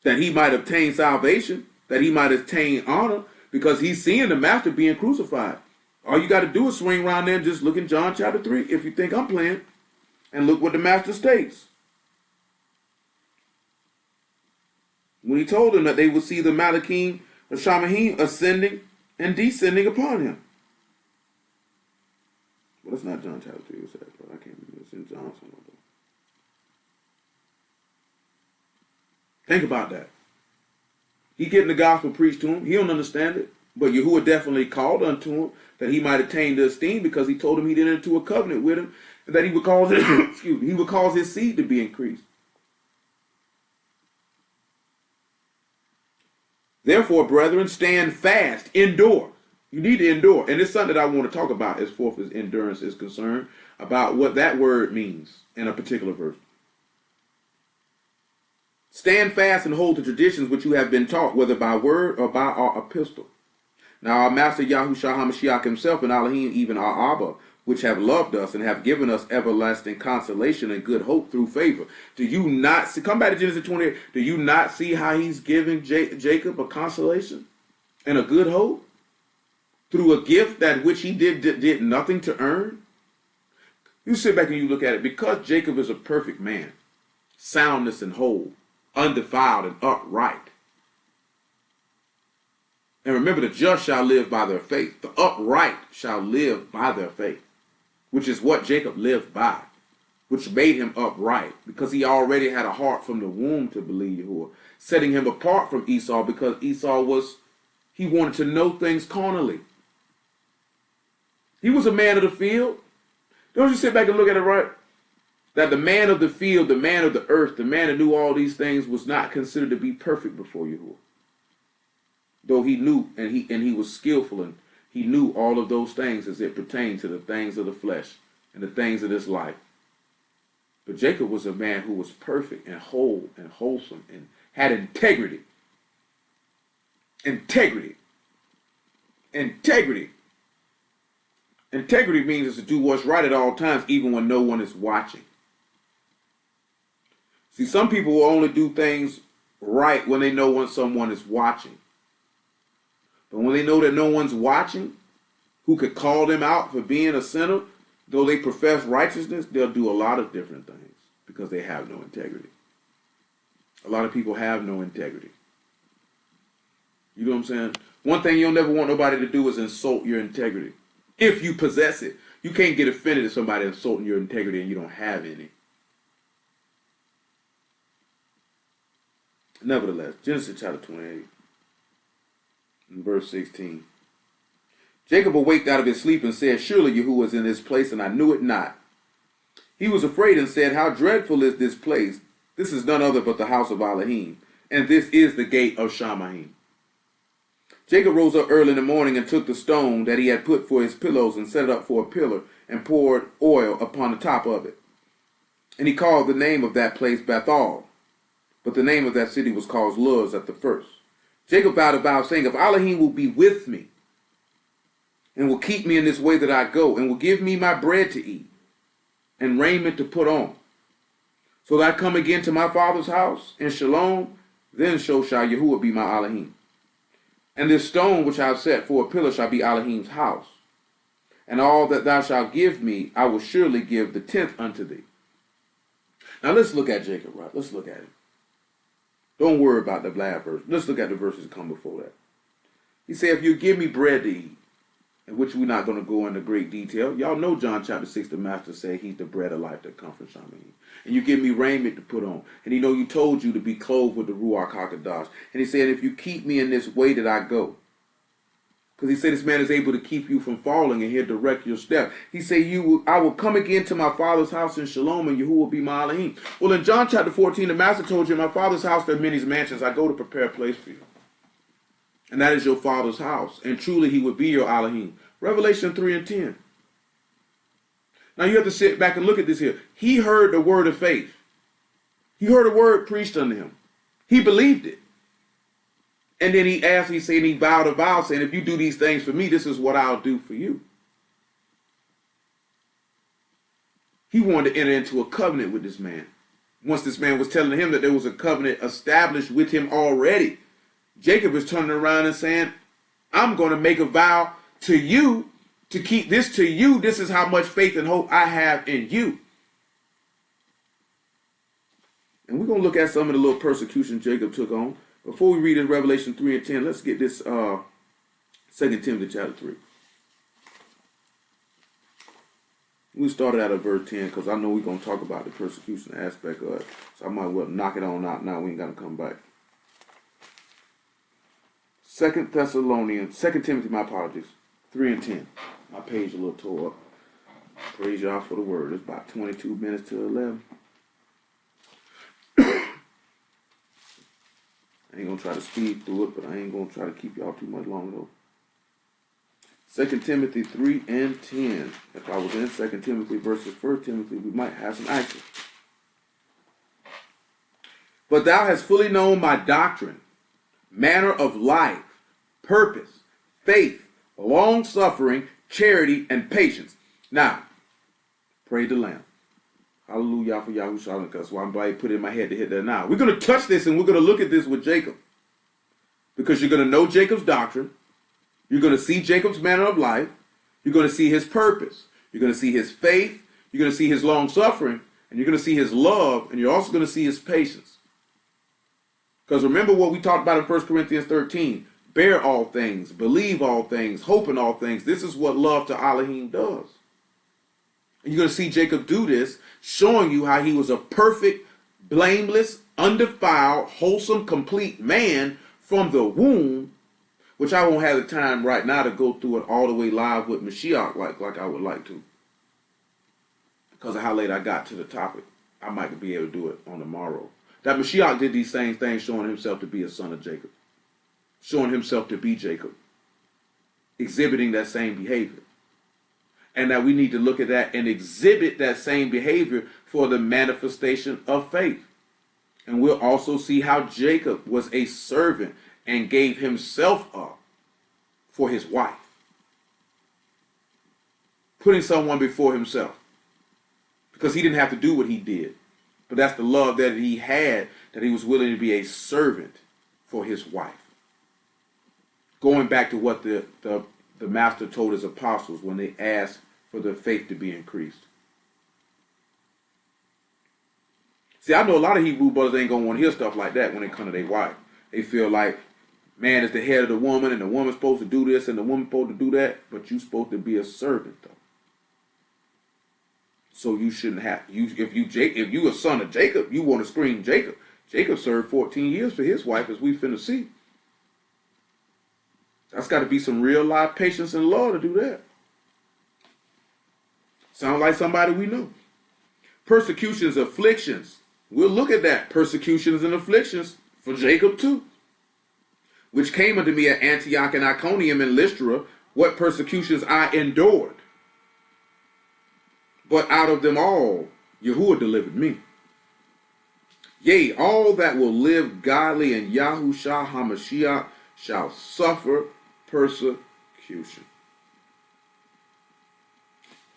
that he might obtain salvation, that he might attain honor, because he's seeing the master being crucified. All you got to do is swing around there and just look in John chapter 3 if you think I'm playing, and look what the master states. When he told them that they would see the Malachim or Shamahim ascending and descending upon him. Well, it's not John chapter 3, it's that, but I can't remember. It's in John somewhere. Think about that. He getting the gospel preached to him. He don't understand it. But Yahuwah definitely called unto him that he might attain the esteem, because he told him he'd enter into a covenant with him and that he would cause he would cause his seed to be increased. Therefore, brethren, stand fast, endure. You need to endure. And it's something that I want to talk about as far as endurance is concerned, about what that word means in a particular verse. Stand fast and hold the traditions which you have been taught, whether by word or by our epistle. Now our master Yahushua HaMashiach himself and Elohim, even our Abba, which have loved us and have given us everlasting consolation and good hope through favor. Do you not see, come back to Genesis 28, do you not see how he's giving Jacob a consolation and a good hope through a gift that which he did nothing to earn? You sit back and you look at it, because Jacob is a perfect man, soundness and whole, undefiled and upright. And remember, the just shall live by their faith. The upright shall live by their faith, which is what Jacob lived by, which made him upright, because he already had a heart from the womb to believe Yahuwah, setting him apart from Esau, because Esau he wanted to know things carnally. He was a man of the field. Don't you sit back and look at it, right? That the man of the field, the man of the earth, the man that knew all these things was not considered to be perfect before Yahuwah. Though he knew, and he was skillful, and he knew all of those things as it pertained to the things of the flesh and the things of this life. But Jacob was a man who was perfect and whole and wholesome and had integrity. Integrity. Integrity. Integrity means is to do what's right at all times, even when no one is watching. See, some people will only do things right when they know when someone is watching. But when they know that no one's watching, who could call them out for being a sinner, though they profess righteousness, they'll do a lot of different things because they have no integrity. A lot of people have no integrity. You know what I'm saying? One thing you'll never want nobody to do is insult your integrity. If you possess it. You can't get offended at somebody insulting your integrity and you don't have any. Nevertheless, Genesis chapter 28, and verse 16. Jacob awaked out of his sleep and said, surely Yahuwah is in this place, and I knew it not. He was afraid and said, how dreadful is this place? This is none other but the house of Elohim, and this is the gate of Shamahim. Jacob rose up early in the morning and took the stone that he had put for his pillows and set it up for a pillar and poured oil upon the top of it. And he called the name of that place Bethel, but the name of that city was called Luz at the first. Jacob vowed a vow, saying, if Elohim will be with me and will keep me in this way that I go, and will give me my bread to eat and raiment to put on, so that I come again to my father's house in Shalom, then so shall Yahuwah be my Elohim. And this stone which I have set for a pillar shall be Elohim's house. And all that thou shalt give me, I will surely give the tenth unto thee. Now let's look at Jacob, right? Let's look at it. Don't worry about the last verse. Let's look at the verses that come before that. He said, if you give me bread to eat, in which we're not going to go into great detail. Y'all know John chapter 6, the master said he's the bread of life that comes from Shaman. And you give me raiment to put on. And he know you told you to be clothed with the Ruach HaKodesh. And he said, if you keep me in this way that I go. Because he said this man is able to keep you from falling and he'll direct your step. He said, I will come again to my father's house in Shalom and Yahuwah will be my Elohim. Well, in John chapter 14, the master told you, in my father's house there are many mansions. I go to prepare a place for you. And that is your father's house. And truly he would be your Elohim. Revelation 3 and 10. Now you have to sit back and look at this here. He heard the word of faith. He heard a word preached unto him. He believed it. And then he vowed a vow saying, if you do these things for me, this is what I'll do for you. He wanted to enter into a covenant with this man. Once this man was telling him that there was a covenant established with him already, Jacob is turning around and saying, I'm going to make a vow to you to keep this to you. This is how much faith and hope I have in you. And we're going to look at some of the little persecution Jacob took on. Before we read in Revelation 3 and 10, let's get this 2 Timothy chapter 3. We started out at verse 10 because I know we're going to talk about the persecution aspect of it. So I might well knock it on out now. We ain't got to come back. 2 Timothy, my apologies, 3 and 10. My page a little tore up. Praise y'all for the word. It's about 22 minutes to 11. I ain't going to try to speed through it, but I ain't going to try to keep y'all too much longer though. 2 Timothy 3 and 10. If I was in 2 Timothy versus 1 Timothy, we might have some action. But thou hast fully known my doctrine, manner of life, purpose, faith, long-suffering, charity, and patience. Now, praise the Lamb. Hallelujah for Yahushua. That's why I'm glad he put it in my head to hit that now. We're going to touch this and we're going to look at this with Jacob. Because you're going to know Jacob's doctrine. You're going to see Jacob's manner of life. You're going to see his purpose. You're going to see his faith. You're going to see his long suffering. And you're going to see his love. And you're also going to see his patience. Because remember what we talked about in 1 Corinthians 13. Bear all things. Believe all things. Hope in all things. This is what love to Elohim does. And you're going to see Jacob do this, showing you how he was a perfect, blameless, undefiled, wholesome, complete man from the womb, which I won't have the time right now to go through it all the way live with Mashiach like I would like to. Because of how late I got to the topic. I might be able to do it on the morrow. That Mashiach did these same things, showing himself to be a son of Jacob. Showing himself to be Jacob. Exhibiting that same behavior. And that we need to look at that and exhibit that same behavior for the manifestation of faith. And we'll also see how Jacob was a servant and gave himself up for his wife. Putting someone before himself. Because he didn't have to do what he did. But that's the love that he had, that he was willing to be a servant for his wife. Going back to what the master told his apostles when they asked for their faith to be increased. See, I know a lot of Hebrew brothers ain't going to want to hear stuff like that when they come to their wife. They feel like man is the head of the woman and the woman's supposed to do this and the woman's supposed to do that, but you're supposed to be a servant though. So you shouldn't have, if you a son of Jacob, you want to scream Jacob. Jacob served 14 years for his wife, as we finna see. That's got to be some real life patience and love to do that. Sound like somebody we know. Persecutions, afflictions. We'll look at that. Persecutions and afflictions for Jacob too. Which came unto me at Antioch and Iconium and Lystra, what persecutions I endured. But out of them all, Yahuwah delivered me. Yea, all that will live godly in Yahushua HaMashiach shall suffer persecution.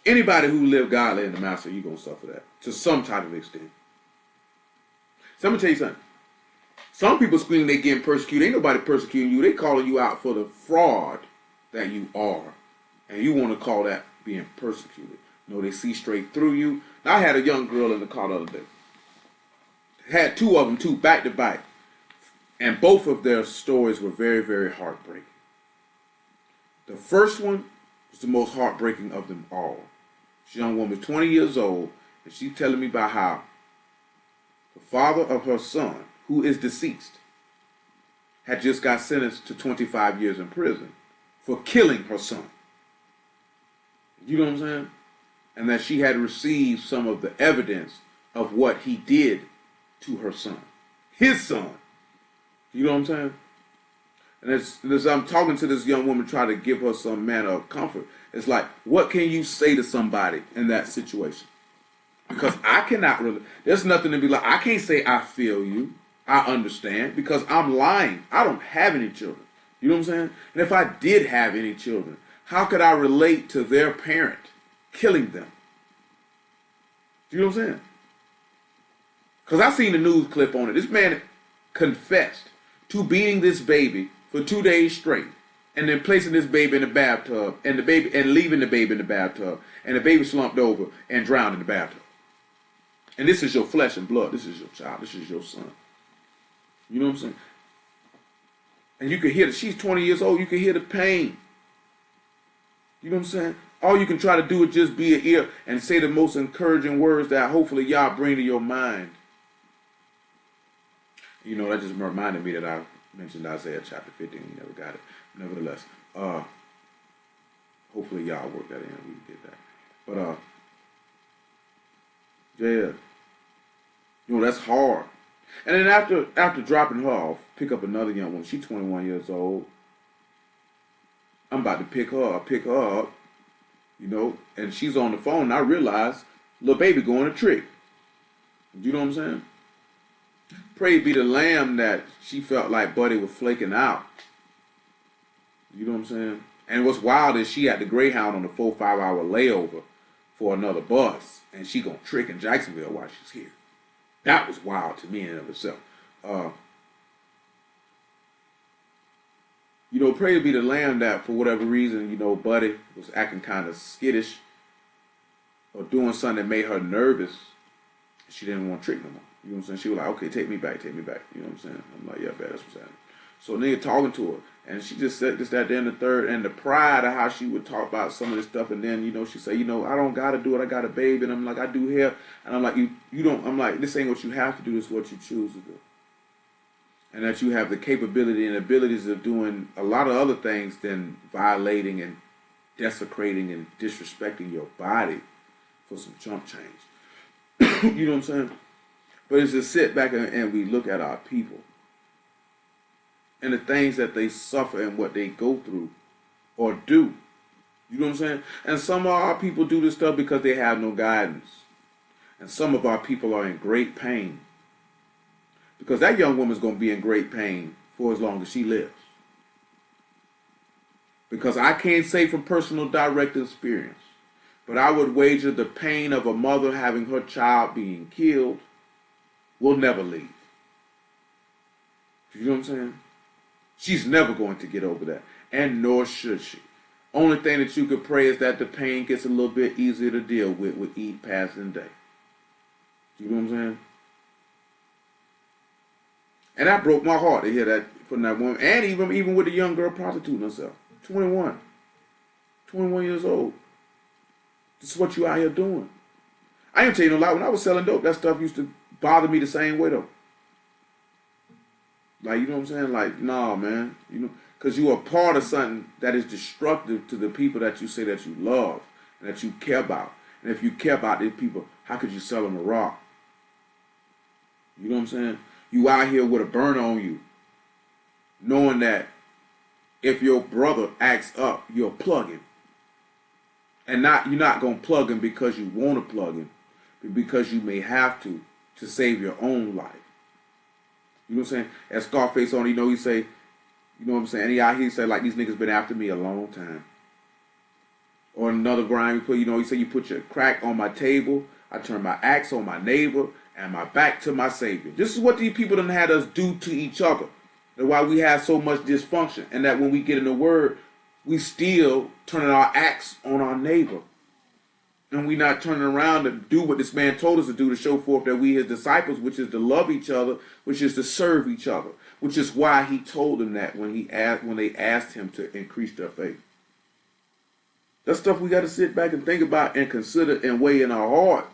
Anybody who live godly in the master, you're going to suffer that to some type of extent. So I'm going to tell you something. Some people scream they getting persecuted. Ain't nobody persecuting you. They calling you out for the fraud that you are. And you want to call that being persecuted. No, they see straight through you. Now, I had a young girl in the car the other day. Had two of them, too, back to back. And both of their stories were very, very heartbreaking. The first one, It's the most heartbreaking of them all. This young woman is 20 years old, and she's telling me about how the father of her son, who is deceased, had just got sentenced to 25 years in prison for killing her son. You know what I'm saying? And that she had received some of the evidence of what he did to her son. His son. You know what I'm saying? And as I'm talking to this young woman, trying to give her some manner of comfort, it's like, what can you say to somebody in that situation? Because I cannot really, there's nothing to be like, I can't say I feel you, I understand, because I'm lying. I don't have any children. You know what I'm saying? And if I did have any children, how could I relate to their parent killing them? You know what I'm saying? Because I seen the news clip on it. This man confessed to beating this baby for 2 days straight, and then placing this baby in the bathtub, and leaving the baby in the bathtub, and the baby slumped over and drowned in the bathtub. And this is your flesh and blood. This is your child. This is your son. You know what I'm saying? And you can hear that she's 20 years old. You can hear the pain. You know what I'm saying? All you can try to do is just be an ear and say the most encouraging words that hopefully y'all bring to your mind. You know, that just reminded me that I mentioned Isaiah chapter 15. We never got it. Nevertheless, hopefully y'all work that in. We can get that. But, yeah. You know, that's hard. And then after dropping her off, pick up another young woman. She's 21 years old. I'm about to pick her up, you know, and she's on the phone, and I realize little baby going a trick. You know what I'm saying? Praise be the Lamb that she felt like Buddy was flaking out. You know what I'm saying? And what's wild is she had the Greyhound on the 4-5 hour layover for another bus, and she gonna trick in Jacksonville while she's here. That was wild to me in and of itself. You know, praise be the Lamb that for whatever reason, you know, Buddy was acting kind of skittish or doing something that made her nervous. She didn't want to trick no more. You know what I'm saying? She was like, okay, take me back. You know what I'm saying? I'm like, yeah, bet that's what's happening. So nigga talking to her, and she just said this, that, then the third, and the pride of how she would talk about some of this stuff, and then, you know, she say, you know, I don't gotta do it, I got a baby, and I'm like, I do hair, and I'm like, you don't, I'm like, this ain't what you have to do, this is what you choose to do. And that you have the capability and abilities of doing a lot of other things than violating and desecrating and disrespecting your body for some chump change. You know what I'm saying? But it's just sit back and we look at our people and the things that they suffer and what they go through or do. You know what I'm saying? And some of our people do this stuff because they have no guidance. And some of our people are in great pain. Because that young woman's going to be in great pain for as long as she lives. Because I can't say from personal direct experience, but I would wager the pain of a mother having her child being killed will never leave. You know what I'm saying? She's never going to get over that. And nor should she. Only thing that you could pray is that the pain gets a little bit easier to deal with each passing day. You know what I'm saying? And that broke my heart to hear that from that woman. And even with the young girl prostituting herself. 21 years old. This is what you out here doing. I ain't tell you no lie. When I was selling dope, that stuff used to bother me the same way though. Like, you know what I'm saying? Like, nah, man. You know, because you are part of something that is destructive to the people that you say that you love and that you care about. And if you care about these people, how could you sell them a rock? You know what I'm saying? You out here with a burner on you, knowing that if your brother acts up, you'll plug him. And you're not going to plug him because you want to plug him, but because you may have to save your own life. You know what I'm saying? As Scarface on, you know, he say, you know what I'm saying? He out here, he say, like, these niggas been after me a long time. Or another grind, you know, he say, you put your crack on my table, I turn my axe on my neighbor, and my back to my Savior. This is what these people done had us do to each other. And why we have so much dysfunction. And that when we get in the Word, we still turning our axe on our neighbor. And we not turning around to do what this man told us to do to show forth that we his disciples, which is to love each other, which is to serve each other. Which is why he told them that when they asked him to increase their faith. That's stuff we got to sit back and think about and consider and weigh in our heart.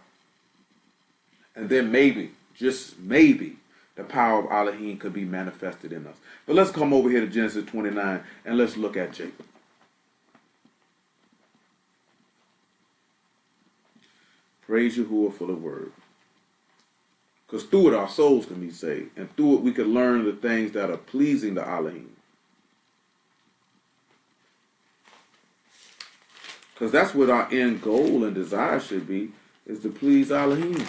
And then maybe, just maybe, the power of Elohim could be manifested in us. But let's come over here to Genesis 29 and let's look at Jacob. Praise Yahuwah for the word. Because through it our souls can be saved. And through it we can learn the things that are pleasing to Elohim. Because that's what our end goal and desire should be, is to please Elohim.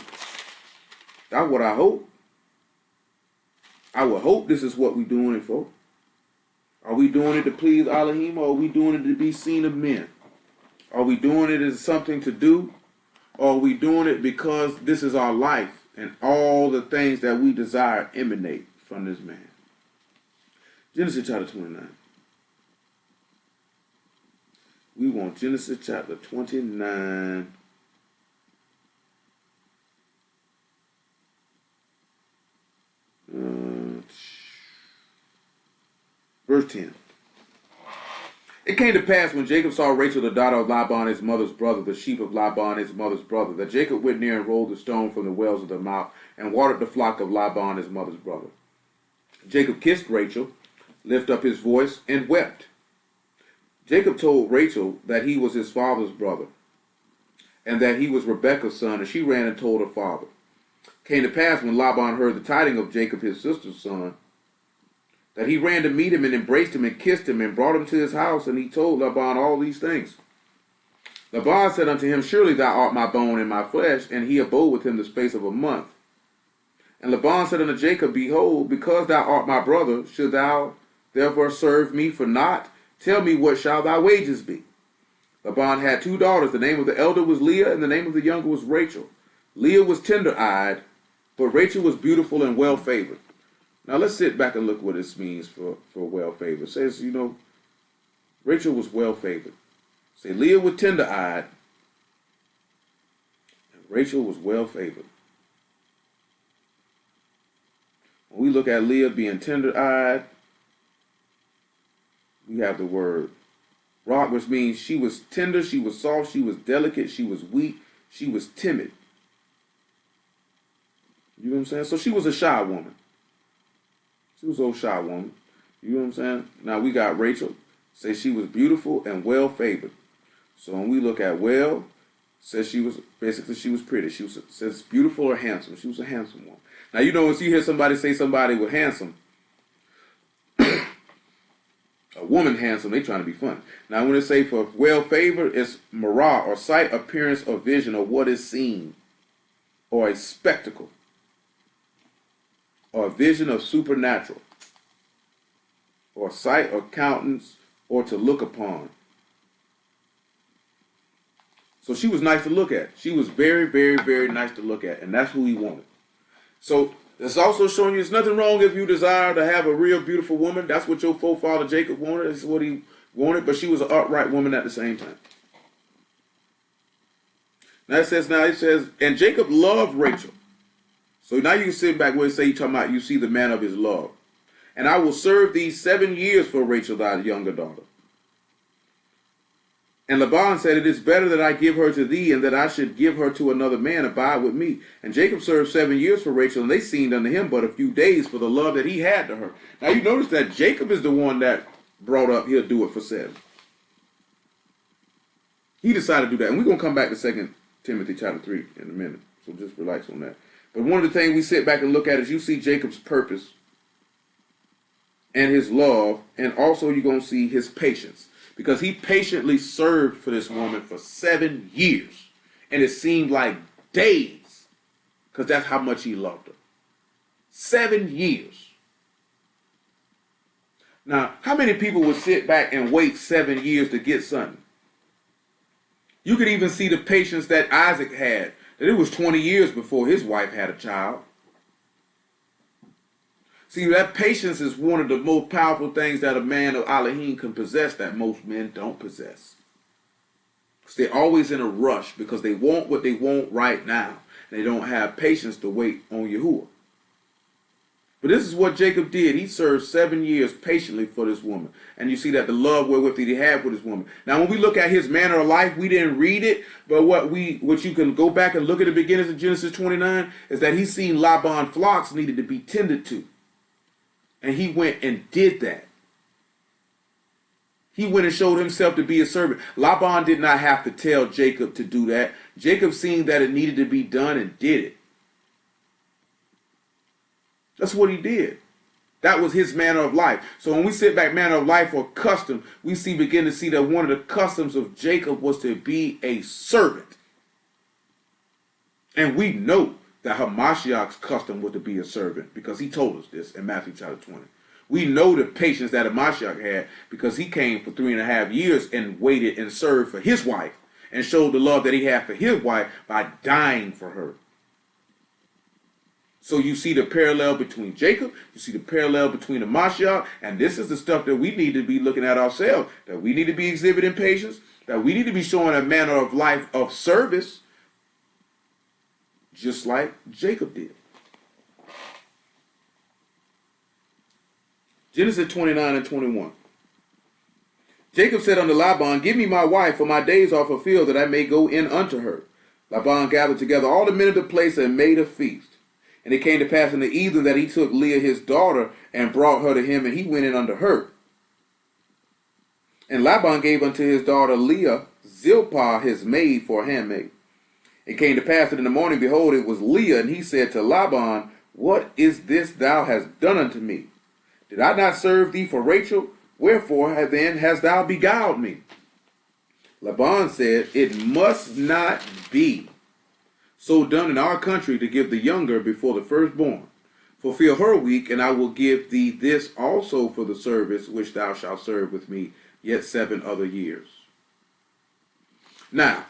That's what I hope. I would hope this is what we're doing it for. Are we doing it to please Elohim, or are we doing it to be seen of men? Are we doing it as something to do, or are we doing it because this is our life and all the things that we desire emanate from this man? Genesis chapter 29. We want Genesis chapter 29. Verse 10. It came to pass when Jacob saw Rachel, the daughter of Laban, his mother's brother, the sheep of Laban, his mother's brother, that Jacob went near and rolled the stone from the wells of the mouth and watered the flock of Laban, his mother's brother. Jacob kissed Rachel, lifted up his voice, and wept. Jacob told Rachel that he was his father's brother, and that he was Rebekah's son, and she ran and told her father. Came to pass when Laban heard the tidings of Jacob, his sister's son, that he ran to meet him and embraced him and kissed him and brought him to his house, and he told Laban all these things. Laban said unto him, Surely thou art my bone and my flesh, and he abode with him the space of a month. And Laban said unto Jacob, Behold, because thou art my brother, should thou therefore serve me for naught? Tell me, what shall thy wages be? Laban had 2 daughters. The name of the elder was Leah, and the name of the younger was Rachel. Leah was tender-eyed, but Rachel was beautiful and well-favored. Now let's sit back and look what this means for well-favored. It says, Rachel was well-favored. Say, Leah was tender-eyed, and Rachel was well-favored. When we look at Leah being tender-eyed, we have the word rock, which means she was tender, she was soft, she was delicate, she was weak, she was timid. You know what I'm saying? So she was a shy woman. She was an old shy woman. You know what I'm saying? Now we got Rachel. Say she was beautiful and well favored. So when we look at well, says she was pretty. She says beautiful or handsome. She was a handsome woman. Now when you hear somebody say somebody was handsome, a woman handsome, they trying to be funny. Now when they say for well favored, it's marah or sight, appearance, or vision, or what is seen, or a spectacle, or a vision of supernatural, or sight or countenance, or to look upon. So she was nice to look at. She was very, very, very nice to look at, and that's who he wanted. So it's also showing you there's nothing wrong if you desire to have a real beautiful woman. That's what your forefather Jacob wanted. That's what he wanted, but she was an upright woman at the same time. Now it says, and Jacob loved Rachel. So now you can sit back where it say, you see the man of his love. And I will serve thee 7 years for Rachel, thy younger daughter. And Laban said, It is better that I give her to thee, and that I should give her to another man, abide with me. And Jacob served 7 years for Rachel, and they seemed unto him but a few days for the love that he had to her. Now you notice that Jacob is the one that brought up, he'll do it for 7. He decided to do that. And we're going to come back to 2 Timothy chapter 3 in a minute. So just relax on that. But one of the things we sit back and look at is you see Jacob's purpose and his love, and also you're going to see his patience. Because he patiently served for this woman for 7 years. And it seemed like days. Because that's how much he loved her. 7 years. Now, how many people would sit back and wait 7 years to get something? You could even see the patience that Isaac had. That it was 20 years before his wife had a child. See, that patience is one of the most powerful things that a man of Elohim can possess that most men don't possess. Because they're always in a rush because they want what they want right now. And they don't have patience to wait on Yahuwah. But this is what Jacob did. He served 7 years patiently for this woman. And you see that the love wherewith he had with this woman. Now, when we look at his manner of life, we didn't read it. But what you can go back and look at the beginnings of Genesis 29 is that he seen Laban flocks needed to be tended to. And he went and did that. He went and showed himself to be a servant. Laban did not have to tell Jacob to do that. Jacob seen that it needed to be done and did it. That's what he did. That was his manner of life. So when we sit back, manner of life or custom, we begin to see that one of the customs of Jacob was to be a servant. And we know that Hamashiach's custom was to be a servant because he told us this in Matthew chapter 20. We know the patience that Hamashiach had because he came for 3.5 years and waited and served for his wife and showed the love that he had for his wife by dying for her. So you see the parallel between Jacob, you see the parallel between the Mashiach, and this is the stuff that we need to be looking at ourselves, that we need to be exhibiting patience, that we need to be showing a manner of life of service, just like Jacob did. Genesis 29 and 21. Jacob said unto Laban, give me my wife, for my days are fulfilled, that I may go in unto her. Laban gathered together all the men of the place and made a feast. And it came to pass in the evening that he took Leah his daughter and brought her to him, and he went in unto her. And Laban gave unto his daughter Leah Zilpah his maid for a handmaid. It came to pass that in the morning, behold, it was Leah, and he said to Laban, what is this thou hast done unto me? Did I not serve thee for Rachel? Wherefore then hast thou beguiled me? Laban said, it must not be so done in our country to give the younger before the firstborn. Fulfill her week, and I will give thee this also for the service which thou shalt serve with me yet 7 other years. Now,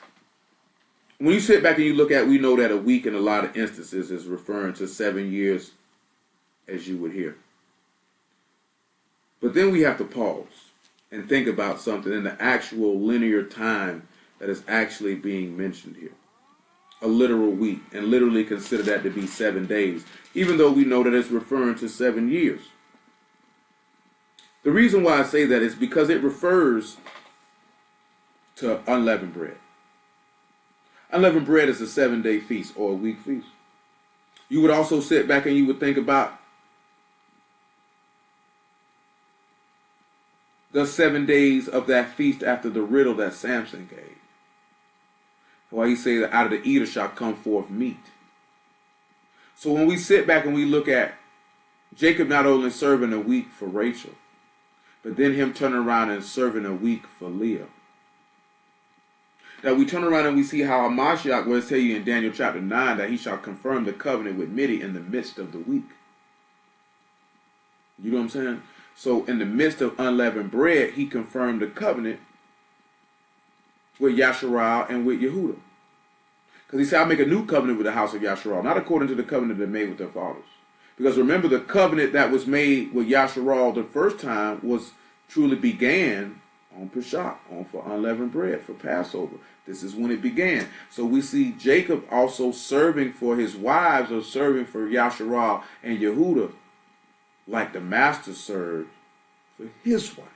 when you sit back and you look at, we know that a week in a lot of instances is referring to 7 years, as you would hear. But then we have to pause and think about something in the actual linear time that is actually being mentioned here. A literal week, and literally consider that to be 7 days, even though we know that it's referring to 7 years. The reason why I say that is because it refers to unleavened bread. Unleavened bread is a 7-day feast or a week feast. You would also sit back and you would think about the 7 days of that feast after the riddle that Samson gave. Why he say that out of the eater shall come forth meat. So when we sit back and we look at Jacob not only serving a week for Rachel, but then him turning around and serving a week for Leah. Now we turn around and we see how Hamashiach will tell you in Daniel chapter 9 that he shall confirm the covenant with Midian in the midst of the week. You know what I'm saying? So in the midst of unleavened bread, he confirmed the covenant with Yasharal and with Yehuda. Because he said, I'll make a new covenant with the house of Yasharal, not according to the covenant they made with their fathers. Because remember, the covenant that was made with Yasharal the first time was truly began on Pesach, for unleavened bread, for Passover. This is when it began. So we see Jacob also serving for his wives or serving for Yasharal and Yehuda like the master served for his wife.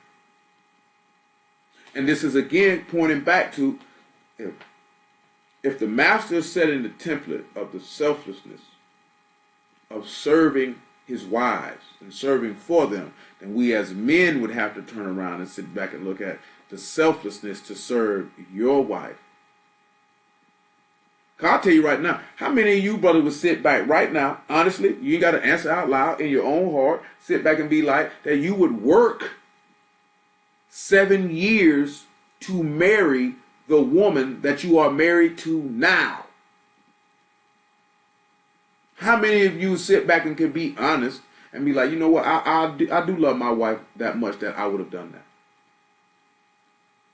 And this is again pointing back to if the master is setting the template of the selflessness of serving his wives and serving for them, then we as men would have to turn around and sit back and look at the selflessness to serve your wife. I'll tell you right now, how many of you brothers would sit back right now, honestly, you ain't got to answer out loud in your own heart, sit back and be like, that you would work 7 years to marry the woman that you are married to now? How many of you sit back and can be honest and be like, you know what, I do love my wife that much that I would have done that?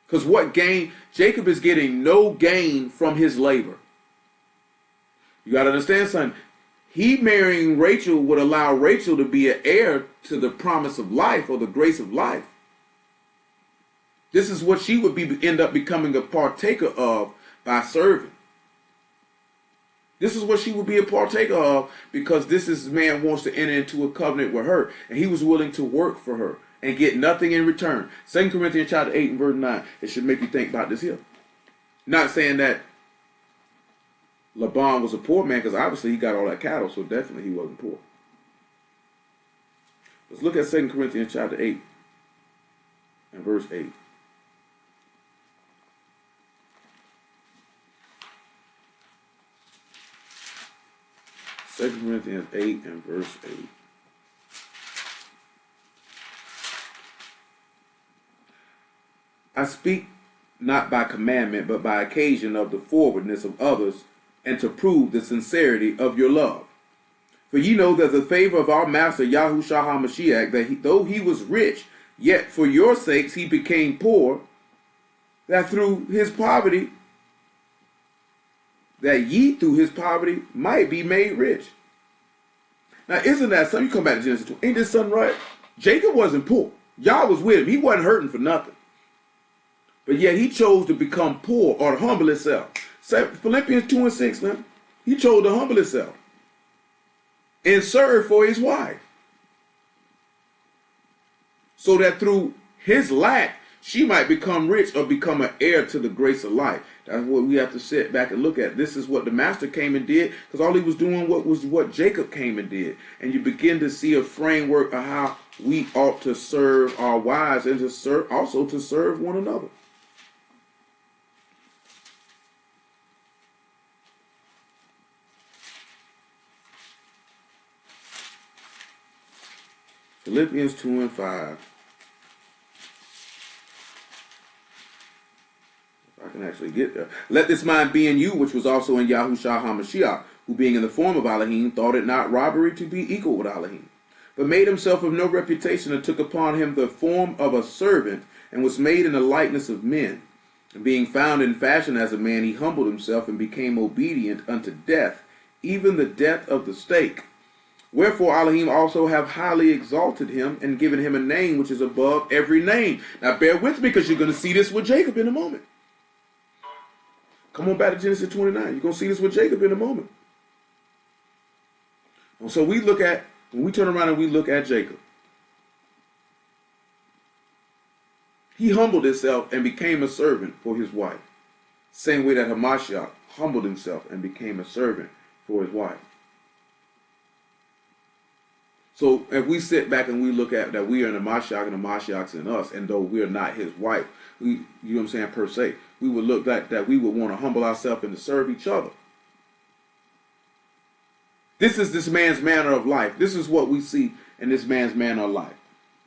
Because what gain? Jacob is getting no gain from his labor. You got to understand something. He marrying Rachel would allow Rachel to be an heir to the promise of life or the grace of life. This is what she would end up becoming a partaker of by serving. This is what she would be a partaker of, because this man wants to enter into a covenant with her, and he was willing to work for her and get nothing in return. 2 Corinthians chapter 8 and verse 9. It should make you think about this here. Not saying that Laban was a poor man, because obviously he got all that cattle, so definitely he wasn't poor. Let's look at 2 Corinthians chapter 8 and verse 8. Second Corinthians 8 and verse 8. I speak not by commandment, but by occasion of the forwardness of others, and to prove the sincerity of your love. For ye know that the favor of our master Yahushua HaMashiach, that though he was rich, yet for your sakes he became poor, that through his poverty, that ye through his poverty might be made rich. Now, isn't that something? You come back to Genesis 2. Ain't this something right? Jacob wasn't poor. Yah was with him. He wasn't hurting for nothing. But yet he chose to become poor or to humble himself. Philippians 2 and 6, man. He chose to humble himself and serve for his wife, so that through his lack, she might become rich or become an heir to the grace of life. That's what we have to sit back and look at. This is what the master came and did, because all he was doing was what Jacob came and did. And you begin to see a framework of how we ought to serve our wives, and to serve, also to serve one another. Philippians 2 and 5. If I can actually get there. Let this mind be in you, which was also in Yahushua HaMashiach, who being in the form of Elohim, thought it not robbery to be equal with Elohim, but made himself of no reputation, and took upon him the form of a servant, and was made in the likeness of men. And being found in fashion as a man, he humbled himself and became obedient unto death, even the death of the stake. Wherefore Elohim also have highly exalted him, and given him a name which is above every name. Now bear with me, because you're going to see this with Jacob in a moment. Come on back to Genesis 29. You're going to see this with Jacob in a moment. And so when we turn around and we look at Jacob, he humbled himself and became a servant for his wife. Same way that Hamashiach humbled himself and became a servant for his wife. So if we sit back and we look at that, we are in the Mashiach and the Mashiach's in us, and though we are not his wife, you know what I'm saying, per se, we would look like that we would want to humble ourselves and to serve each other. This is this man's manner of life. This is what we see in this man's manner of life.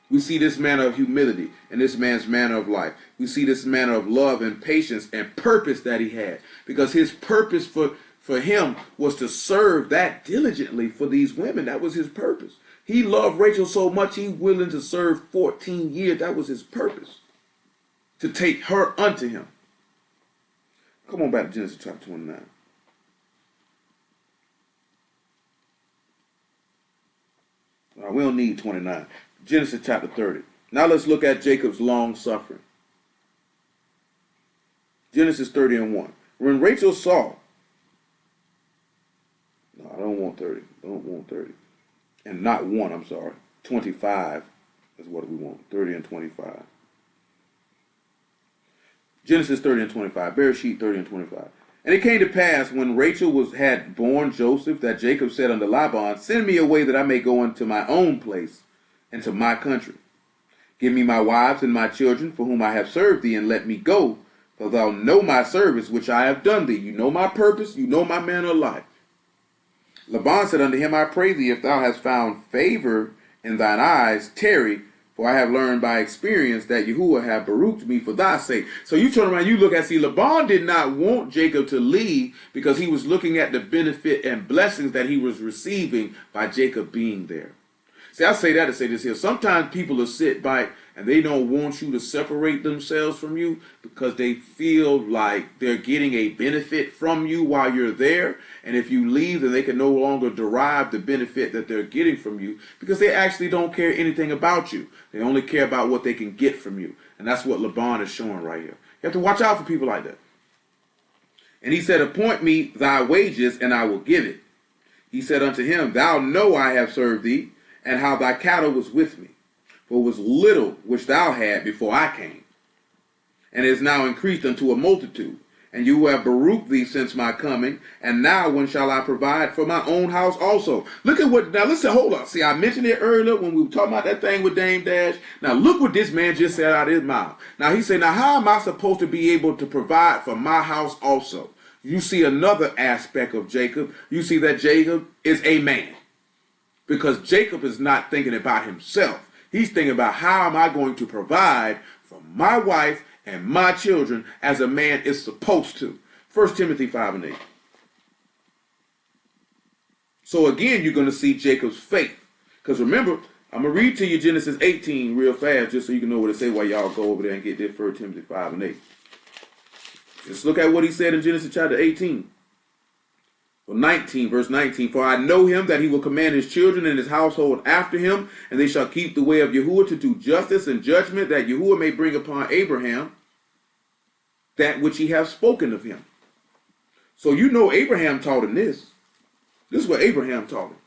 We see this manner of humility in this man's manner of life. We see this manner of love and patience and purpose that he had, because his purpose for him was to serve that diligently for these women. That was his purpose. He loved Rachel so much, he willing to serve 14 years. That was his purpose, to take her unto him. Come on back to Genesis chapter 29. We don't need 29. Genesis chapter 30. Now let's look at Jacob's long suffering. Genesis 30 and 1. When Rachel saw, no, I don't want 30. I don't want 30. And not 1, I'm sorry. 25 is what we want. 30 and 25. Genesis 30 and 25. Bereshit 30 and 25. And it came to pass, when Rachel had borne Joseph, that Jacob said unto Laban, Send me away, that I may go unto my own place, and to my country. Give me my wives and my children, for whom I have served thee, and let me go, for thou know my service which I have done thee. You know my purpose, you know my manner of life. Laban said unto him, I pray thee, if thou hast found favor in thine eyes, tarry, for I have learned by experience that Yahuwah have baruched me for thy sake. So you turn around, you look at, see, Laban did not want Jacob to leave, because he was looking at the benefit and blessings that he was receiving by Jacob being there. See, I say that to say this here. Sometimes people will sit back and they don't want you to separate themselves from you, because they feel like they're getting a benefit from you while you're there. And if you leave, then they can no longer derive the benefit that they're getting from you, because they actually don't care anything about you. They only care about what they can get from you. And that's what Laban is showing right here. You have to watch out for people like that. And he said, appoint me thy wages, and I will give it. He said unto him, thou know I have served thee, and how thy cattle was with me. For it was little which thou had before I came, and it is now increased unto a multitude. And you have baruched thee since my coming, and now when shall I provide for my own house also? Look at what, now listen, hold up. See, I mentioned it earlier when we were talking about that thing with Dame Dash. Now look what this man just said out of his mouth. Now he said, now how am I supposed to be able to provide for my house also? You see another aspect of Jacob. You see that Jacob is a man. Because Jacob is not thinking about himself. He's thinking about how am I going to provide for my wife and my children as a man is supposed to. 1 Timothy 5 and 8. So again, you're going to see Jacob's faith. Because remember, I'm going to read to you Genesis 18 real fast just so you can know what it say while y'all go over there and get this 1 Timothy 5 and 8. Just look at what he said in Genesis chapter 18. Well, 19, verse 19. For I know him that he will command his children and his household after him, and they shall keep the way of Yahuwah to do justice and judgment, that Yahuwah may bring upon Abraham that which he hath spoken of him. So you know Abraham taught him this. This is what Abraham taught him.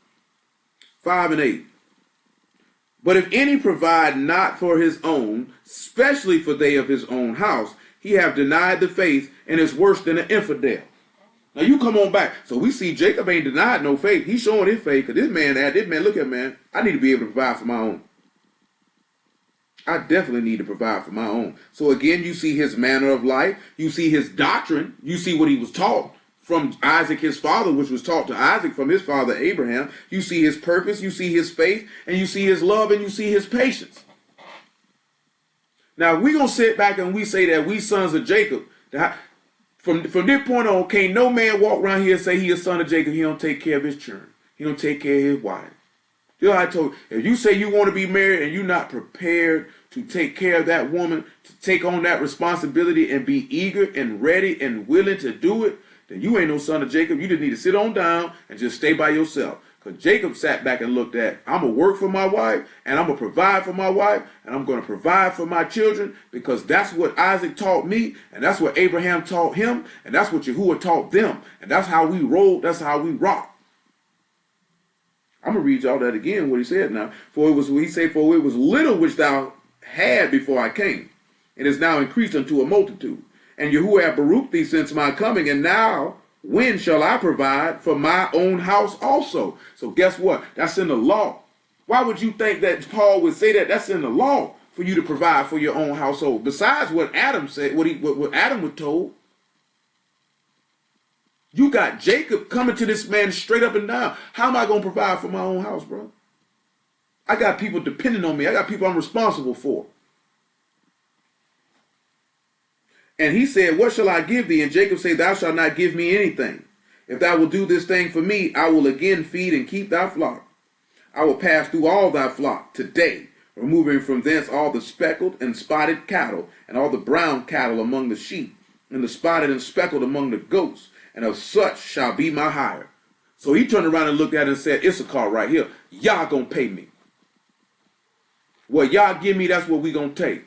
5 and 8. But if any provide not for his own, especially for they of his own house, he have denied the faith and is worse than an infidel. Now you come on back. So we see Jacob ain't denied no faith. He's showing his faith because this man, look at man, I need to be able to provide for my own. I definitely need to provide for my own. So again, you see his manner of life. You see his doctrine. You see what he was taught from Isaac, his father, which was taught to Isaac from his father Abraham. You see his purpose. You see his faith. And you see his love. And you see his patience. Now, we're going to sit back and we say that we sons of Jacob. From this point on, can't no man walk around here and say he a son of Jacob. He don't take care of his children. He don't take care of his wife. You know, I told you, if you say you want to be married and you're not prepared to take care of that woman, to take on that responsibility and be eager and ready and willing to do it, then you ain't no son of Jacob. You just need to sit on down and just stay by yourself. Because Jacob sat back and looked at, I'm going to work for my wife, and I'm going to provide for my wife, and I'm going to provide for my children, because that's what Isaac taught me, and that's what Abraham taught him, and that's what Yahuwah taught them. And that's how we roll, that's how we rock. I'm going to read y'all that again, what he said now. For it was little which thou had before I came, and is now increased unto a multitude. And Yahuwah hath baruched thee since my coming, and now when shall I provide for my own house also? So guess what? That's in the law. Why would you think that Paul would say that? That's in the law for you to provide for your own household. Besides what Adam said, what Adam was told. You got Jacob coming to this man straight up and down. How am I going to provide for my own house, bro? I got people depending on me. I got people I'm responsible for. And he said, what shall I give thee? And Jacob said, thou shalt not give me anything. If thou wilt do this thing for me, I will again feed and keep thy flock. I will pass through all thy flock today, removing from thence all the speckled and spotted cattle, and all the brown cattle among the sheep, and the spotted and speckled among the goats, and of such shall be my hire. So he turned around and looked at it and said, Issachar right here, y'all gonna pay me. What y'all give me, that's what we gonna take.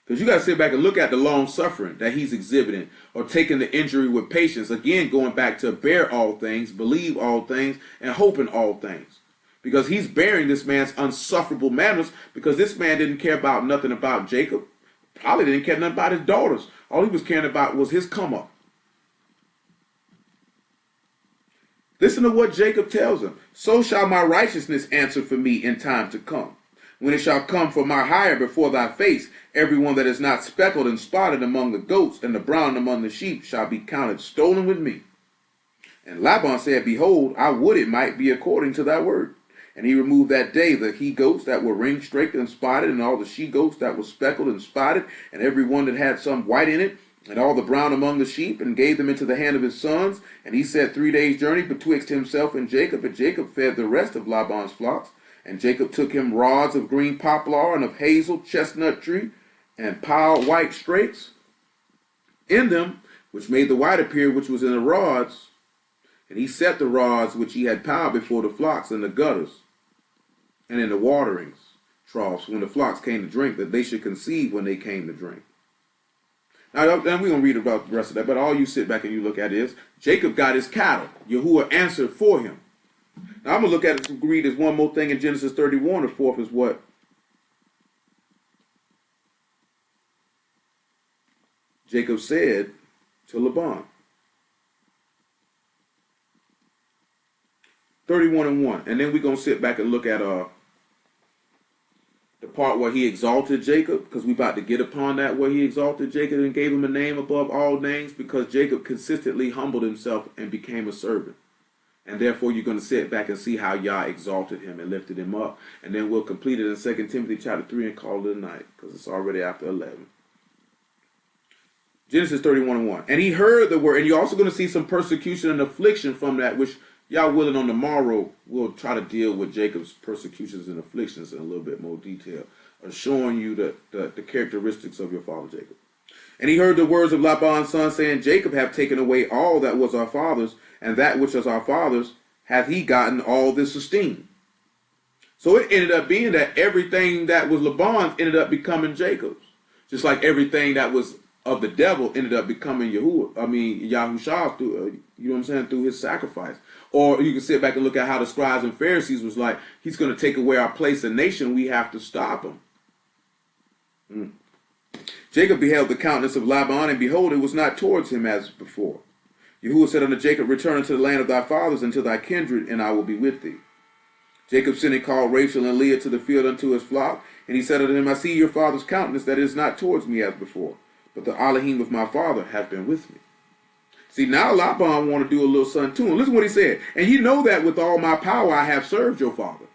Because you got to sit back and look at the long suffering that he's exhibiting, or taking the injury with patience. Again, going back to bear all things, believe all things, and hope in all things. Because he's bearing this man's unsufferable manners, because this man didn't care about nothing about Jacob. Probably didn't care nothing about his daughters. All he was caring about was his come up. Listen to what Jacob tells him. So shall my righteousness answer for me in time to come. When it shall come for my hire before thy face, everyone that is not speckled and spotted among the goats and the brown among the sheep shall be counted stolen with me. And Laban said, behold, I would it might be according to thy word. And he removed that day the he-goats that were ring-straked and spotted, and all the she-goats that were speckled and spotted, and every one that had some white in it, and all the brown among the sheep, and gave them into the hand of his sons. And he set 3 days' journey betwixt himself and Jacob fed the rest of Laban's flocks. And Jacob took him rods of green poplar and of hazel chestnut tree, and piled white strakes in them, which made the white appear which was in the rods. And he set the rods which he had piled before the flocks in the gutters, and in the waterings troughs when the flocks came to drink, that they should conceive when they came to drink. Now, then we're going to read about the rest of that, but all you sit back and you look at is Jacob got his cattle. Yahuwah answered for him. Now, I'm going to look at it to read this one more thing in Genesis 31. The fourth is what Jacob said to Laban. 31:1. And then we're going to sit back and look at the part where he exalted Jacob, because we're about to get upon that, where he exalted Jacob and gave him a name above all names, because Jacob consistently humbled himself and became a servant. And therefore you're going to sit back and see how Yah exalted him and lifted him up. And then we'll complete it in 2 Timothy chapter 3 and call it a night, because it's already after 11. Genesis 31:1. And he heard the word, and you're also going to see some persecution and affliction from that, which Yah willing on the morrow, we'll try to deal with Jacob's persecutions and afflictions in a little bit more detail, showing you the characteristics of your father Jacob. And he heard the words of Laban's son, saying, Jacob hath taken away all that was our father's, and that which was our father's hath he gotten all this esteem. So it ended up being that everything that was Laban's ended up becoming Jacob's. Just like everything that was of the devil ended up becoming Yahushua through, you know what I'm saying, through his sacrifice. Or you can sit back and look at how the scribes and Pharisees was like, he's going to take away our place and nation, we have to stop him. Jacob beheld the countenance of Laban, and behold, it was not towards him as before. Yahuwah said unto Jacob, return unto the land of thy fathers, and to thy kindred, and I will be with thee. Jacob sent and called Rachel and Leah to the field unto his flock, and he said unto them, I see your father's countenance, that it is not towards me as before, but the Elohim of my father hath been with me. See, now Laban want to do a little something to him. Listen what he said. And you know that with all my power I have served your father.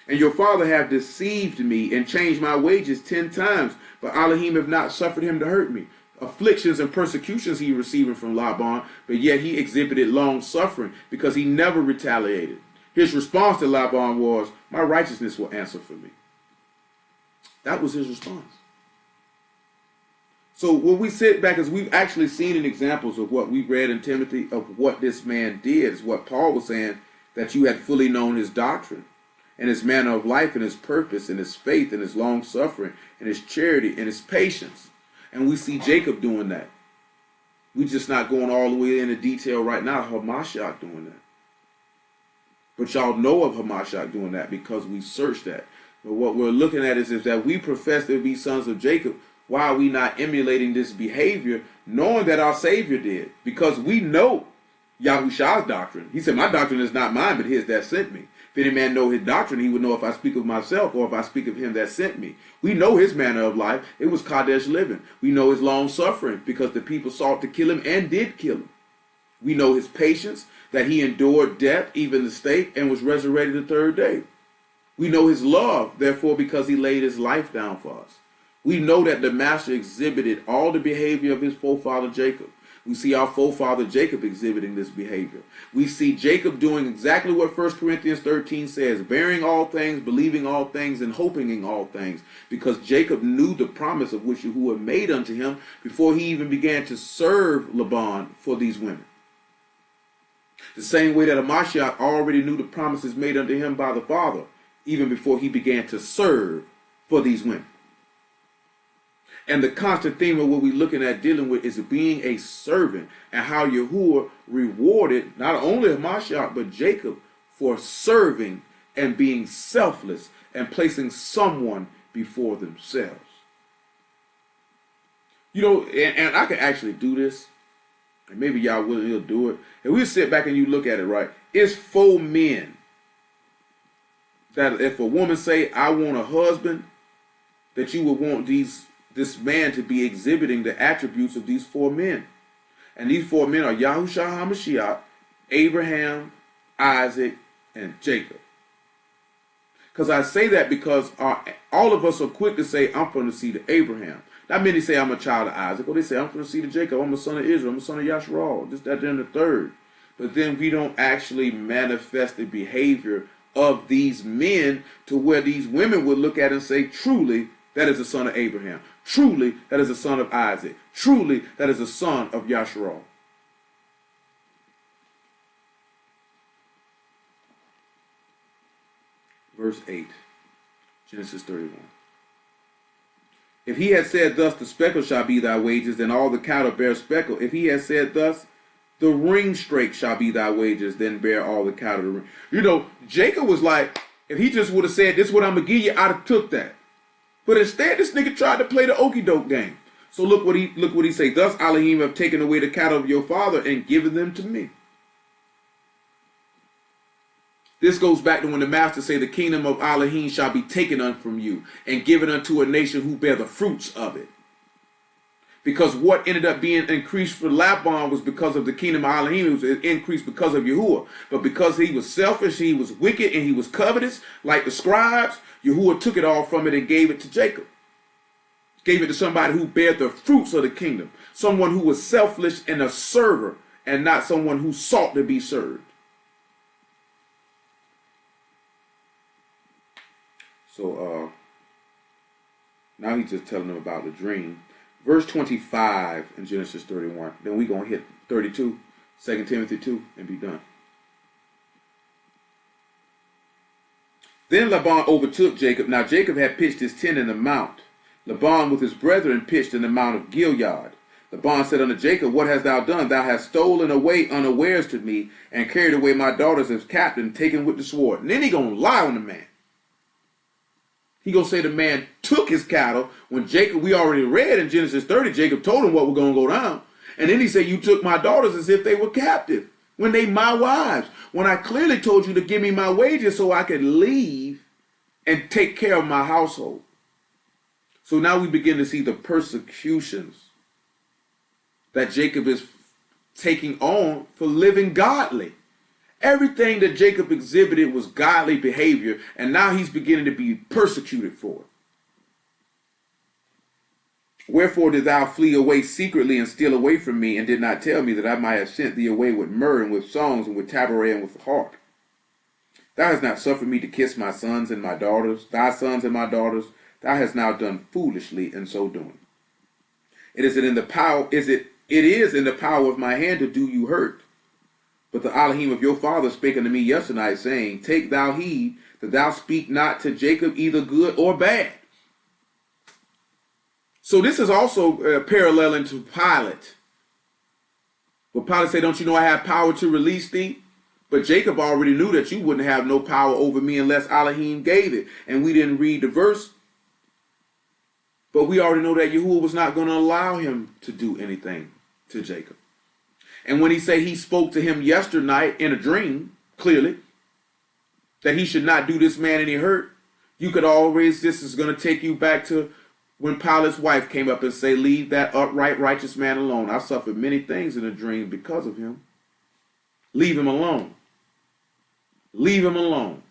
And your father have deceived me and changed my wages 10 times. But Elohim have not suffered him to hurt me. Afflictions and persecutions he receiving from Laban, but yet he exhibited long suffering because he never retaliated. His response to Laban was, my righteousness will answer for me. That was his response. So when we sit back, as we've actually seen in examples of what we read in Timothy of what this man did, is what Paul was saying, that you had fully known his doctrine and his manner of life and his purpose and his faith and his long suffering and his charity and his patience. And we see Jacob doing that. We're just not going all the way into detail right now, Hamashiach doing that. But y'all know of Hamashiach doing that because we searched that. But what we're looking at is that we profess to be sons of Jacob. Why are we not emulating this behavior, knowing that our Savior did? Because we know Yahushua's doctrine. He said, my doctrine is not mine, but his that sent me. If any man know his doctrine, he would know if I speak of myself or if I speak of him that sent me. We know his manner of life. It was Kadesh living. We know his long suffering because the people sought to kill him and did kill him. We know his patience, that he endured death, even the stake, and was resurrected the third day. We know his love, therefore, because he laid his life down for us. We know that the master exhibited all the behavior of his forefather Jacob. We see our forefather Jacob exhibiting this behavior. We see Jacob doing exactly what 1 Corinthians 13 says, bearing all things, believing all things, and hoping in all things, because Jacob knew the promise of which Yahuwah made unto him before he even began to serve Laban for these women. The same way that Hamashiach already knew the promises made unto him by the Father, even before he began to serve for these women. And the constant theme of what we're looking at dealing with is being a servant and how Yahuwah rewarded not only Hamashiach but Jacob for serving and being selfless and placing someone before themselves. You know, and I can actually do this, and maybe y'all will do it. And we sit back and you look at it, right? It's 4 men that if a woman say, I want a husband, that you would want this man to be exhibiting the attributes of these 4 men. And these 4 men are Yahushua HaMashiach, Abraham, Isaac, and Jacob. Because I say that because all of us are quick to say, I'm from the seed of Abraham. Not many say I'm a child of Isaac, or they say I'm from the seed of Jacob, I'm a son of Israel, I'm a son of Yasharal, this, that, and the third. But then we don't actually manifest the behavior of these men to where these women would look at and say, truly, that is a son of Abraham. Truly, that is a son of Isaac. Truly, that is a son of Yasharal. Verse 8, Genesis 31. If he had said thus, the speckle shall be thy wages, then all the cattle bear speckle. If he had said thus, the ringstrake shall be thy wages, then bear all the cattle the ring. You know, Jacob was like, if he just would have said, this is what I'm going to give you, I'd have took that. But instead, this nigga tried to play the okie doke game. So look what he say. Thus Elohim have taken away the cattle of your father and given them to me. This goes back to when the master say the kingdom of Elohim shall be taken from you and given unto a nation who bear the fruits of it. Because what ended up being increased for Laban was because of the kingdom of Elohim. It was increased because of Yahuwah. But because he was selfish, he was wicked, and he was covetous, like the scribes, Yahuwah took it all from it and gave it to Jacob. Gave it to somebody who bared the fruits of the kingdom. Someone who was selfless and a server, and not someone who sought to be served. So now he's just telling them about the dream. Verse 25 in Genesis 31. Then we're going to hit 32, 2 Timothy 2, and be done. Then Laban overtook Jacob. Now Jacob had pitched his tent in the mount. Laban with his brethren pitched in the mount of Gilead. Laban said unto Jacob, what hast thou done? Thou hast stolen away unawares to me, and carried away my daughters as captain, taken with the sword. And then he going to lie on the man. He going to say the man took his cattle when Jacob, we already read in Genesis 30, Jacob told him what was going to go down. And then he said, you took my daughters as if they were captive, when they my wives. When I clearly told you to give me my wages so I could leave and take care of my household. So now we begin to see the persecutions that Jacob is taking on for living godly. Everything that Jacob exhibited was godly behavior, and now he's beginning to be persecuted for it. Wherefore did thou flee away secretly and steal away from me, and did not tell me that I might have sent thee away with myrrh and with songs and with tabret and with harp? Thou hast not suffered me to kiss my sons and my daughters, thy sons and my daughters. Thou hast now done foolishly in so doing. It is in the power of my hand to do you hurt. But the Elohim of your father spake unto me yesternight, saying, take thou heed that thou speak not to Jacob either good or bad. So this is also paralleling to Pilate. But Pilate said, don't you know I have power to release thee? But Jacob already knew that you wouldn't have no power over me unless Elohim gave it. And we didn't read the verse. But we already know that Yahuwah was not going to allow him to do anything to Jacob. And when he said he spoke to him yesternight in a dream, clearly, that he should not do this man any hurt, you could always, this is going to take you back to when Pilate's wife came up and say, leave that upright, righteous man alone. I suffered many things in a dream because of him. Leave him alone. Leave him alone.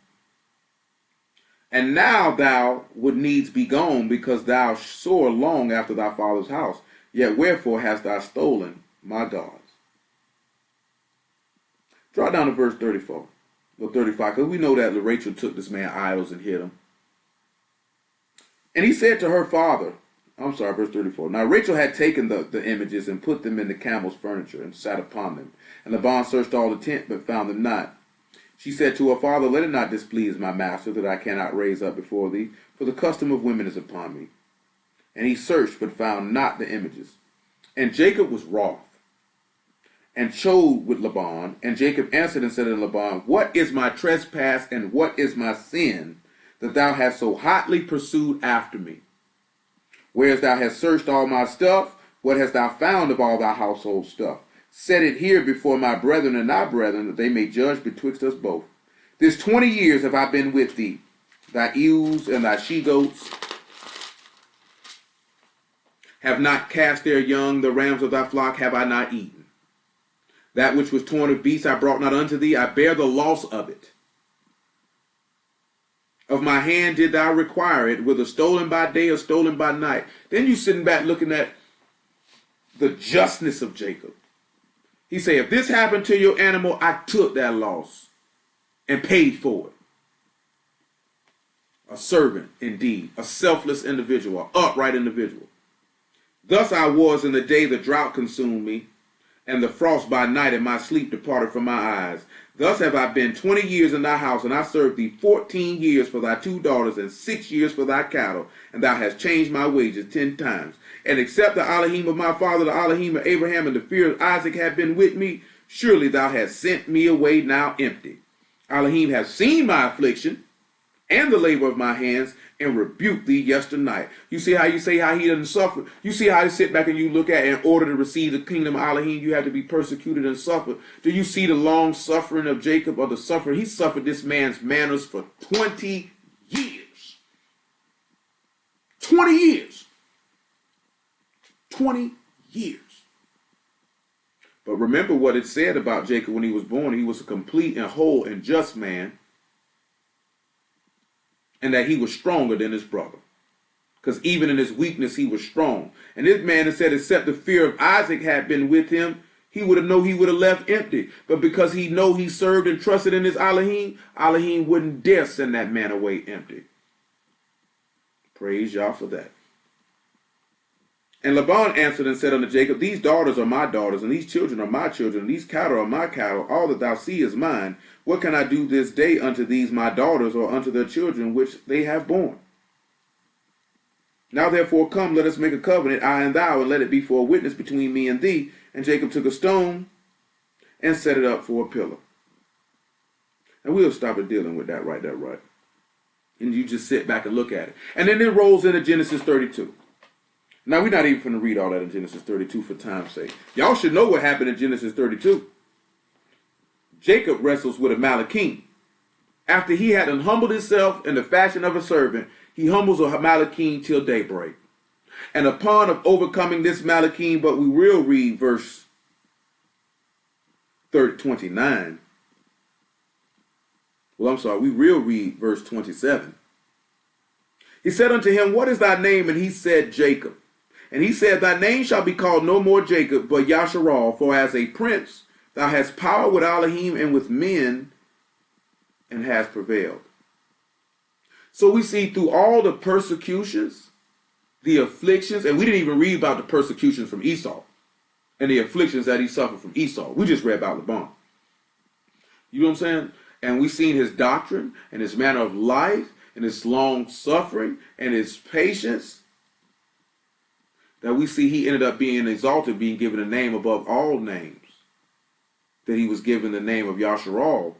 And now thou would needs be gone, because thou sore long after thy father's house. Yet wherefore hast thou stolen my gods? Drop down to verse 34 or 35, because we know that Rachel took this man idols and hid him. And he said to her father, verse 34. Now Rachel had taken the images and put them in the camel's furniture and sat upon them. And Laban searched all the tent, but found them not. She said to her father, let it not displease my master, that I cannot raise up before thee, for the custom of women is upon me. And he searched, but found not the images. And Jacob was wroth, and chode with Laban. And Jacob answered and said to Laban, what is my trespass, and what is my sin, that thou hast so hotly pursued after me? Whereas thou hast searched all my stuff, what hast thou found of all thy household stuff? Set it here before my brethren and thy brethren, that they may judge betwixt us both. This 20 years have I been with thee. Thy ewes and thy she-goats have not cast their young, the rams of thy flock have I not eaten. That which was torn of beasts I brought not unto thee, I bear the loss of it. Of my hand did thou require it, whether stolen by day or stolen by night. Then you sitting back looking at the justness of Jacob. He said, if this happened to your animal, I took that loss and paid for it. A servant, indeed, a selfless individual, an upright individual. Thus I was in the day the drought consumed me, and the frost by night and my sleep departed from my eyes. Thus have I been 20 years in thy house, and I served thee 14 years for thy 2 daughters, and 6 years for thy cattle, and thou hast changed my wages 10 times. And except the Elohim of my father, the Elohim of Abraham, and the fear of Isaac had been with me, surely thou hast sent me away now empty. Elohim hath seen my affliction and the labor of my hands, and rebuked thee yesternight. You see how you say how he doesn't suffer? You see how you sit back and you look at, in order to receive the kingdom of Elohim, you have to be persecuted and suffer. Do you see the long suffering of Jacob, or the suffering? He suffered this man's manners for 20 years. 20 years. 20 years. But remember what it said about Jacob when he was born. He was a complete and whole and just man, and that he was stronger than his brother. Because even in his weakness, he was strong. And this man has said, except the fear of Isaac had been with him, he would have left empty. But because he served and trusted in his Elohim, Elohim wouldn't dare send that man away empty. Praise Yah for that. And Laban answered and said unto Jacob, these daughters are my daughters, and these children are my children, and these cattle are my cattle. All that thou see is mine. What can I do this day unto these my daughters, or unto their children which they have borne? Now therefore come, let us make a covenant, I and thou, and let it be for a witness between me and thee. And Jacob took a stone and set it up for a pillar. And we'll stop at dealing with that right there, right? And you just sit back and look at it. And then it rolls into Genesis 32. Now, we're not even going to read all that in Genesis 32 for time's sake. Y'all should know what happened in Genesis 32. Jacob wrestles with Amalekite. After he had humbled himself in the fashion of a servant, he humbles a Amalekite till daybreak. And upon overcoming this Amalekite, but we will read verse 29. Well, I'm sorry, we will read verse 27. He said unto him, what is thy name? And he said, Jacob. And he said, thy name shall be called no more Jacob, but Yasharal, for as a prince thou hast power with Elohim and with men, and hast prevailed. So we see through all the persecutions, the afflictions, and we didn't even read about the persecutions from Esau and the afflictions that he suffered from Esau. We just read about Laban. You know what I'm saying? And we seen his doctrine and his manner of life and his long suffering and his patience, that we see he ended up being exalted, being given a name above all names. That he was given the name of Yasharal,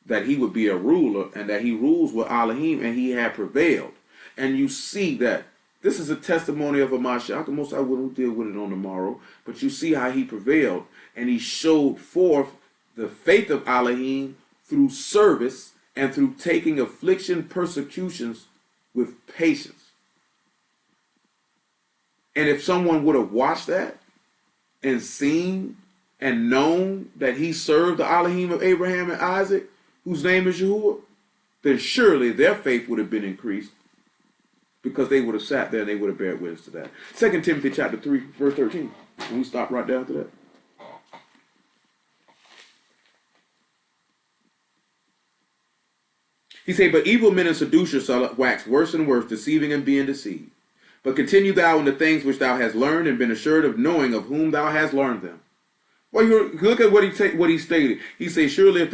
that he would be a ruler, and that he rules with Elohim, and he had prevailed. And you see that this is a testimony of a Mashiach. Most I wouldn't deal with it on tomorrow, but you see how he prevailed, and he showed forth the faith of Elohim through service and through taking affliction, persecutions with patience. And if someone would have watched that and seen and known that he served the Elohim of Abraham and Isaac, whose name is Yahuwah, then surely their faith would have been increased, because they would have sat there and they would have bared witness to that. 2 Timothy chapter 3, verse 13. Can we stop right there after that? He said, but evil men and seducers shall wax worse and worse, deceiving and being deceived. But continue thou in the things which thou hast learned, and been assured of knowing of whom thou hast learned them. Well, you look at what he stated. He says, surely if